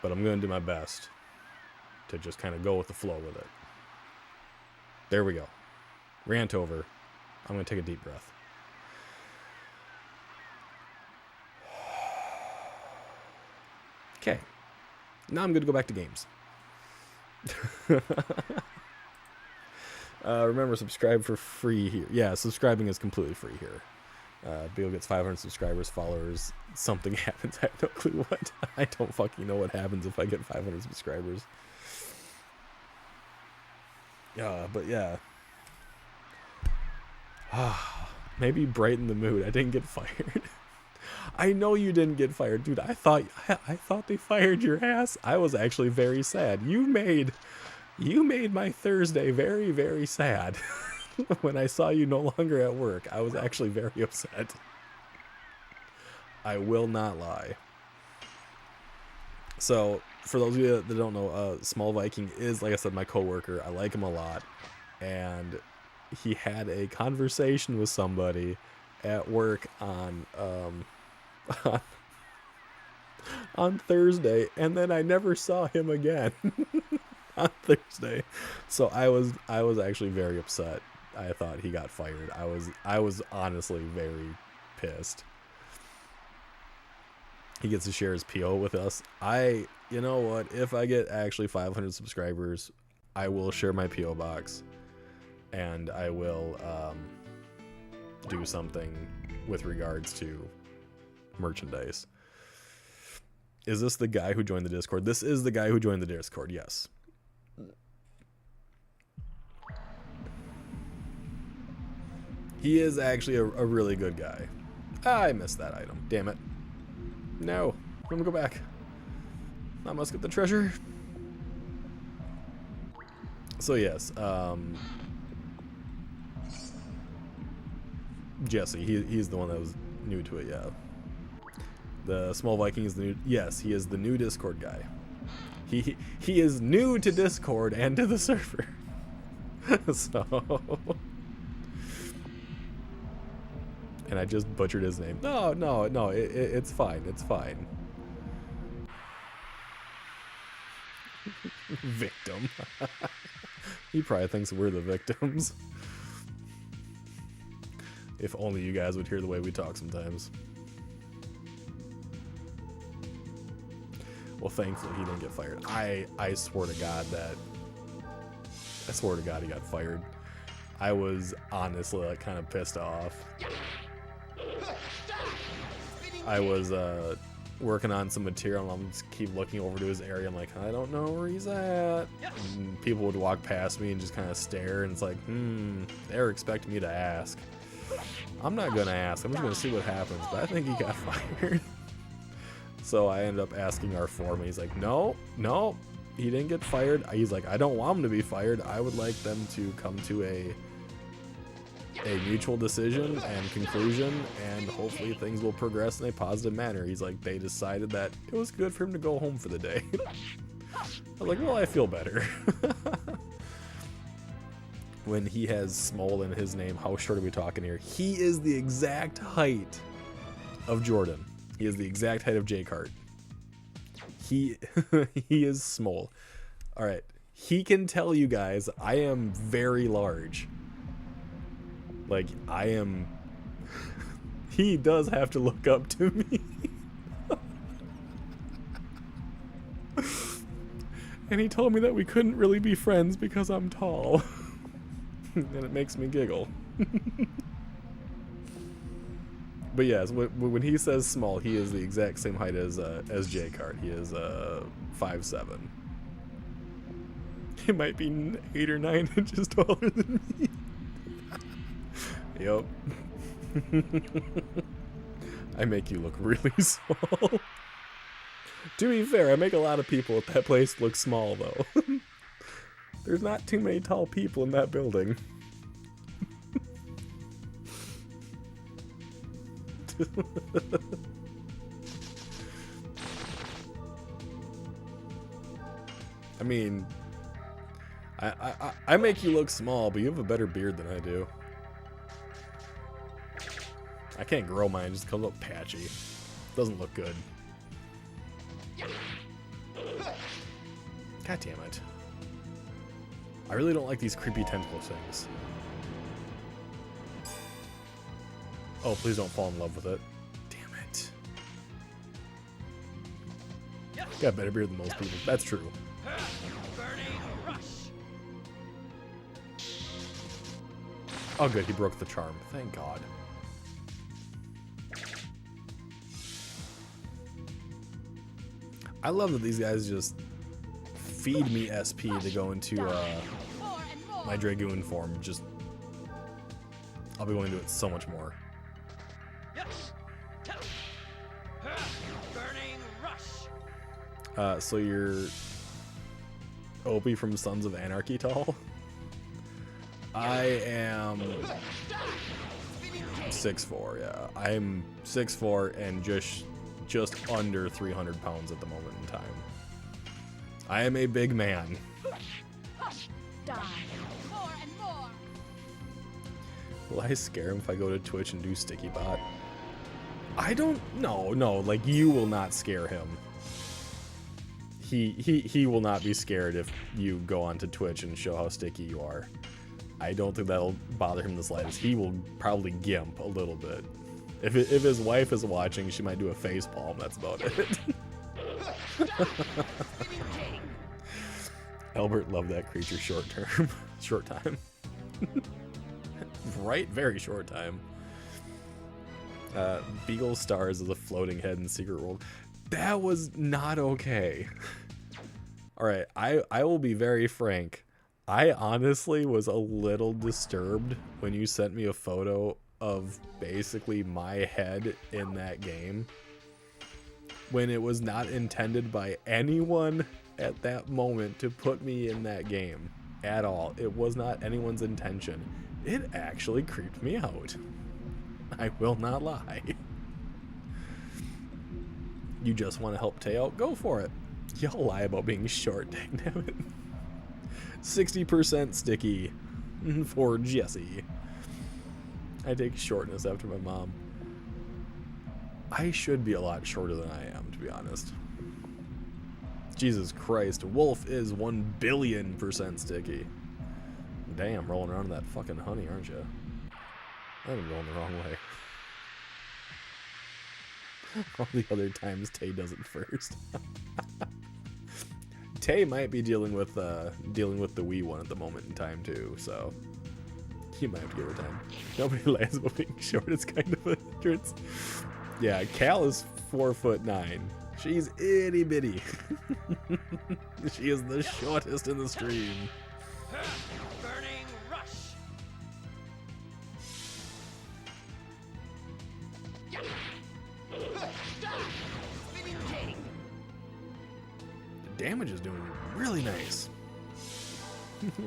but I'm going to do my best to just kind of go with the flow with it. There we go. Rant over. I'm going to take a deep breath. Okay. Now I'm going to go back to games. Remember, subscribe for free here. Yeah, subscribing is completely free here. Bill gets 500 subscribers, followers, something happens. I have no clue what. I don't fucking know what happens if I get 500 subscribers. But yeah. Maybe brighten the mood. I didn't get fired. I know you didn't get fired, dude. I thought they fired your ass. I was actually very sad. You made my Thursday very, very sad. When I saw you no longer at work, I was actually very upset. I will not lie. So, for those of you that don't know, Small Viking is, like I said, my coworker. I like him a lot. And he had a conversation with somebody at work on Thursday, and then I never saw him again on Thursday. So I was actually very upset. I thought he got fired. I was honestly very pissed. He gets to share his PO with us. You know what? If I get actually 500 subscribers, I will share my PO box, and I will do something with regards to merchandise. Is this the guy who joined the Discord? This is the guy who joined the Discord, yes. He is actually a really good guy. I missed that item. Damn it. No. Let me go back. I must get the treasure. So yes, Jesse, he's the one that was new to it, yeah. The Small Viking is the new, yes, he is the new Discord guy. He is new to Discord and to the server. So, and I just butchered his name. No, it's fine, it's fine. Victim. He probably thinks we're the victims. If only you guys would hear the way we talk sometimes. Well, thankfully he didn't get fired. I swear to God he got fired. I was honestly like kind of pissed off. I was working on some material, and I'm just keep looking over to his area. I'm like, I don't know where he's at. And people would walk past me and just kind of stare, and it's like, they're expecting me to ask. I'm not gonna ask. I'm just gonna see what happens. But I think he got fired. So I ended up asking our foreman. He's like, no, he didn't get fired. He's like, I don't want him to be fired. I would like them to come to a mutual decision and conclusion, and hopefully things will progress in a positive manner. He's like, they decided that it was good for him to go home for the day. I was like, well, I feel better. When he has Small in his name, how short are we talking here? He is the exact height of Jordan. He is the exact height of Jake Hart. He is small. All right. He can tell you guys I am very large. Like, I am... He does have to look up to me. And he told me that we couldn't really be friends because I'm tall. And it makes me giggle. But yes, when he says small, he is the exact same height as Jake Hart. He is 5'7". He might be 8 or 9 inches taller than me. Yep. I make you look really small. To be fair, I make a lot of people at that place look small, though. There's not too many tall people in that building. I mean, I make you look small, but you have a better beard than I do. I can't grow mine, it just comes up patchy. Doesn't look good. God damn it. I really don't like these creepy tentacle things. Oh, please don't fall in love with it. Damn it. Got a better beard than most people. That's true. Oh, good. He broke the charm. Thank God. I love that these guys just feed me SP to go into my Dragoon form. Just, I'll be going to do it so much more. Burning rush. So you're Opie from Sons of Anarchy tall? I am 6'4", yeah. I'm 6'4" and just under 300 pounds at the moment in time. I am a big man. Die. More and more. Will I scare him if I go to Twitch and do Sticky Bot? I don't know. No, like, you will not scare him. He will not be scared if you go onto Twitch and show how sticky you are. I don't think that'll bother him the slightest. He will probably gimp a little bit. If his wife is watching, she might do a face palm. That's about it. Albert loved that creature short time. Right? Very short time. Beagle stars as a floating head in Secret World. That was not okay. Alright, I will be very frank. I honestly was a little disturbed when you sent me a photo of basically my head in that game, when it was not intended by anyone at that moment to put me in that game at all. It was not anyone's intention. It actually creeped me out. I will not lie. You just want to help Tay out? Go for it. Y'all lie about being short, dangnabbit. 60% sticky for Jesse. I take shortness after my mom. I should be a lot shorter than I am, to be honest. Jesus Christ, Wolf is 1 billion% sticky. Damn, rolling around in that fucking honey, aren't you? I'm going the wrong way. All the other times Tay does it first. Tay might be dealing with the wee one at the moment in time too, so you might have to give her time. Nobody lies about being short. It's kind of a hindrance. Yeah, Cal is 4'9". She's itty bitty. She is the shortest in the stream. Burning rush. The damage is doing really nice.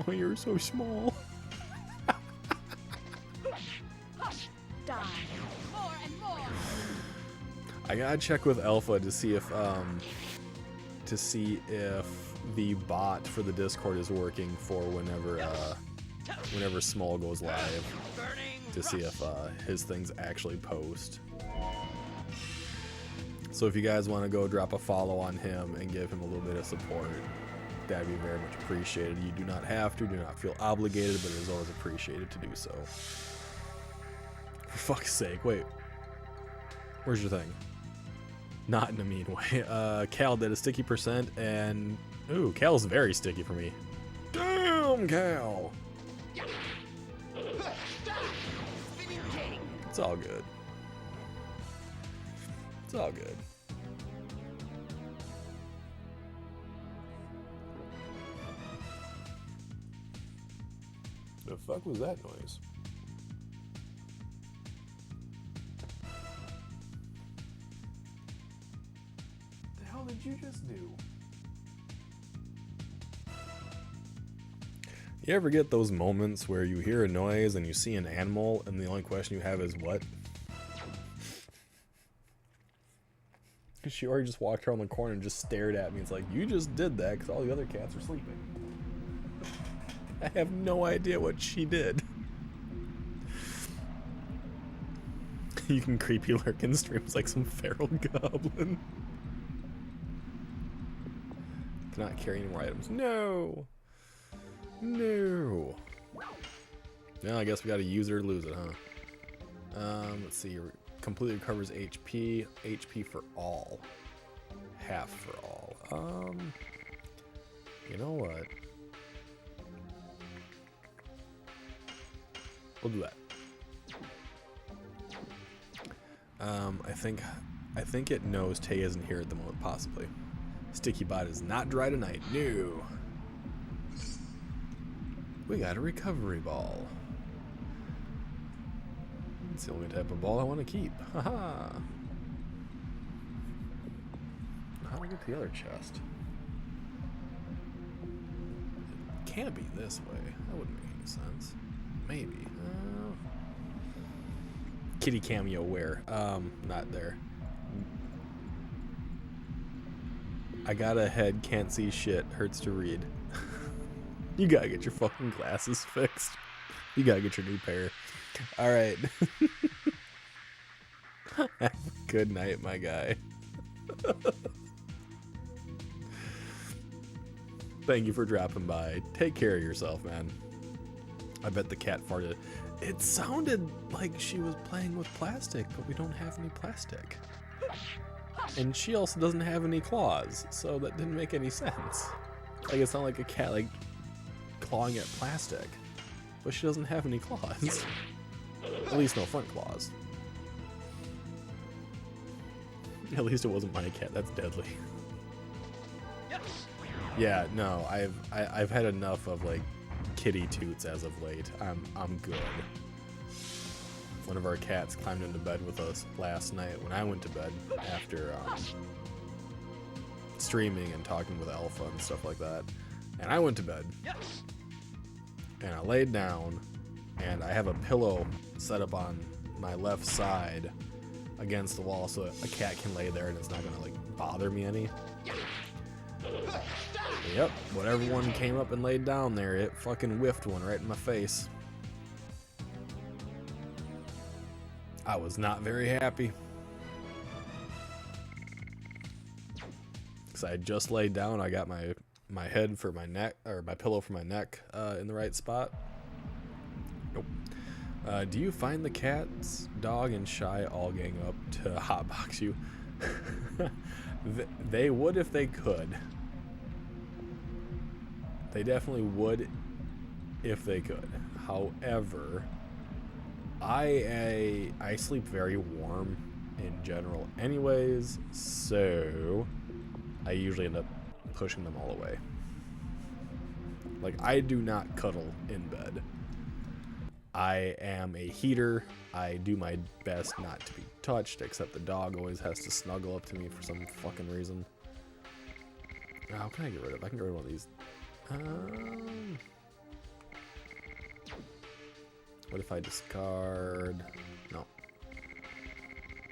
Oh, you're so small. Die. More and more. I gotta check with Alpha to see if the bot for the Discord is working for whenever Small goes live, to see if his things actually post. So if you guys want to go drop a follow on him and give him a little bit of support, that'd be very much appreciated. You do not have to, do not feel obligated, but it is always appreciated to do so. For fuck's sake, wait. Where's your thing? Not in a mean way. Cal did a sticky percent, and ooh, Cal's very sticky for me. Damn, Cal! It's all good. It's all good. The fuck was that noise? The hell did you just do? You ever get those moments where you hear a noise and you see an animal and the only question you have is what? She already just walked around the corner and just stared at me. It's like, you just did that because all the other cats are sleeping. I have no idea what she did. You can creepy lurk in streams like some feral goblin. Cannot carry any more items. No! No! Now I guess we gotta use it or lose it, huh? Let's see. Completely recovers HP. HP for all. Half for all. You know what? We'll do that. I think it knows Tay isn't here at the moment, possibly. Sticky Bot is not dry tonight. No. We got a recovery ball. It's the only type of ball I want to keep. Haha. How do I get to the other chest? It can't be this way. That wouldn't make any sense. Maybe. Kitty cameo where? Not there. I got a head, can't see shit, hurts to read. You gotta get your fucking glasses fixed. You gotta get your new pair. Alright. Have a good night, my guy. Thank you for dropping by. Take care of yourself, man. I bet the cat farted. It sounded like she was playing with plastic, but we don't have any plastic. And she also doesn't have any claws, so that didn't make any sense. Like, it's not like a cat, like, clawing at plastic. But she doesn't have any claws. At least no front claws. At least it wasn't my cat, that's deadly. Yeah, no, I've had enough of, like, kitty toots as of late. I'm good. One of our cats climbed into bed with us last night when I went to bed after streaming and talking with Alpha and stuff like that. And I went to bed. And I laid down and I have a pillow set up on my left side against the wall so a cat can lay there and it's not gonna like bother me any. Yep, whatever one came up and laid down there, it fucking whiffed one right in my face. I was not very happy. Because I had just laid down, I got my head for my neck, or my pillow for my neck in the right spot. Nope. Do you find the cats, dog, and Shy all gang up to hotbox you? They would if they could. They definitely would if they could. However, I sleep very warm in general anyways, so I usually end up pushing them all away. Like, I do not cuddle in bed. I am a heater. I do my best not to be touched, except the dog always has to snuggle up to me for some fucking reason. How can I get rid of? I can get rid of one of these. What if I discard? No.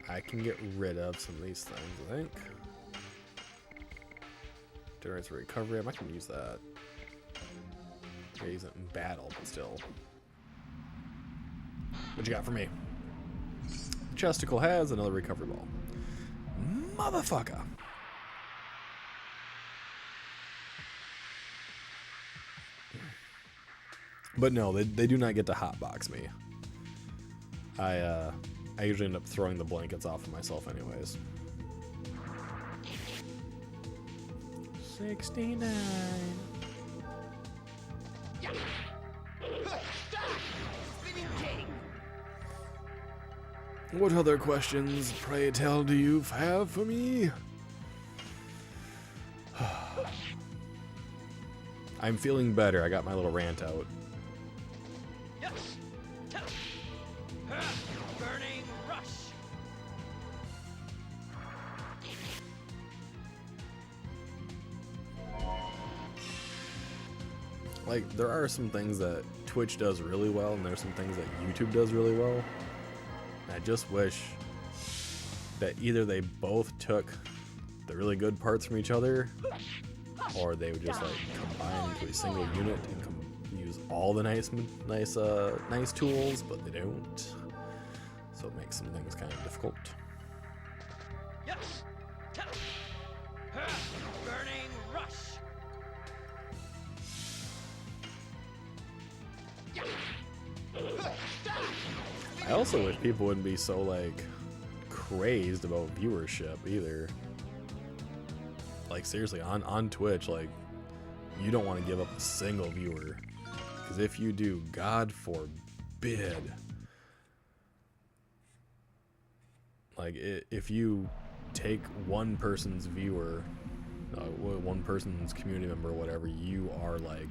I can get rid of some of these things, I think. Generates a recovery. I'm not going to use that. I use it in battle, but still. What you got for me? Chesticle has another recovery ball. Motherfucker! But no, they do not get to hotbox me. I usually end up throwing the blankets off of myself anyways. 69. What other questions, pray tell, do you have for me? I'm feeling better. I got my little rant out. Burning rush. Like, there are some things that Twitch does really well, and there's some things that YouTube does really well. And I just wish that either they both took the really good parts from each other, or they would just like combine into a single unit and use all the nice tools, but they don't. So it makes some things kind of difficult. Burning rush. I also wish people wouldn't be so like crazed about viewership either. Like seriously, on Twitch, like you don't want to give up a single viewer, because if you do, God forbid. Like, if you take one person's viewer, one person's community member or whatever, you are, like,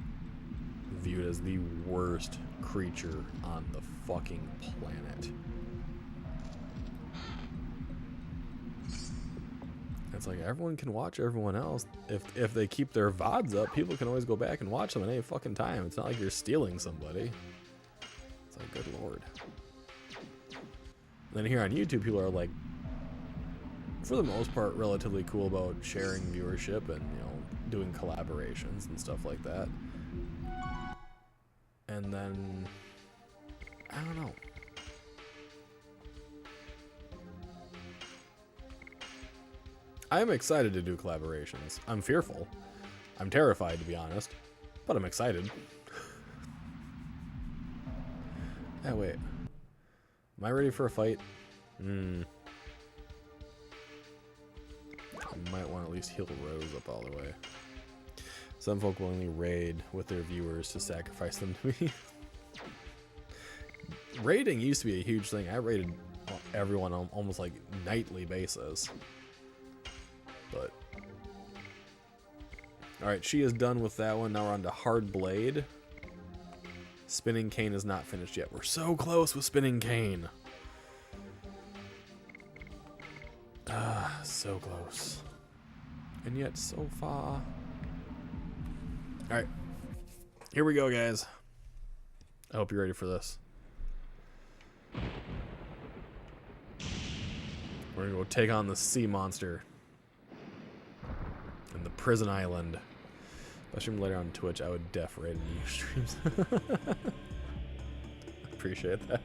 viewed as the worst creature on the fucking planet. It's like everyone can watch everyone else. If they keep their VODs up, people can always go back and watch them at any fucking time. It's not like you're stealing somebody. It's like, good lord. And then here on YouTube, people are like, for the most part, relatively cool about sharing viewership and, you know, doing collaborations and stuff like that. And then, I don't know. I'm excited to do collaborations. I'm fearful. I'm terrified, to be honest. But I'm excited. Oh, wait. Am I ready for a fight? I might want to at least heal Rose up all the way. Some folk will only raid with their viewers to sacrifice them to me. Raiding used to be a huge thing. I raided everyone on almost like nightly basis. But alright, she is done with that one. Now we're on to Hard Blade. Spinning Cane is not finished yet. We're so close with Spinning Cane. Ah, so close. And yet so far. Alright. Here we go, guys. I hope you're ready for this. We're gonna go take on the sea monster. And the prison island. If I stream later on Twitch, I would def raid new streams. Appreciate that.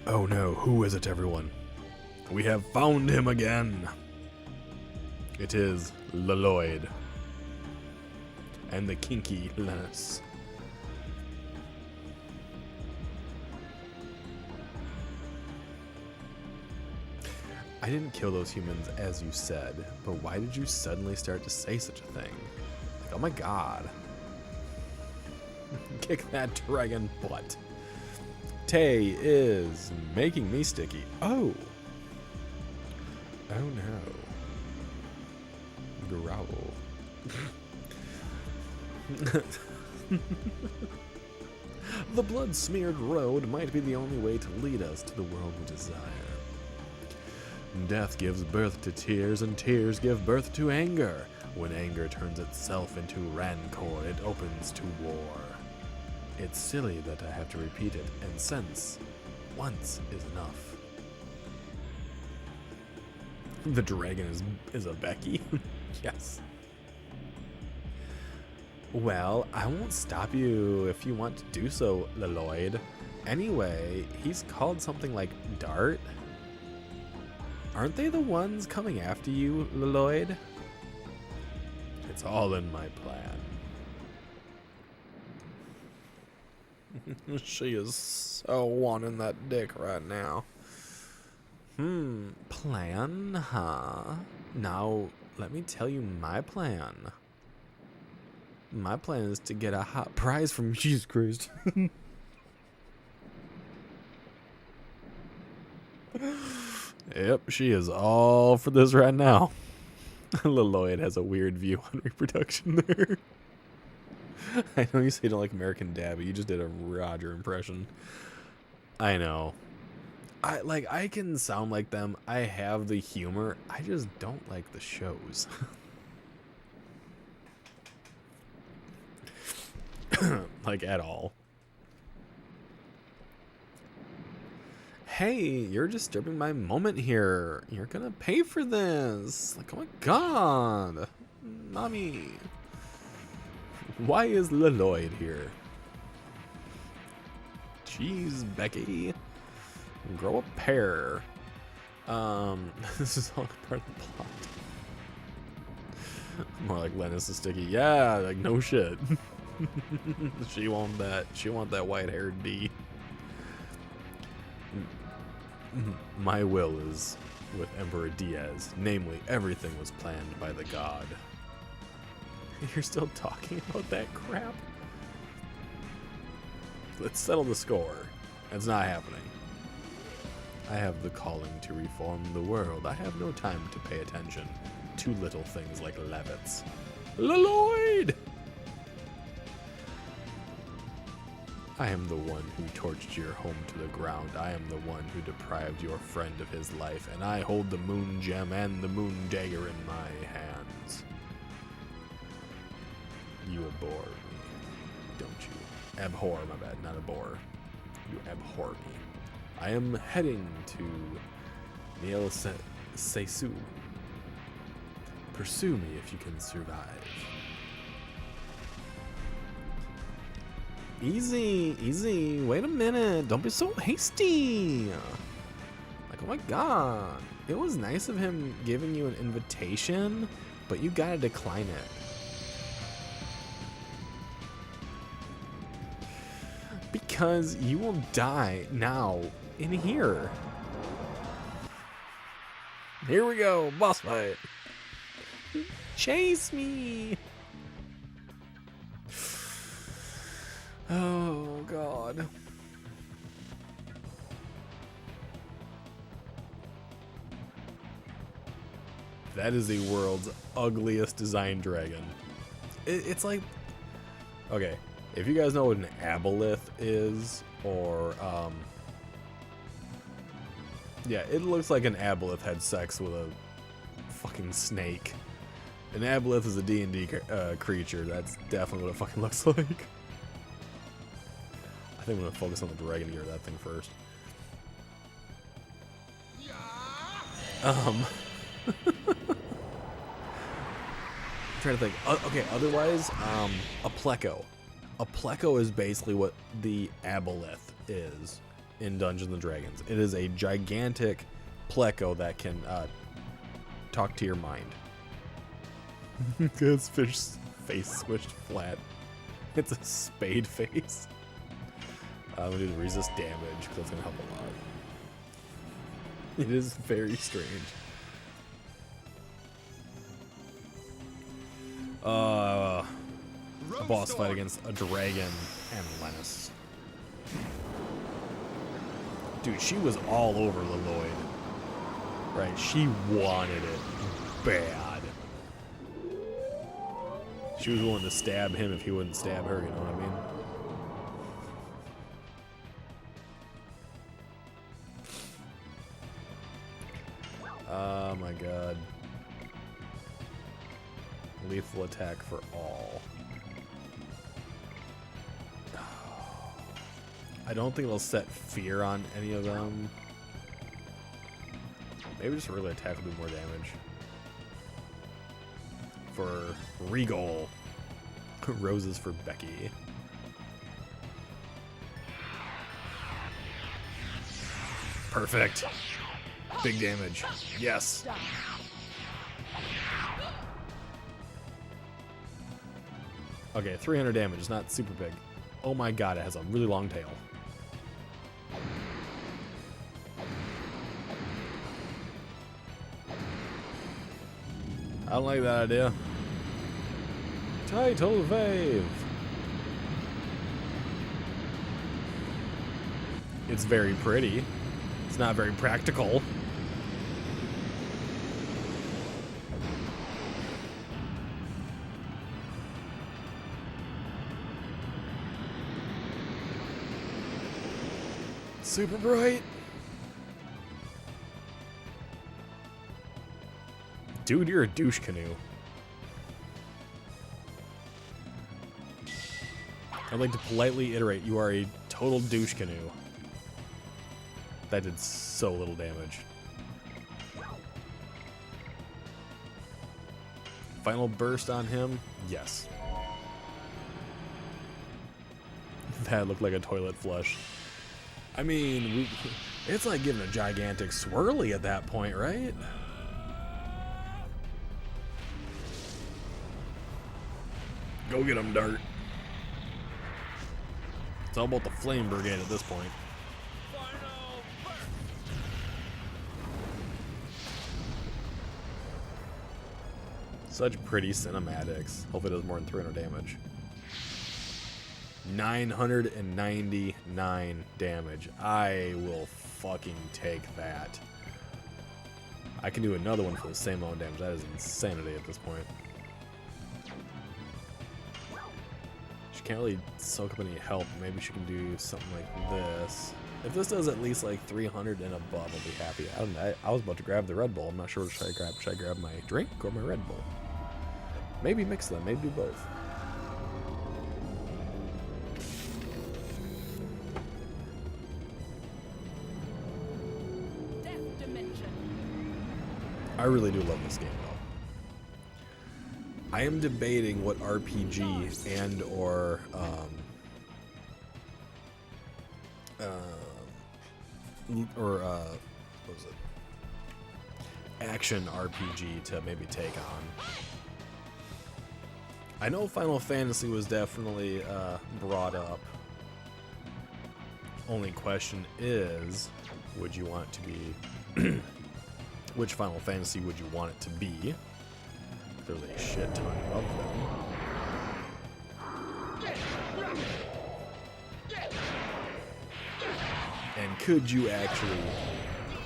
Oh no, who is it, everyone? We have found him again. It is Leloid. And the kinky Lenus. I didn't kill those humans as you said, but why did you suddenly start to say such a thing? Like, oh my god. Kick that dragon butt. Tay is making me sticky. Oh. Oh no. Growl. The blood-smeared road might be the only way to lead us to the world we desire. Death gives birth to tears, and tears give birth to anger. When anger turns itself into rancor, it opens to war. It's silly that I have to repeat it, and since once is enough. The dragon is a Becky? Yes. Well, I won't stop you if you want to do so, Leloid. Anyway, he's called something like Dart. Aren't they the ones coming after you, Leloid? It's all in my plan. She is so wanting that dick right now. Plan, huh? Now, let me tell you my plan. My plan is to get a hot prize from Jesus Christ. Yep, she is all for this right now. Leloid has a weird view on reproduction there. I know you say you don't like American Dad, but you just did a Roger impression. I know. I can sound like them. I have the humor. I just don't like the shows. Like, at all. Hey, you're disturbing my moment here. You're gonna pay for this. Like, oh my god. Mommy. Why is Leloid here? Jeez, Becky. Grow a pair. This is all part of the plot. More like Lenus is sticky. Yeah, like no shit. She want that. She want that white-haired D. My will is with Emperor Diaz. Namely, everything was planned by the god. You're still talking about that crap? Let's settle the score. That's not happening. I have the calling to reform the world. I have no time to pay attention to little things like levits. Lloyd! I am the one who torched your home to the ground. I am the one who deprived your friend of his life, and I hold the moon gem and the moon dagger in my hands. You abhor me, don't you? Abhor, my bad, not abhor. You abhor me. I am heading to Neil Seisu. Pursue me if you can survive. Easy, easy. Wait a minute. Don't be so hasty. Like, oh my god. It was nice of him giving you an invitation, but you gotta decline it. Because you will die now in here. Here we go. Boss fight. Chase me. Oh, God. That is the world's ugliest design dragon. It's like... Okay, if you guys know what an aboleth is, or, yeah, it looks like an aboleth had sex with a fucking snake. An aboleth is a D&D creature. That's definitely what it fucking looks like. I think I'm gonna focus on the dragon gear of that thing first. I'm trying to think. Okay, otherwise, a pleco. A pleco is basically what the aboleth is in Dungeons and Dragons. It is a gigantic pleco that can talk to your mind. His fish face squished flat. It's a spade face. I'm gonna do the resist damage because that's gonna help a lot. It is very strange. A boss fight against a dragon and LENUS. Dude, she was all over Lloyd. Right, she wanted it bad. She was willing to stab him if he wouldn't stab her, you know what I mean? Oh my god. Lethal attack for all. I don't think it'll set fear on any of them. Maybe just really attack will do more damage. For Regal. Roses for Becky. Perfect. Big damage. Yes. Okay, 300 damage. It's not super big. Oh my god, it has a really long tail. I don't like that idea. Tidal Wave. It's very pretty. It's not very practical. Super bright. Dude, you're a douche canoe. I'd like to politely iterate, you are a total douche canoe. That did so little damage. Final burst on him? Yes. That looked like a toilet flush. I mean, it's like giving a gigantic swirly at that point, right? Go get him, Dart. It's all about the flame brigade at this point. Such pretty cinematics. Hopefully it does more than 300 damage. 999 damage. I will fucking take that. I can do another one for the same amount of damage. That is insanity at this point. She can't really soak up any help. Maybe she can do something like this. If this does at least like 300 and above, I'll be happy. I was about to grab the Red Bull. I'm not sure what should I grab. Should I grab my drink or my Red Bull? Maybe mix them. Maybe do both. I really do love this game, though. I am debating what RPG and or what was it? Action RPG to maybe take on. I know Final Fantasy was definitely brought up. Only question is, would you want it to be which Final Fantasy would you want it to be? There's a shit ton of them. And could you actually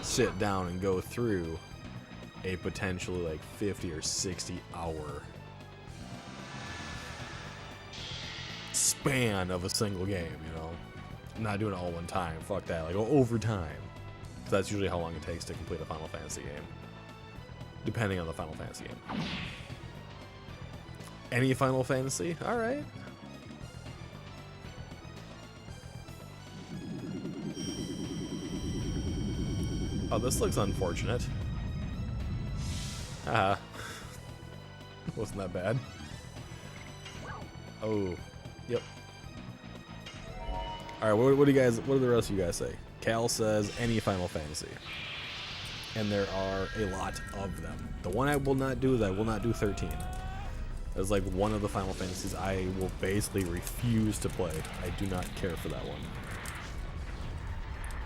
sit down and go through a potentially like 50 or 60 hour span of a single game, you know? I'm not doing it all one time. Fuck that. Like over time. That's usually how long it takes to complete a Final Fantasy game, depending on the Final Fantasy game. Any Final Fantasy? All right. Oh, this looks unfortunate. Haha. Wasn't that bad. Oh, yep. All right, what do the rest of you guys say? Cal says any Final Fantasy. And there are a lot of them. The one I will not do is I will not do 13. That's like one of the Final Fantasies I will basically refuse to play. I do not care for that one.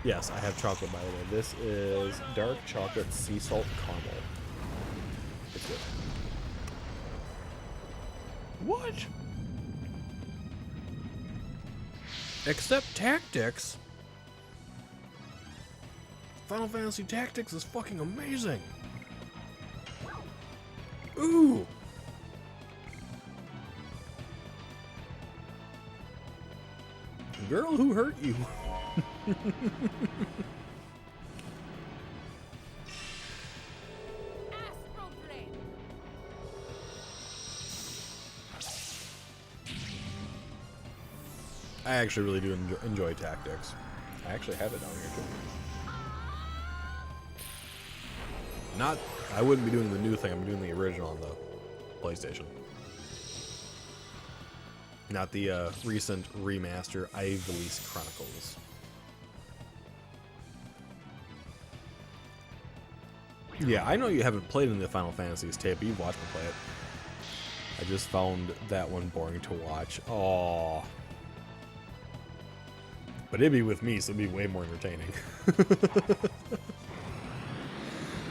Yes, I have chocolate, by the way. This is dark chocolate sea salt caramel. It's good. What? Except Tactics. Final Fantasy Tactics is fucking amazing. Ooh. Girl, who hurt you? I actually really do enjoy Tactics. I actually have it down here too. I wouldn't be doing the new thing, I'm doing the original on the PlayStation. Not the recent remaster, Ivalice Chronicles. Yeah, I know you haven't played in the Final Fantasies tape, but you've watched me play it. I just found that one boring to watch. Aww. But it'd be with me, so it'd be way more entertaining.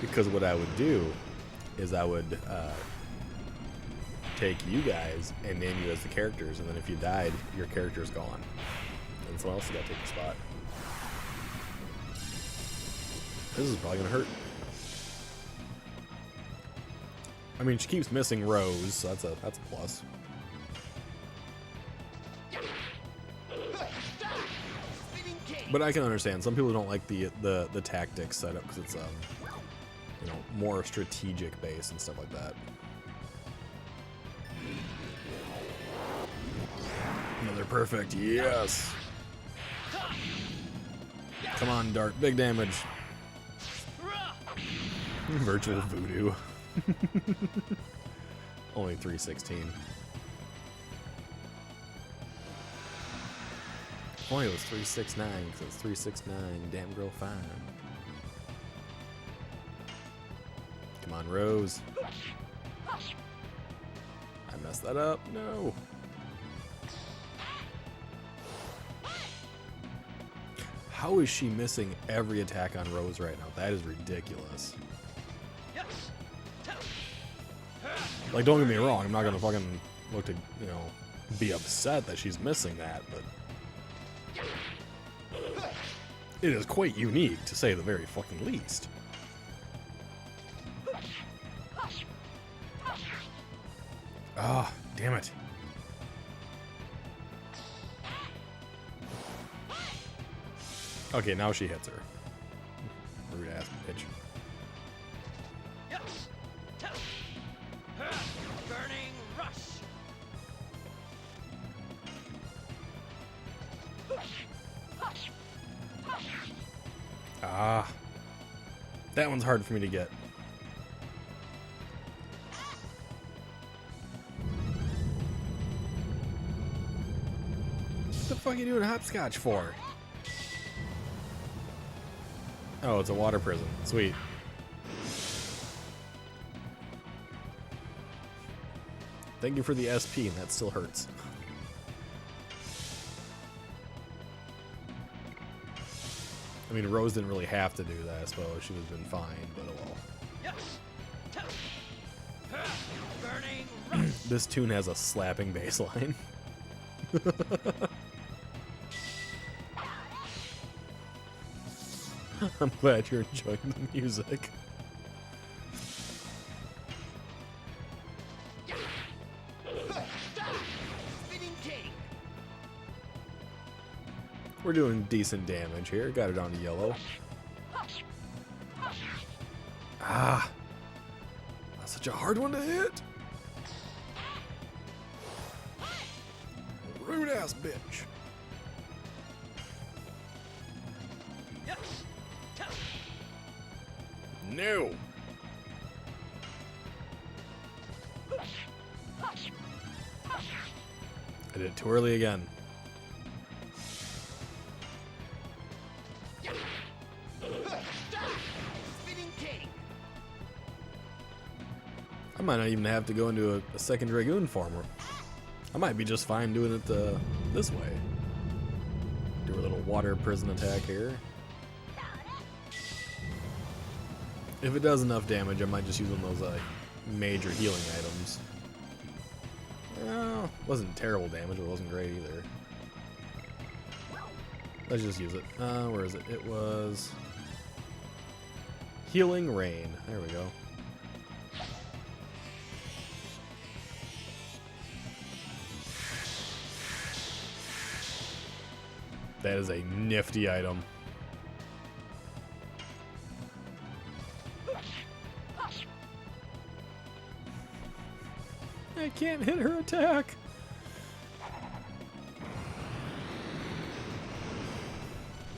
Because what I would do is I would take you guys and name you as the characters, and then if you died, your character's gone. And someone else has got to take the spot. This is probably going to hurt. I mean, she keeps missing Rose, so that's a plus. But I can understand. Some people don't like the tactics setup because it's you know, more strategic based and stuff like that. Another perfect, yes. Come on, Dark, big damage. Virtual voodoo. Only 316. If only it was 369, because it's 369. Damn girl fine. Come on, Rose. I messed that up. No. How is she missing every attack on Rose right now? That is ridiculous. Like, don't get me wrong, I'm not gonna fucking look to, you know, be upset that she's missing that, but it is quite unique, to say the very fucking least. Ah, damn it. Okay, now she hits her. Rude ass bitch. Burning rush. Ah. That one's hard for me to get. What the fuck are you doing hopscotch for? Oh, it's a water prison. Sweet. Thank you for the SP, and that still hurts. I mean, Rose didn't really have to do that, I suppose. She would have been fine, but oh well. Burning rush. This tune has a slapping bass line. I'm glad you're enjoying the music. Spinning king. We're doing decent damage here. Got it on to yellow. Ah. That's such a hard one to hit. Rude ass bitch. No. I did it too early again. Spinning king. I might not even have to go into a second Dragoon form. I might be just fine doing it this way. Do a little water prison attack here. If it does enough damage, I might just use one of those major healing items. Well, wasn't terrible damage, but it wasn't great either. Let's just use it. Where is it? It was Healing Rain. There we go. That is a nifty item. I can't hit her attack.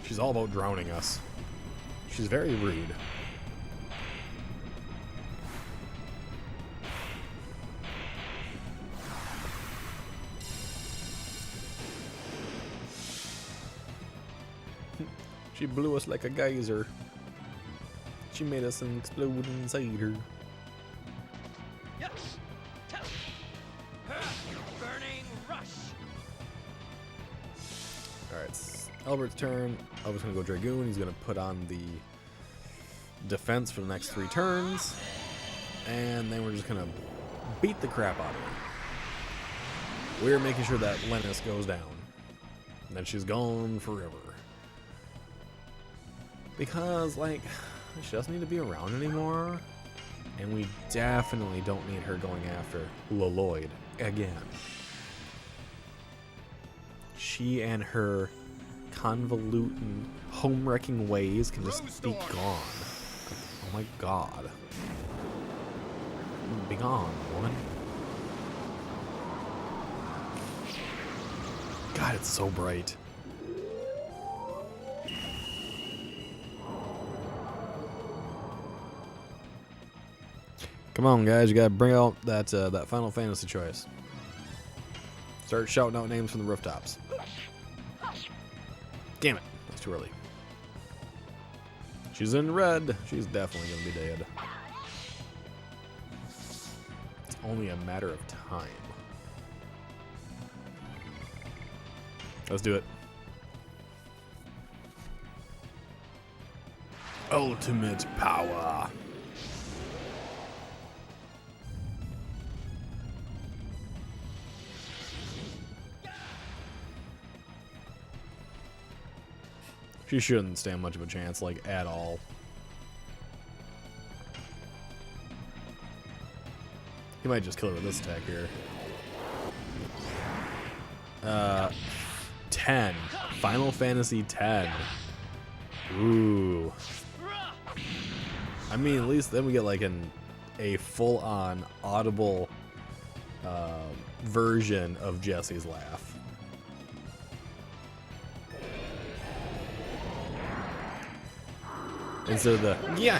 She's all about drowning us. She's very rude. She blew us like a geyser. She made us explode inside her. Burning rush. Alright, it's Albert's turn. Albert's gonna go Dragoon. He's gonna put on the defense for the next 3 turns. And then we're just gonna beat the crap out of her. We're making sure that LENUS goes down. And then she's gone forever. Because, like, she doesn't need to be around anymore. And we definitely don't need her going after Lloyd again. She and her convoluted, home-wrecking ways can just be gone. Oh my god. Be gone, woman. God, it's so bright. Come on, guys, you gotta bring out that that Final Fantasy choice. Start shouting out names from the rooftops. Damn it, that's too early. She's in red. She's definitely gonna be dead. It's only a matter of time. Let's do it. Ultimate power. She shouldn't stand much of a chance, like, at all. He might just kill her with this attack here. 10. Final Fantasy 10. Ooh. I mean, at least then we get like a full-on audible version of Jesse's laugh. Instead of the yeah,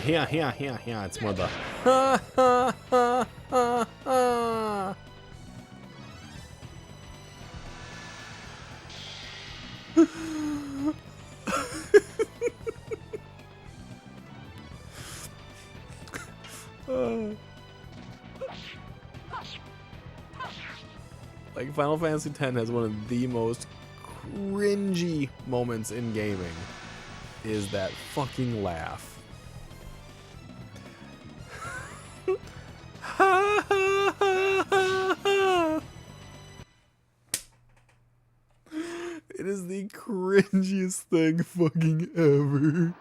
it's more the ha ha ha ha ha. Like, Final Fantasy X has one of the most cringy moments in gaming, is that fucking laugh. It is the cringiest thing fucking ever.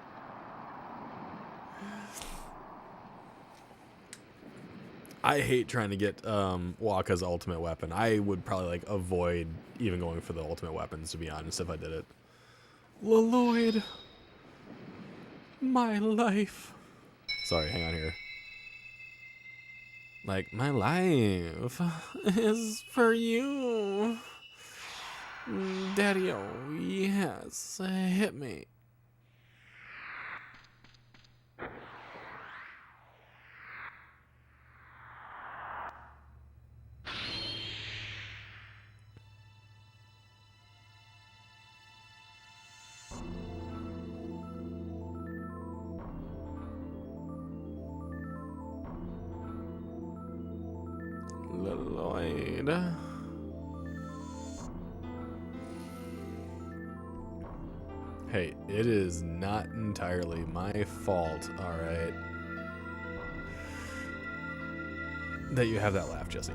I hate trying to get Wakka's ultimate weapon. I would probably like avoid even going for the ultimate weapons, to be honest, if I did it. Lloyd, my life. Sorry, hang on here. Like, my life is for you. Daddy-o, yes, hit me. Lloyd. Hey, it is not entirely my fault, alright, that you have that laugh, Jesse.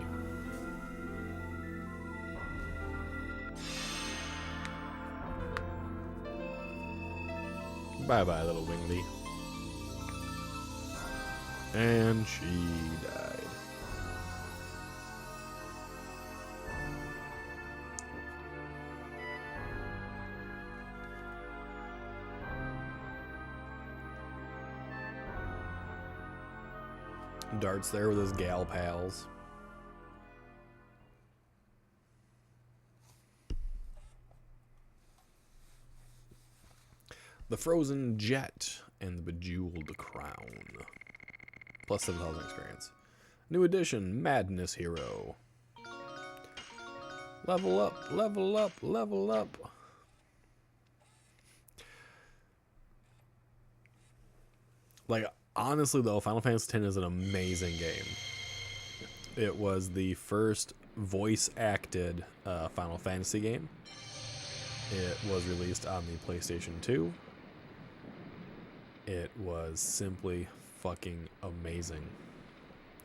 Bye-bye, little Wingley. And she died. Dart's there with his gal pals. The Frozen Jet and the Bejeweled Crown. Plus 7,000 experience. New edition, Madness Hero. Level up, level up, level up. Like, honestly, though, Final Fantasy X is an amazing game. It was the first voice-acted Final Fantasy game. It was released on the PlayStation 2. It was simply fucking amazing.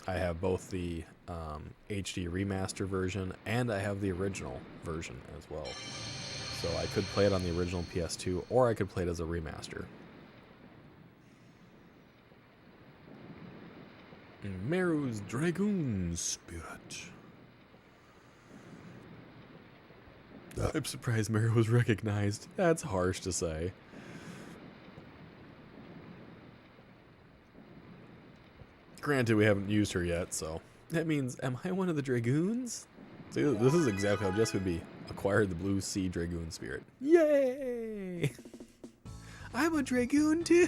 I have both the HD remaster version and I have the original version as well. So I could play it on the original PS2 or I could play it as a remaster. Meru's Dragoon Spirit. I'm surprised Meru was recognized. That's harsh to say. Granted, we haven't used her yet, so that means, am I one of the Dragoons? See, this is exactly how Jess would be. Acquired the Blue Sea Dragoon Spirit. Yay! I'm a Dragoon too!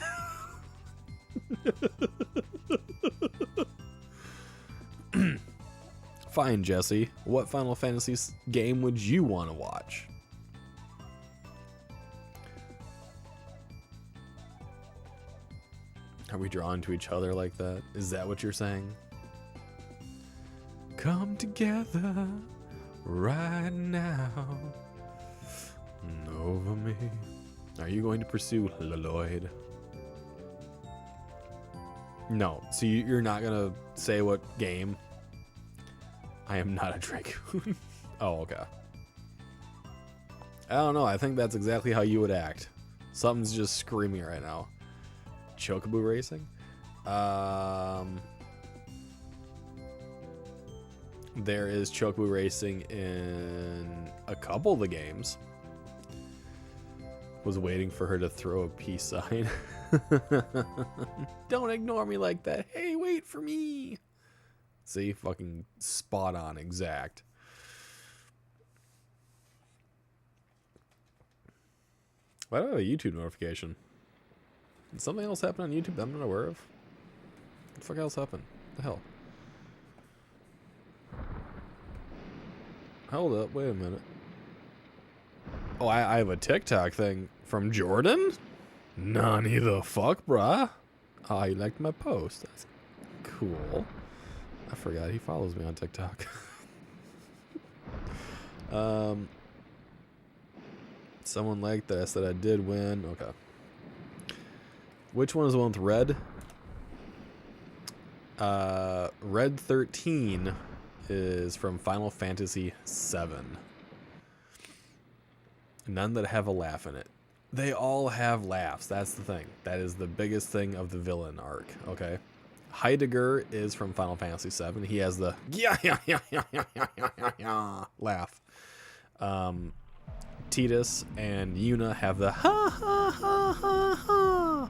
Fine, Jesse. What Final Fantasy game would you want to watch? Are we drawn to each other like that? Is that what you're saying? Come together right now over me. Are you going to pursue Lloyd? No. So you're not going to say what game? I am not a Dragoon. Oh, okay. I don't know. I think that's exactly how you would act. Something's just screaming right now. Chocobo racing? There is Chocobo racing in a couple of the games. Was waiting for her to throw a peace sign. Don't ignore me like that. Hey, wait for me. See, fucking spot on, exact. Why do I have a YouTube notification? Did something else happen on YouTube that I'm not aware of? What the fuck else happened? What the hell? Hold up, wait a minute. Oh, I have a TikTok thing from Jordan? Nani the fuck, bruh? Oh, he liked my post. That's cool. I forgot he follows me on TikTok. Someone liked that. I said I did win. Okay. Which one is the one with red? Red 13 is from Final Fantasy VII. None that have a laugh in it. They all have laughs. That's the thing. That is the biggest thing of the villain arc. Okay. Heidegger is from Final Fantasy VII. He has the laugh. Titus and Yuna have the ha ha ha ha ha.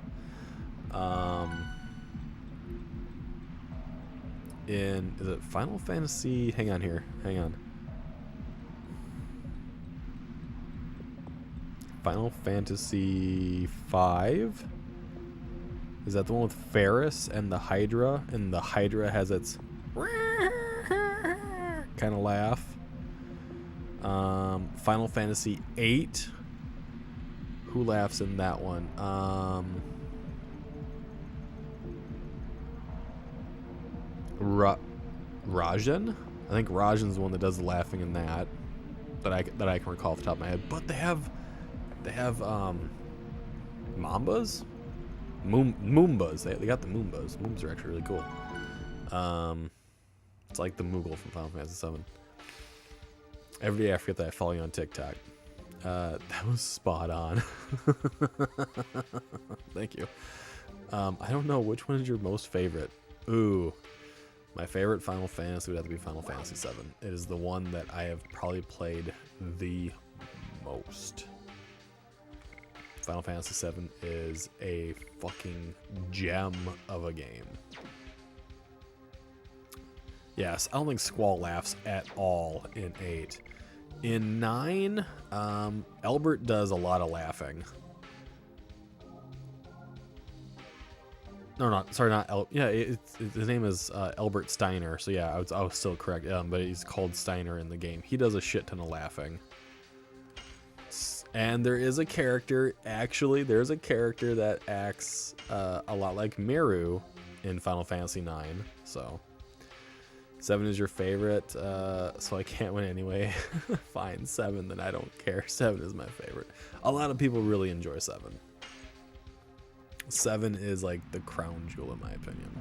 Is it Final Fantasy? Hang on here. Hang on. Final Fantasy V? Is that the one with Ferris and the Hydra? And the Hydra has its kind of laugh. Final Fantasy VIII. Who laughs in that one? Rajan? I think Rajan's the one that does the laughing in that. That I can recall off the top of my head. But they have Mambas? Moombas. They got the Moombas. Moombas are actually really cool. It's like the Moogle from Final Fantasy VII. Every day I forget that I follow you on TikTok. That was spot on. Thank you. I don't know, which one is your most favorite? Ooh. My favorite Final Fantasy would have to be Final Fantasy VII. It is the one that I have probably played the most. Final Fantasy VII is a fucking gem of a game. Yes, I don't think Squall laughs at all in 8. In 9, Albert does a lot of laughing. No, not sorry, not El. Yeah, his name is Albert Steiner. So yeah, I was still correct. But he's called Steiner in the game. He does a shit ton of laughing. And there is a character. Actually, there's a character that acts a lot like Miru in Final Fantasy 9. So 7 is your favorite. So I can't win anyway. Fine, 7. Then I don't care. 7 is my favorite. A lot of people really enjoy 7. 7 is like the crown jewel in my opinion.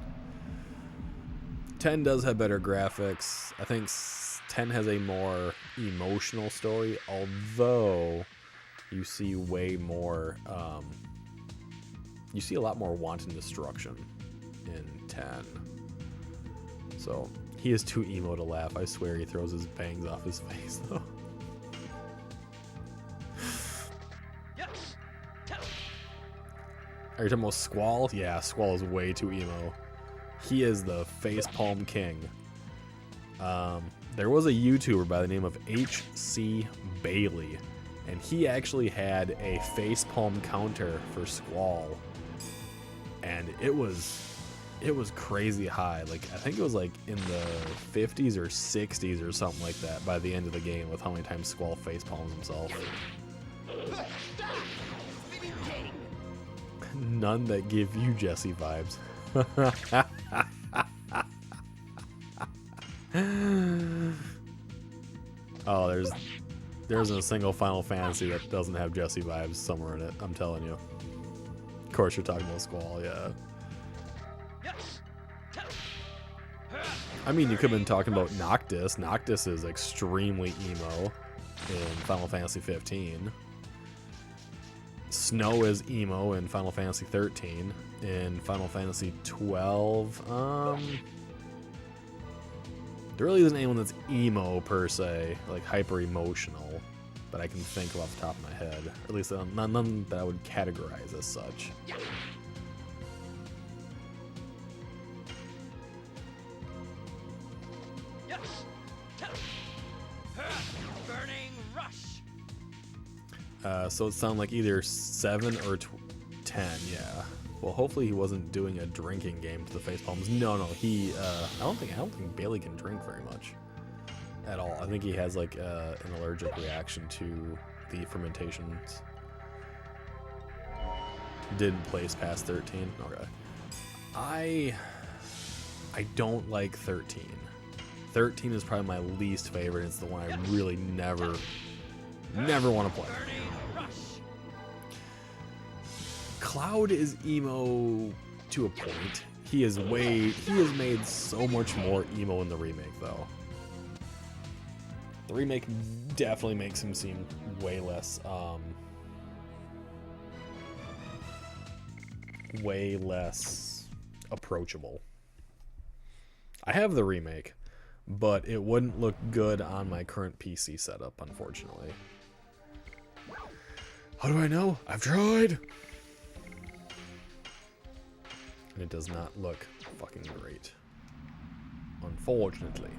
10 does have better graphics. I think 10 has a more emotional story, although you see way more, you see a lot more wanton destruction in 10. So he is too emo to laugh. I swear he throws his bangs off his face though. Are you talking about Squall? Yeah, Squall is way too emo. He is the facepalm king. There was a YouTuber by the name of HC Bailey, and he actually had a facepalm counter for Squall, and it was crazy high. Like I think it was like in the 50s or 60s or something like that by the end of the game with how many times Squall facepalms himself. None that give you Jesse vibes. Oh, there isn't a single Final Fantasy that doesn't have Jesse vibes somewhere in it. I'm telling you. Of course, you're talking about Squall, yeah. I mean, you could have been talking about Noctis. Noctis is extremely emo in Final Fantasy 15. Snow is emo in Final Fantasy 13. In Final Fantasy 12, there really isn't anyone that's emo per se, like hyper emotional, that I can think of off the top of my head. Or at least none that I would categorize as such. Burning rush. So it sounded like either 7 or 10, yeah. Well, hopefully he wasn't doing a drinking game to the face palms. No, he, I don't think Bailey can drink very much at all. I think he has like an allergic reaction to the fermentations. Didn't place past 13. Okay. I don't like 13. 13 is probably my least favorite. It's the one I really never want to play. Cloud is emo to a point. He has made so much more emo in the remake though. The remake definitely makes him seem way less approachable. I have the remake, but it wouldn't look good on my current PC setup, unfortunately. How do I know? I've tried! And it does not look fucking great. Unfortunately.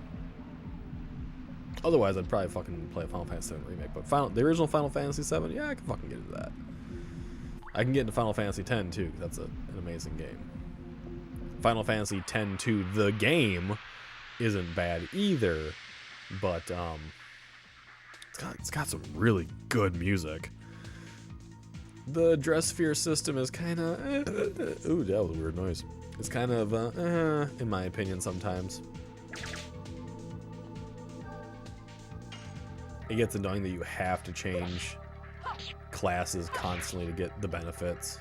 Otherwise, I'd probably fucking play a Final Fantasy VII Remake. But the original Final Fantasy VII, yeah, I can fucking get into that. I can get into Final Fantasy X, too, because that's an amazing game. Final Fantasy X-2, the game, isn't bad either. But, it's got some really good music. The dress sphere system is kind of... ooh, that was a weird noise. It's kind of, in my opinion, sometimes. It gets annoying that you have to change classes constantly to get the benefits.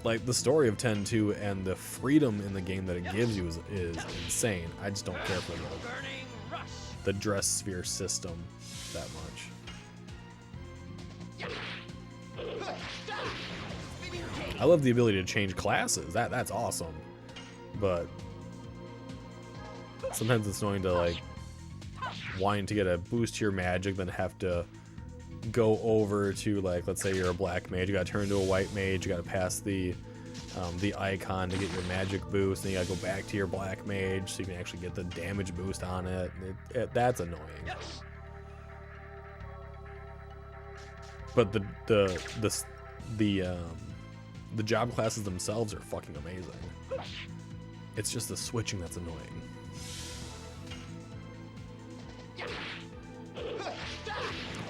Like, the story of 10-2 and the freedom in the game that it gives you is insane. I just don't care for the dress sphere system that much. I love the ability to change classes. That's awesome. But sometimes it's annoying to, like, wanting to get a boost to your magic, then have to go over to, like, let's say you're a black mage, you gotta turn into a white mage, you gotta pass the icon to get your magic boost, and you gotta go back to your black mage so you can actually get the damage boost on it. That's annoying. But the job classes themselves are fucking amazing. It's just the switching that's annoying.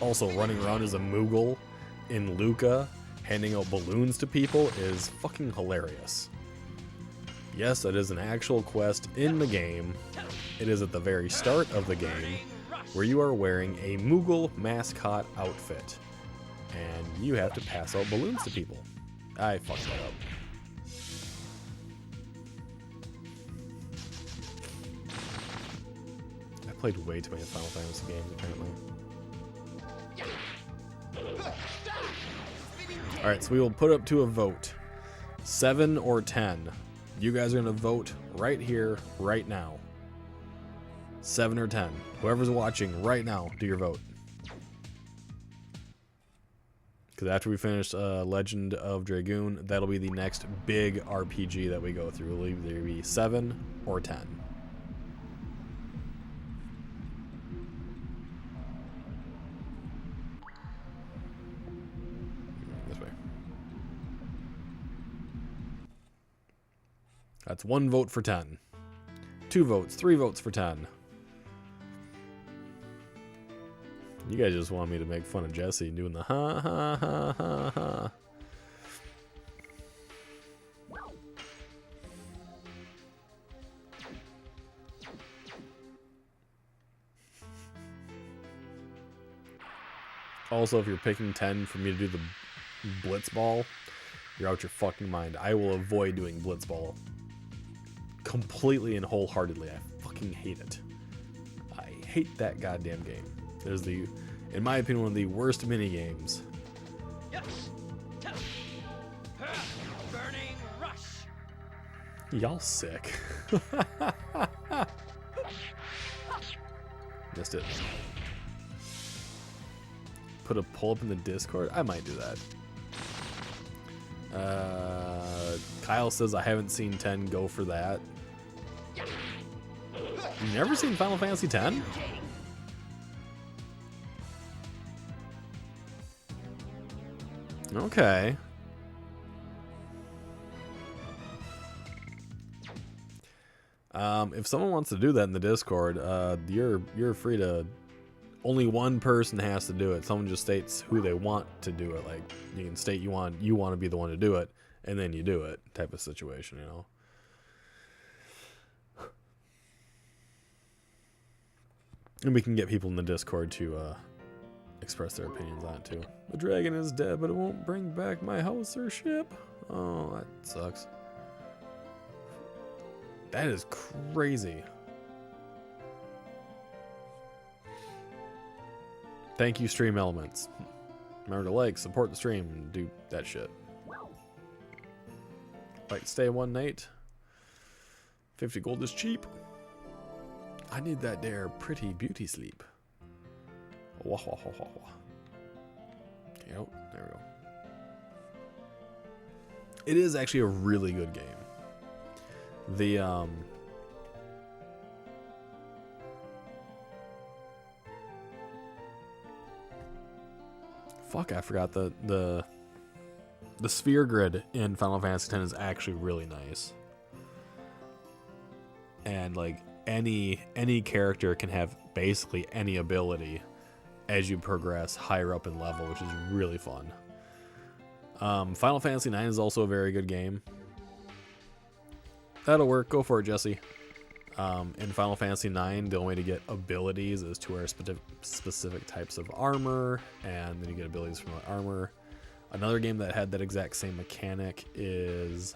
Also, running around as a Moogle in Luca, handing out balloons to people, is fucking hilarious. Yes, that is an actual quest in the game. It is at the very start of the game, where you are wearing a Moogle mascot outfit, and you have to pass out balloons to people. I fucked that up. I played way too many Final Fantasy games, apparently. Alright, so we will put up to a vote. 7 or 10. You guys are going to vote right here, right now. 7 or 10. Whoever's watching right now, do your vote. Because after we finish Legend of Dragoon, that'll be the next big RPG that we go through. It'll either be 7 or 10. That's 1 vote for 10. 2 votes, 3 votes for 10. You guys just want me to make fun of Jesse doing the ha ha ha ha ha. Also, if you're picking 10 for me to do the Blitzball, you're out your fucking mind. I will avoid doing Blitzball completely and wholeheartedly. I fucking hate it. I hate that goddamn game. There's the, in my opinion, one of the worst mini games. Yes. Burning rush. Y'all sick. Missed it. Put a pull up in the Discord. I might do that. Kyle says I haven't seen 10. Go for that. You've never seen Final Fantasy 10? Okay. If someone wants to do that in the Discord, you're free to. Only one person has to do it. Someone just states who they want to do it. Like you can state you want to be the one to do it, and then you do it. Type of situation, you know. And we can get people in the Discord to express their opinions on it too. The dragon is dead, but it won't bring back my house or ship. Oh, that sucks. That is crazy. Thank you, Stream Elements. Remember to like, support the stream, and do that shit. Like, stay one night. 50 gold is cheap. I need that there pretty beauty sleep. Wah, wah, wah, wah, wah. Okay, oh, there we go. It is actually a really good game. The fuck, I forgot the sphere grid in Final Fantasy X is actually really nice. And like any character can have basically any ability as you progress higher up in level, which is really fun. Final Fantasy IX is also a very good game. That'll work. Go for it, Jesse. In Final Fantasy IX, the only way to get abilities is to wear specific types of armor, and then you get abilities from that armor. Another game that had that exact same mechanic is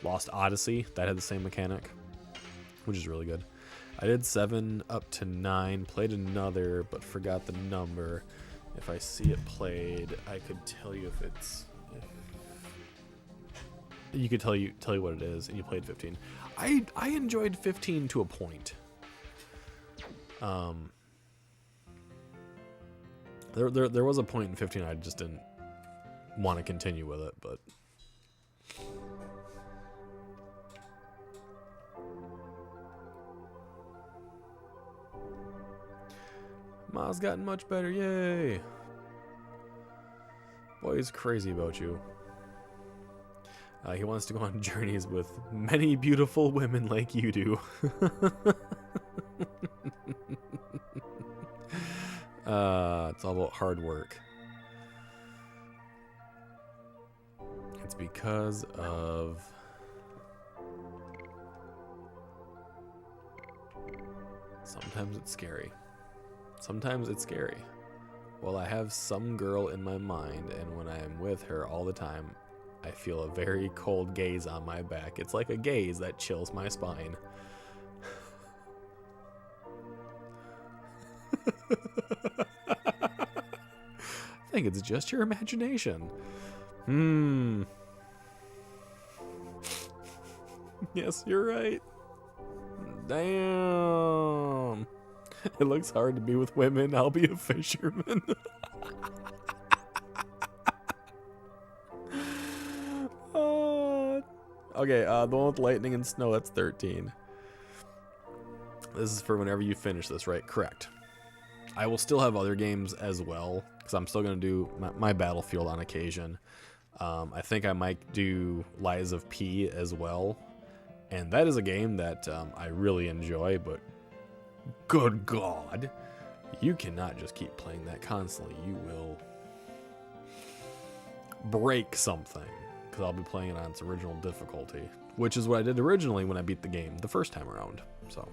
Lost Odyssey. That had the same mechanic, which is really good. I did 7 up to 9, played another, but forgot the number. If I see it played, I could tell you if it's. You could tell you what it is, and you played 15. I enjoyed 15 to a point. There was a point in 15 I just didn't want to continue with it, but. Ma's gotten much better, yay! Boy, he's crazy about you. He wants to go on journeys with many beautiful women like you do. It's all about hard work. It's because of... Sometimes it's scary. Sometimes it's scary. Well, I have some girl in my mind, and when I am with her all the time, I feel a very cold gaze on my back. It's like a gaze that chills my spine. I think it's just your imagination. Yes, you're right. Damn. It looks hard to be with women. I'll be a fisherman. Okay, the one with lightning and snow, that's 13. This is for whenever you finish this, right? Correct. I will still have other games as well, because I'm still going to do my Battlefield on occasion. I think I might do Lies of P as well. And that is a game that I really enjoy, but good God, you cannot just keep playing that constantly. You will break something, because I'll be playing it on its original difficulty, which is what I did originally when I beat the game the first time around. So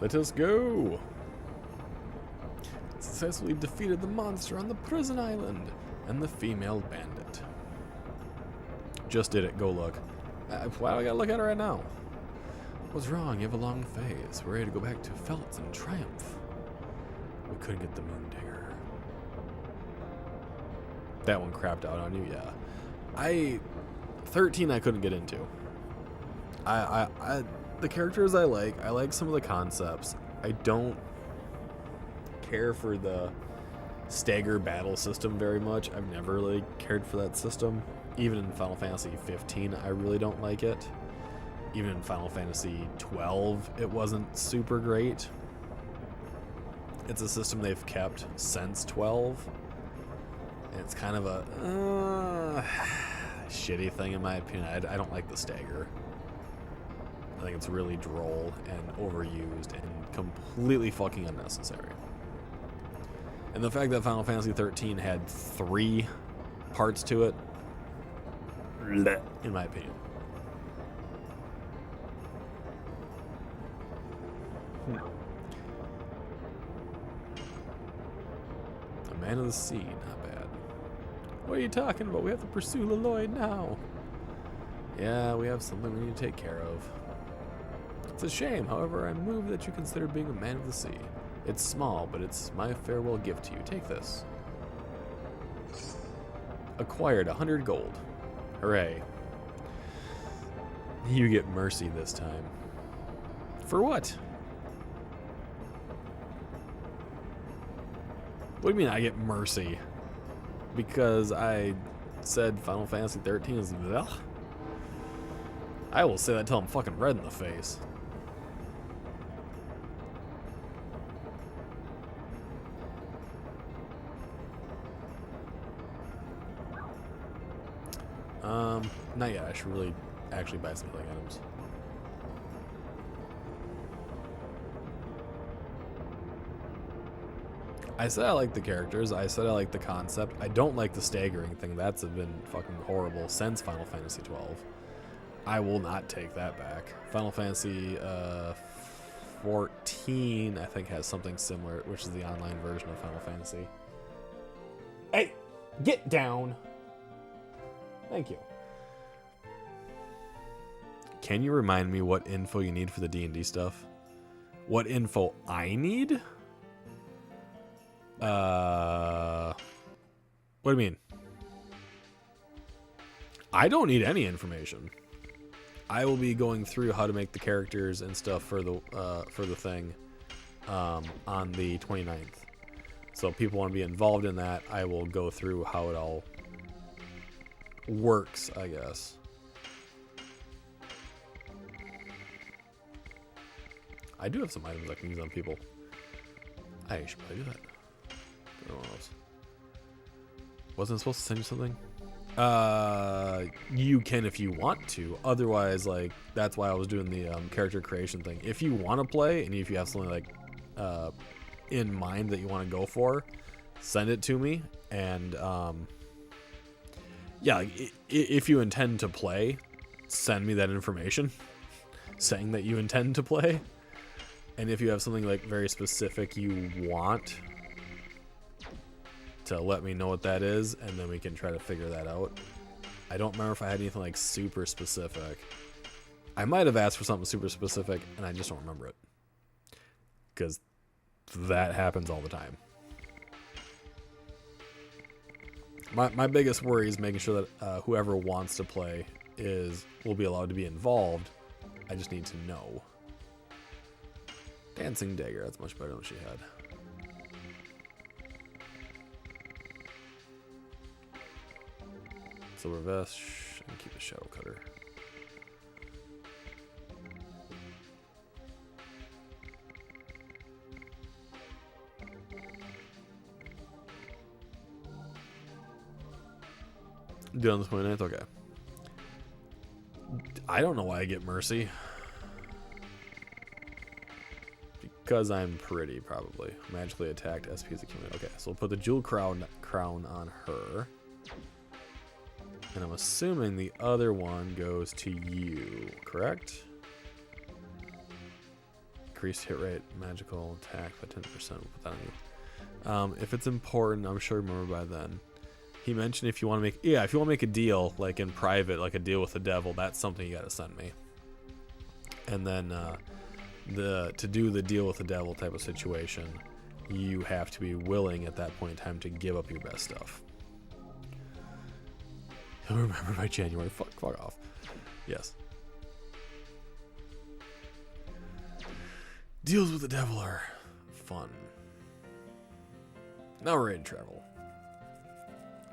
Let us go. Successfully defeated the monster on the prison island and the female bandit. Just did it. Go look. Why do I gotta look at it right now? What's wrong? You have a long face. We're ready to go back to Feltz and triumph. We couldn't get the moon digger. That one crapped out on you, yeah. 13 I couldn't get into. The characters I like some of the concepts. I don't care for the stagger battle system very much. I've never really cared for that system. Even in Final Fantasy 15, I really don't like it. Even in Final Fantasy 12, it wasn't super great. It's a system they've kept since 12. And it's kind of a shitty thing in my opinion. I don't like the stagger. I think it's really droll and overused and completely fucking unnecessary. And the fact that Final Fantasy 13 had 3 parts to it, in my opinion. A man of the sea, not bad. What are you talking about? We have to pursue Leloid now. Yeah, we have something we need to take care of. It's a shame, however, I'm moved that you consider being a man of the sea. It's small, but it's my farewell gift to you. Take this. Acquired 100 gold. Hooray. You get mercy this time. For what? What do you mean I get mercy? Because I said Final Fantasy 13 is blech? I will say that till I'm fucking red in the face. Not yet. I should really actually buy some healing items. I said I like the characters. I said I like the concept. I don't like the staggering thing. That's been fucking horrible since Final Fantasy 12. I will not take that back. Final Fantasy 14, I think, has something similar, which is the online version of Final Fantasy. Hey, get down. Thank you. Can you remind me what info you need for the D&D stuff? What info I need? What do you mean? I don't need any information. I will be going through how to make the characters and stuff for the thing on the 29th. So if people want to be involved in that, I will go through how it all works, I guess. I do have some items I can use on people. I should probably do that. Wasn't I supposed to send you something? You can if you want to. Otherwise, like, that's why I was doing the character creation thing. If you want to play, and if you have something like in mind that you want to go for, send it to me. And yeah, like, if you intend to play, send me that information saying that you intend to play. And if you have something like very specific you want, to let me know what that is, and then we can try to figure that out. I don't remember if I had anything like super specific. I might have asked for something super specific, and I just don't remember it. Because that happens all the time. My biggest worry is making sure that whoever wants to play will be allowed to be involved. I just need to know. Dancing Dagger, that's much better than she had. Silver Vest, and keep the Shadow Cutter. Do it on the 29th? Okay. I don't know why I get Mercy. Because I'm pretty, probably. Magically attacked, SP's accumulated. Okay, so we'll put the Jewel Crown on her. And I'm assuming the other one goes to you, correct? increased hit rate, magical attack by 10%. We'll put that on you. If it's important, I'm sure you remember by then. He mentioned if you want to make, if you want to make a deal, like in private, like a deal with the devil, that's something you got to send me. And then to do the deal with the devil type of situation, you have to be willing at that point in time to give up your best stuff. He'll remember by January. Fuck off. Yes. Deals with the devil are fun. Now we're ready to travel.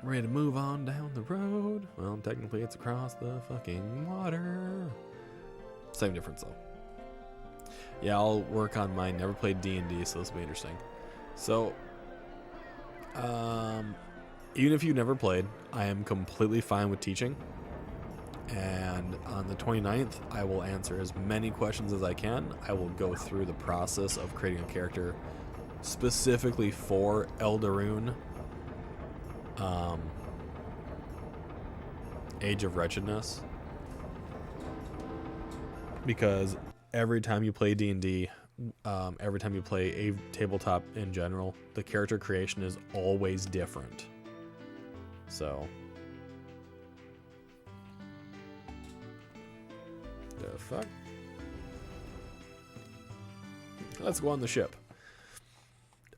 Ready to move on down the road. Well, technically it's across the fucking water. Same difference though. Yeah, I'll work on mine. Never played D&D, so this will be interesting. So, even if you've never played, I am completely fine with teaching. And on the 29th, I will answer as many questions as I can. I will go through the process of creating a character specifically for Eldaroon, Age of Wretchedness. Because every time you play D&D, every time you play a tabletop in general, the character creation is always different. So, the fuck? Let's go on the ship.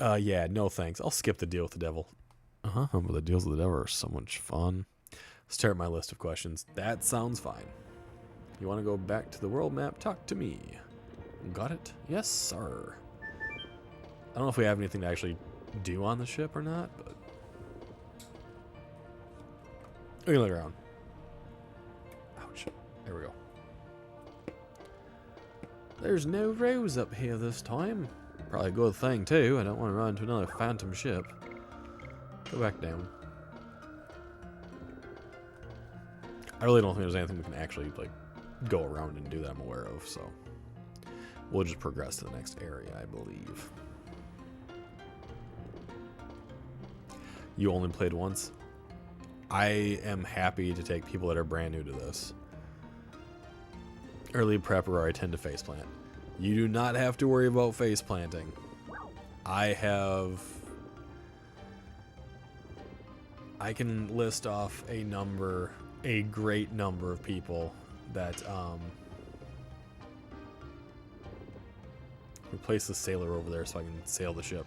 Yeah, no thanks. I'll skip the deal with the devil. But the deals with the devil are so much fun. Start at my list of questions. That sounds fine. You want to go back to the world map? Talk to me. Got it? Yes, sir. I don't know if we have anything to actually do on the ship or not, but we can look around. Ouch. There we go. There's no Rose up here this time. Probably a good thing, too. I don't want to run into another phantom ship. Go back down. I really don't think there's anything we can actually, like, go around and do that I'm aware of, so we'll just progress to the next area, I believe. You only played once? I am happy to take people that are brand new to this. Early prep where I tend to faceplant. You do not have to worry about faceplanting. I can list off a great number of people that replace the sailor over there so I can sail the ship.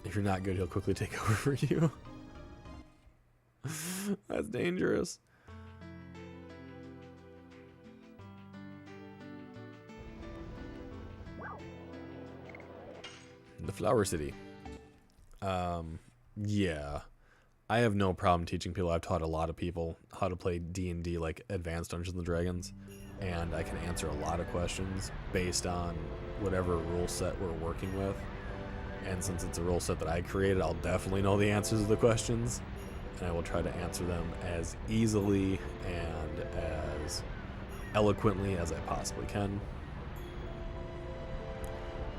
If you're not good, he'll quickly take over for you. That's dangerous. The Flower City. Yeah. I have no problem teaching people. I've taught a lot of people how to play D&D, like Advanced Dungeons and Dragons, and I can answer a lot of questions based on whatever rule set we're working with. And since it's a rule set that I created, I'll definitely know the answers to the questions, and I will try to answer them as easily and as eloquently as I possibly can.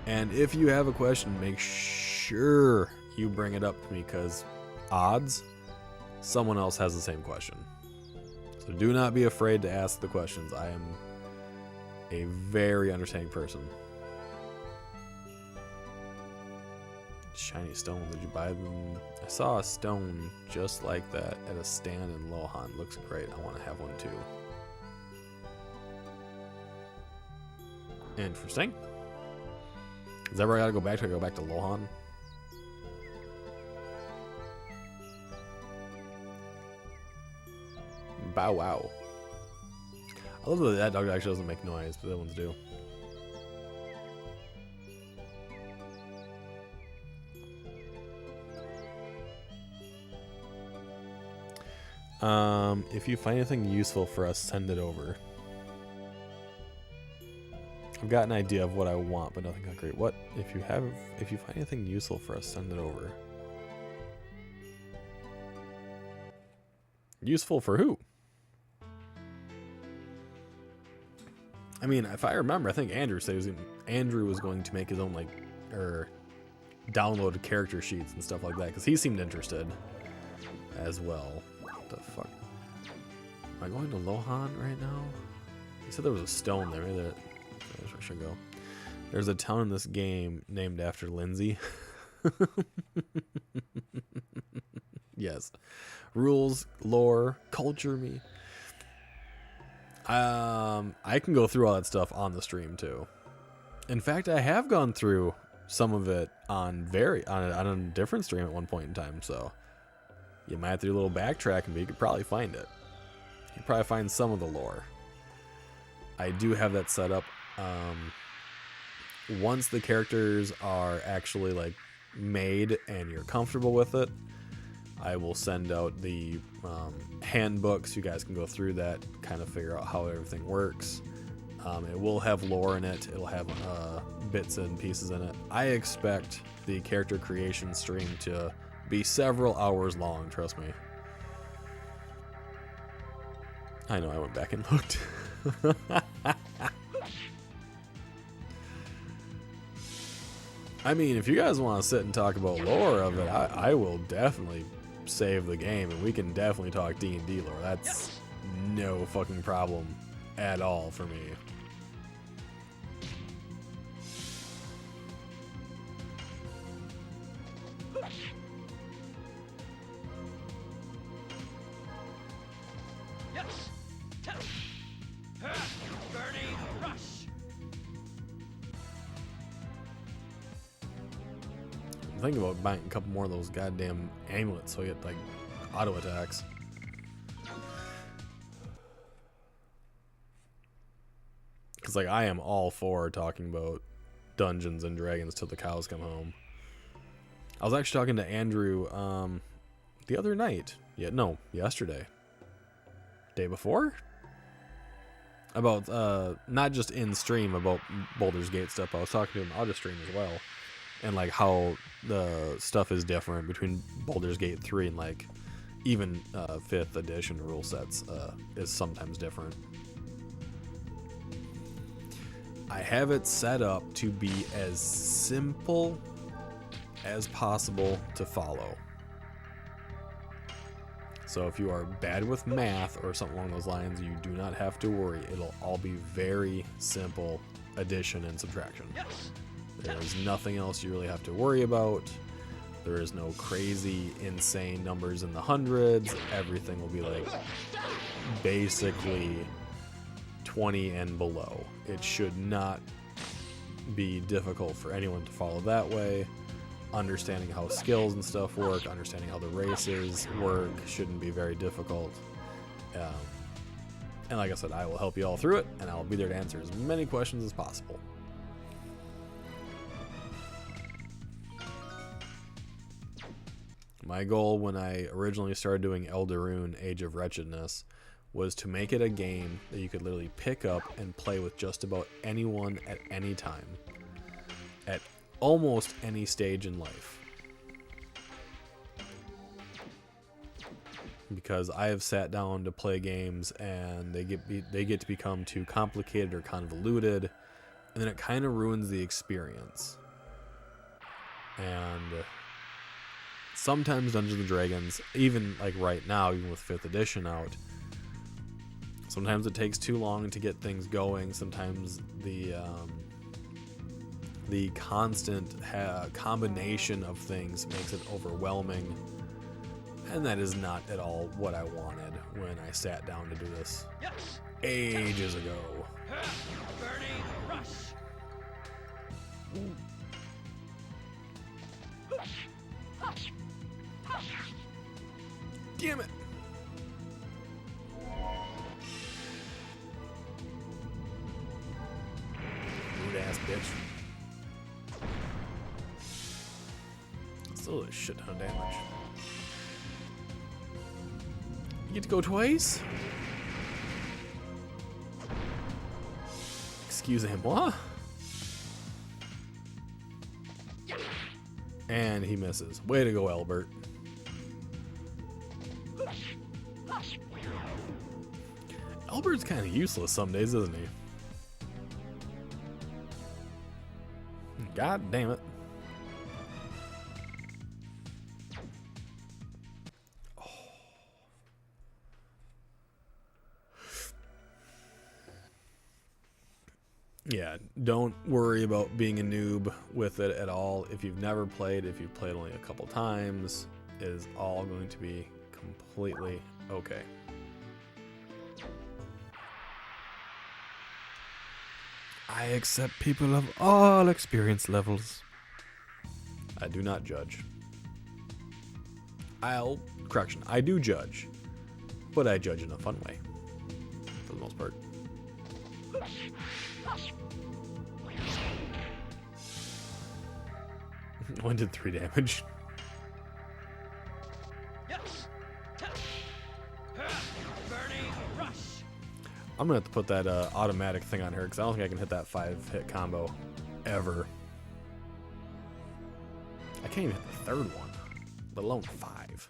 And if you have a question, make sure you bring it up to me, because odds, someone else has the same question. So do not be afraid to ask the questions. I am a very understanding person. Shiny stone, did you buy them? I saw a stone just like that at a stand in Lohan. Looks great. I want to have one too. Interesting. Is that where I gotta go back to? I go back to Lohan? Bow wow. I love that that dog actually doesn't make noise, but the other ones do. If you find anything useful for us, send it over. I've got an idea of what I want, but nothing concrete. What? If you find anything useful for us, send it over. Useful for who? I mean, if I remember, I think Andrew said Andrew was going to make his own, like, or download character sheets and stuff like that, because he seemed interested as well. What the fuck? Am I going to Lohan right now? He said there was a stone there. Maybe that's where I should go. There's a town in this game named after Lindsay. Yes. Rules, lore, culture me. I can go through all that stuff on the stream too. In fact, I have gone through some of it on a different stream at one point in time, so you might have to do a little backtracking, but you could probably find it. You could probably find some of the lore. I do have that set up. Once the characters are actually like made and you're comfortable with it, I will send out the handbooks. You guys can go through that, kind of figure out how everything works. It will have lore in it. It'll have bits and pieces in it. I expect the character creation stream to be several hours long, trust me. I know, I went back and looked. I mean, if you guys want to sit and talk about lore of it, I will definitely save the game, and we can definitely talk D&D lore. That's no fucking problem at all for me. Burning rush. I'm thinking about buying a couple more of those goddamn amulets so I get like auto attacks. Because like I am all for talking about Dungeons and Dragons till the cows come home. I was actually talking to Andrew the other night. Yesterday. Day before? About not just in stream about Baldur's Gate stuff. I was talking to him out of stream as well, and like how the stuff is different between Baldur's Gate 3 and like even 5th edition rule sets is sometimes different. I have it set up to be as simple as possible to follow. So if you are bad with math or something along those lines, you do not have to worry. It'll all be very simple addition and subtraction. There is nothing else you really have to worry about. There is no crazy, insane numbers in the hundreds. Everything will be like basically 20 and below. It should not be difficult for anyone to follow that way. Understanding how skills and stuff work, understanding how the races work shouldn't be very difficult. And like I said, I will help you all through it, and I'll be there to answer as many questions as possible. My goal when I originally started doing Eldaroon Age of Wretchedness was to make it a game that you could literally pick up and play with just about anyone at any time, at almost any stage in life. Because I have sat down to play games and they get to become too complicated or convoluted, and then it kind of ruins the experience. And sometimes Dungeons and Dragons, even like right now, even with 5th edition out, sometimes it takes too long to get things going. Sometimes the constant combination of things makes it overwhelming, and that is not at all what I wanted when I sat down to do this ages ago. Burning rush. Damn it! Rude ass bitch. Still a shit ton of damage. You get to go twice? Excusez-moi. And he misses. Way to go, Albert. Albert's kind of useless some days, isn't he? God damn it. Yeah, don't worry about being a noob with it at all. If you've never played, if you've played only a couple times, it is all going to be completely okay. I accept people of all experience levels. I do not judge. I do judge, but I judge in a fun way, for the most part. One did 3 damage. Yes. Burning rush. I'm gonna have to put that automatic thing on her because I don't think I can hit that 5-hit combo ever. I can't even hit the 3rd one, let alone 5.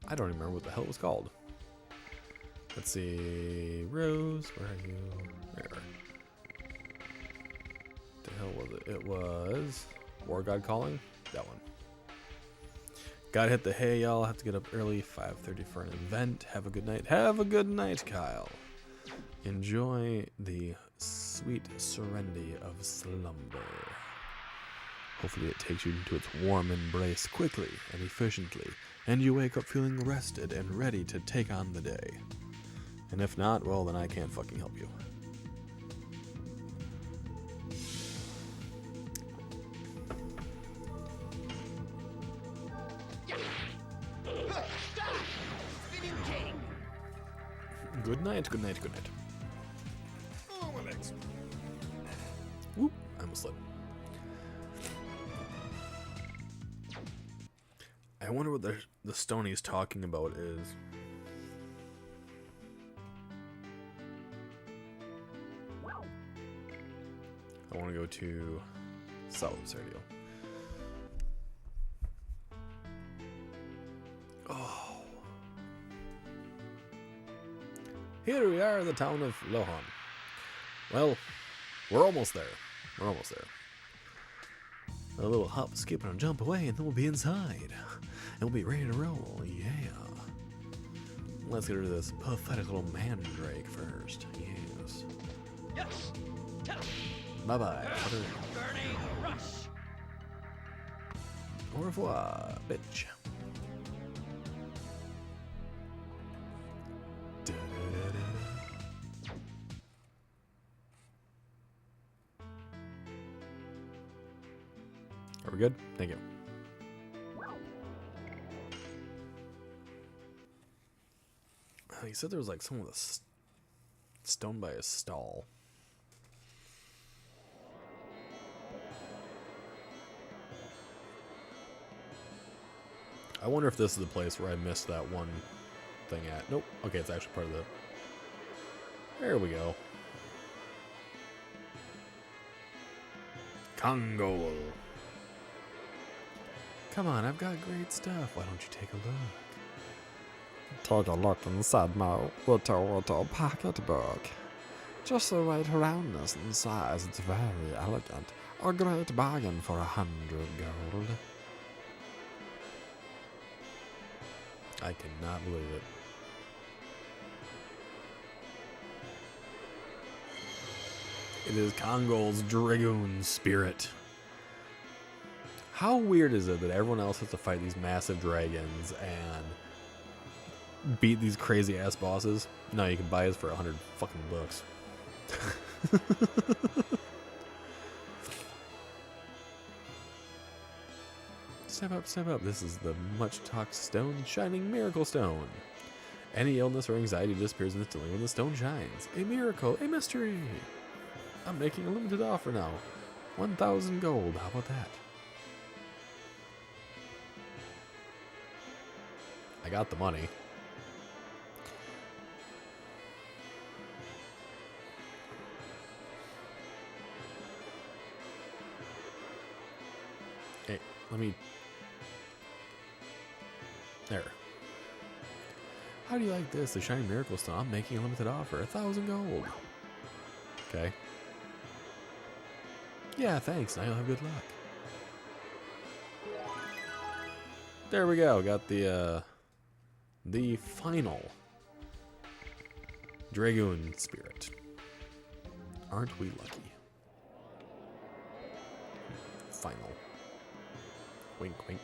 I don't even remember what the hell it was called. Let's see, Rose, where are you? There. The hell was it? It was War God Calling. That one. Gotta hit the hay, y'all. Have to get up early, 5:30 for an event. Have a good night. Have a good night, Kyle. Enjoy the sweet serenity of slumber. Hopefully it takes you into its warm embrace quickly and efficiently, and you wake up feeling rested and ready to take on the day. And if not, well, then I can't fucking help you. Good night, good night, good night. Oh, my legs. Whoop, I almost slipped. I wonder what the stone he's talking about is. I want to go to South Sardio. Oh. Here we are in the town of Lohan. Well, we're almost there. We're almost there. A little hop, skip, and a jump away, and then we'll be inside. And we'll be ready to roll. Yeah. Let's get rid of this pathetic little mandrake first. Yes. Yes. Bye-bye. Burning rush. Au revoir, bitch. Are we good? Thank you. He said there was like someone with a stone by a stall. I wonder if this is the place where I missed that one thing at. Nope. Okay, it's actually part of the... There we go. Congo. Come on, I've got great stuff. Why don't you take a look? Take a look inside my little pocketbook. Just the right roundness and size, it's very elegant. A great bargain for 100 gold. I cannot believe it. It is Kongol's Dragoon Spirit. How weird is it that everyone else has to fight these massive dragons and beat these crazy ass bosses? No, you can buy this for 100 fucking bucks. Step up, step up. This is the much talked stone, shining miracle stone. Any illness or anxiety disappears instantly when the stone shines. A miracle, a mystery. I'm making a limited offer now. 1,000 gold. How about that? I got the money. Hey, let me... There. How do you like this? The Shining Miracle Stone. I'm making a limited offer. 1,000 gold. Okay. Yeah, thanks. Now you'll have good luck. There we go. Got the final Dragoon Spirit. Aren't we lucky? Final. Wink, wink.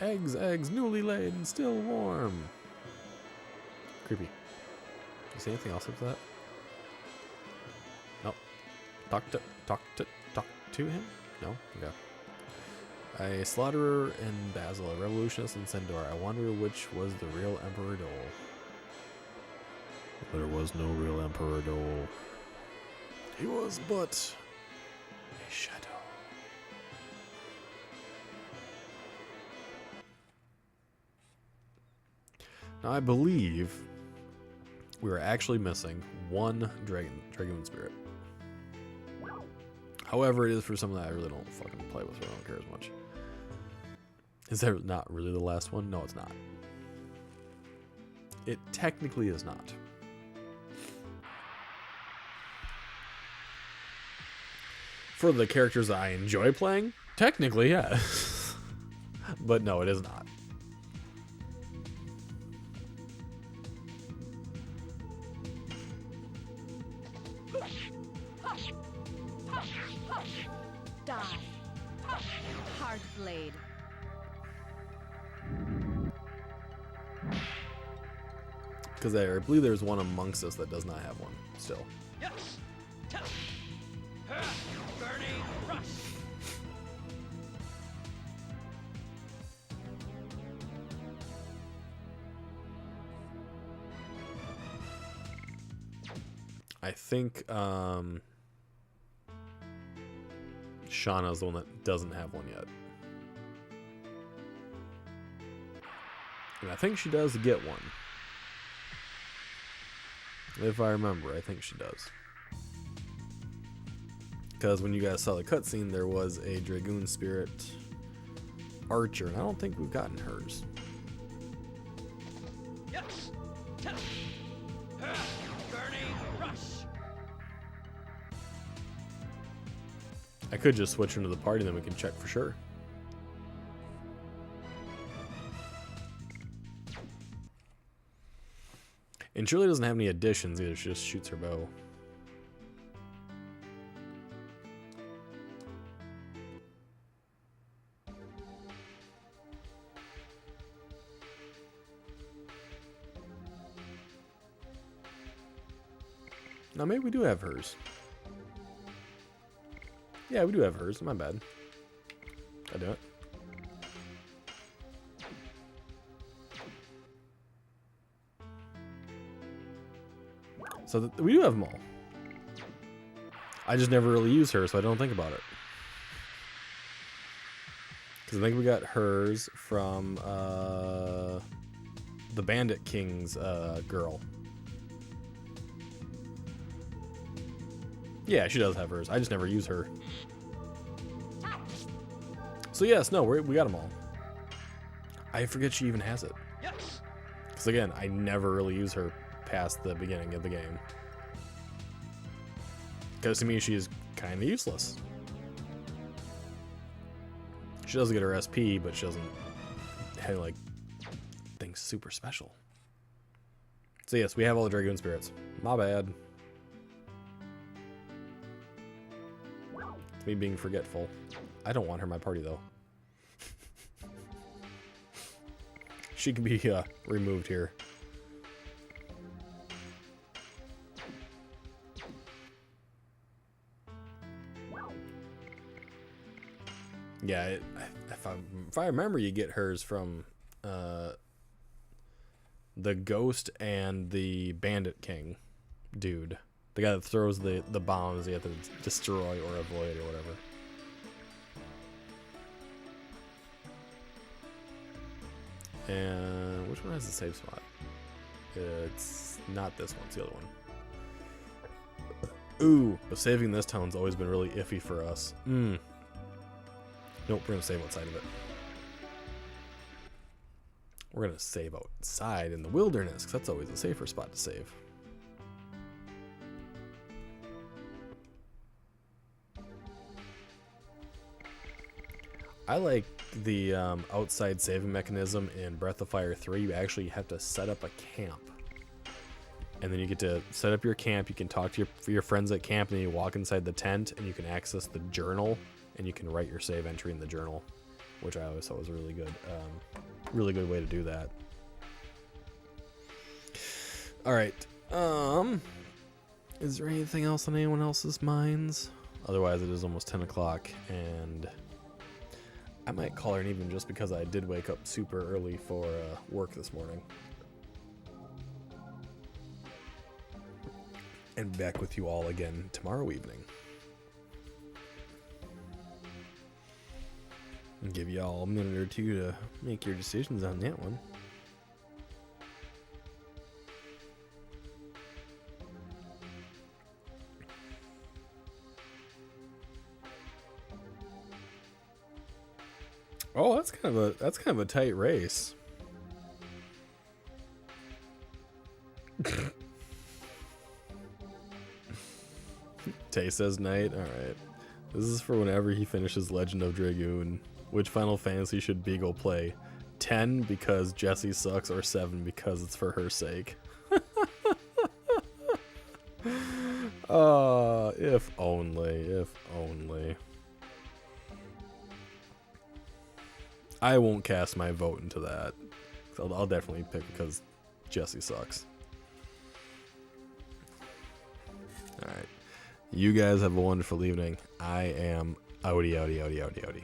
Eggs, eggs, newly laid and still warm. Creepy. You see anything else after that? Nope. Talk to him? No? Okay. A slaughterer in Basil, a revolutionist in Sendor. I wonder which was the real Emperor Dole. There was no real Emperor Dole. He was but a shadow. Now I believe we are actually missing one Dragoon Spirit. However, it is for something that I really don't fucking play with, so I don't care as much. Is that not really the last one? No, it's not. It technically is not. For the characters that I enjoy playing, technically, yeah. But no, it is not. Die. Hard blade. Because I believe there's one amongst us that does not have one still. Yes. Burning rush. I think Shauna's the one that doesn't have one yet. And I think she does get one. If I remember, I think she does. Because when you guys saw the cutscene, there was a Dragoon Spirit archer, and I don't think we've gotten hers. Yes. Burning rush. I could just switch her into the party, then we can check for sure. And Shirley doesn't have any additions either, she just shoots her bow. Now maybe we do have hers. Yeah, we do have hers. My bad. I do it. So we do have them all. I just never really use her, so I don't think about it. Because I think we got hers from the Bandit King's girl. Yeah, she does have hers. I just never use her. So yes, no, we got them all. I forget she even has it. Yes. Because again, I never really use her past the beginning of the game. Because to me, she is kind of useless. She doesn't get her SP, but she doesn't have like things super special. So yes, we have all the Dragoon Spirits. My bad. It's me being forgetful. I don't want her in my party though. She can be removed here. Yeah, if I remember, you get hers from the Ghost and the Bandit King dude. The guy that throws the bombs you have to destroy or avoid or whatever. And which one has the safe spot? It's not this one, it's the other one. Ooh, but saving this town's always been really iffy for us. Nope, we're gonna save outside of it. We're gonna save outside in the wilderness, because that's always a safer spot to save. I like the outside saving mechanism in Breath of Fire 3. You actually have to set up a camp. And then you get to set up your camp. You can talk to your friends at camp, and then you walk inside the tent, and you can access the journal, and you can write your save entry in the journal, which I always thought was really good. Really good way to do that. All right. Is there anything else on anyone else's minds? Otherwise, it is almost 10 o'clock, and I might call her an even just because I did wake up super early for work this morning. And back with you all again tomorrow evening. And give you all a minute or two to make your decisions on that one. Oh, that's kind of a tight race. Tay says night. All right. This is for whenever he finishes Legend of Dragoon. Which Final Fantasy should Beagle play? 10 because Jessie sucks, or 7 because it's for her sake. If only. If only. I won't cast my vote into that. I'll definitely pick because Jessie sucks. Alright. You guys have a wonderful evening. I am outie.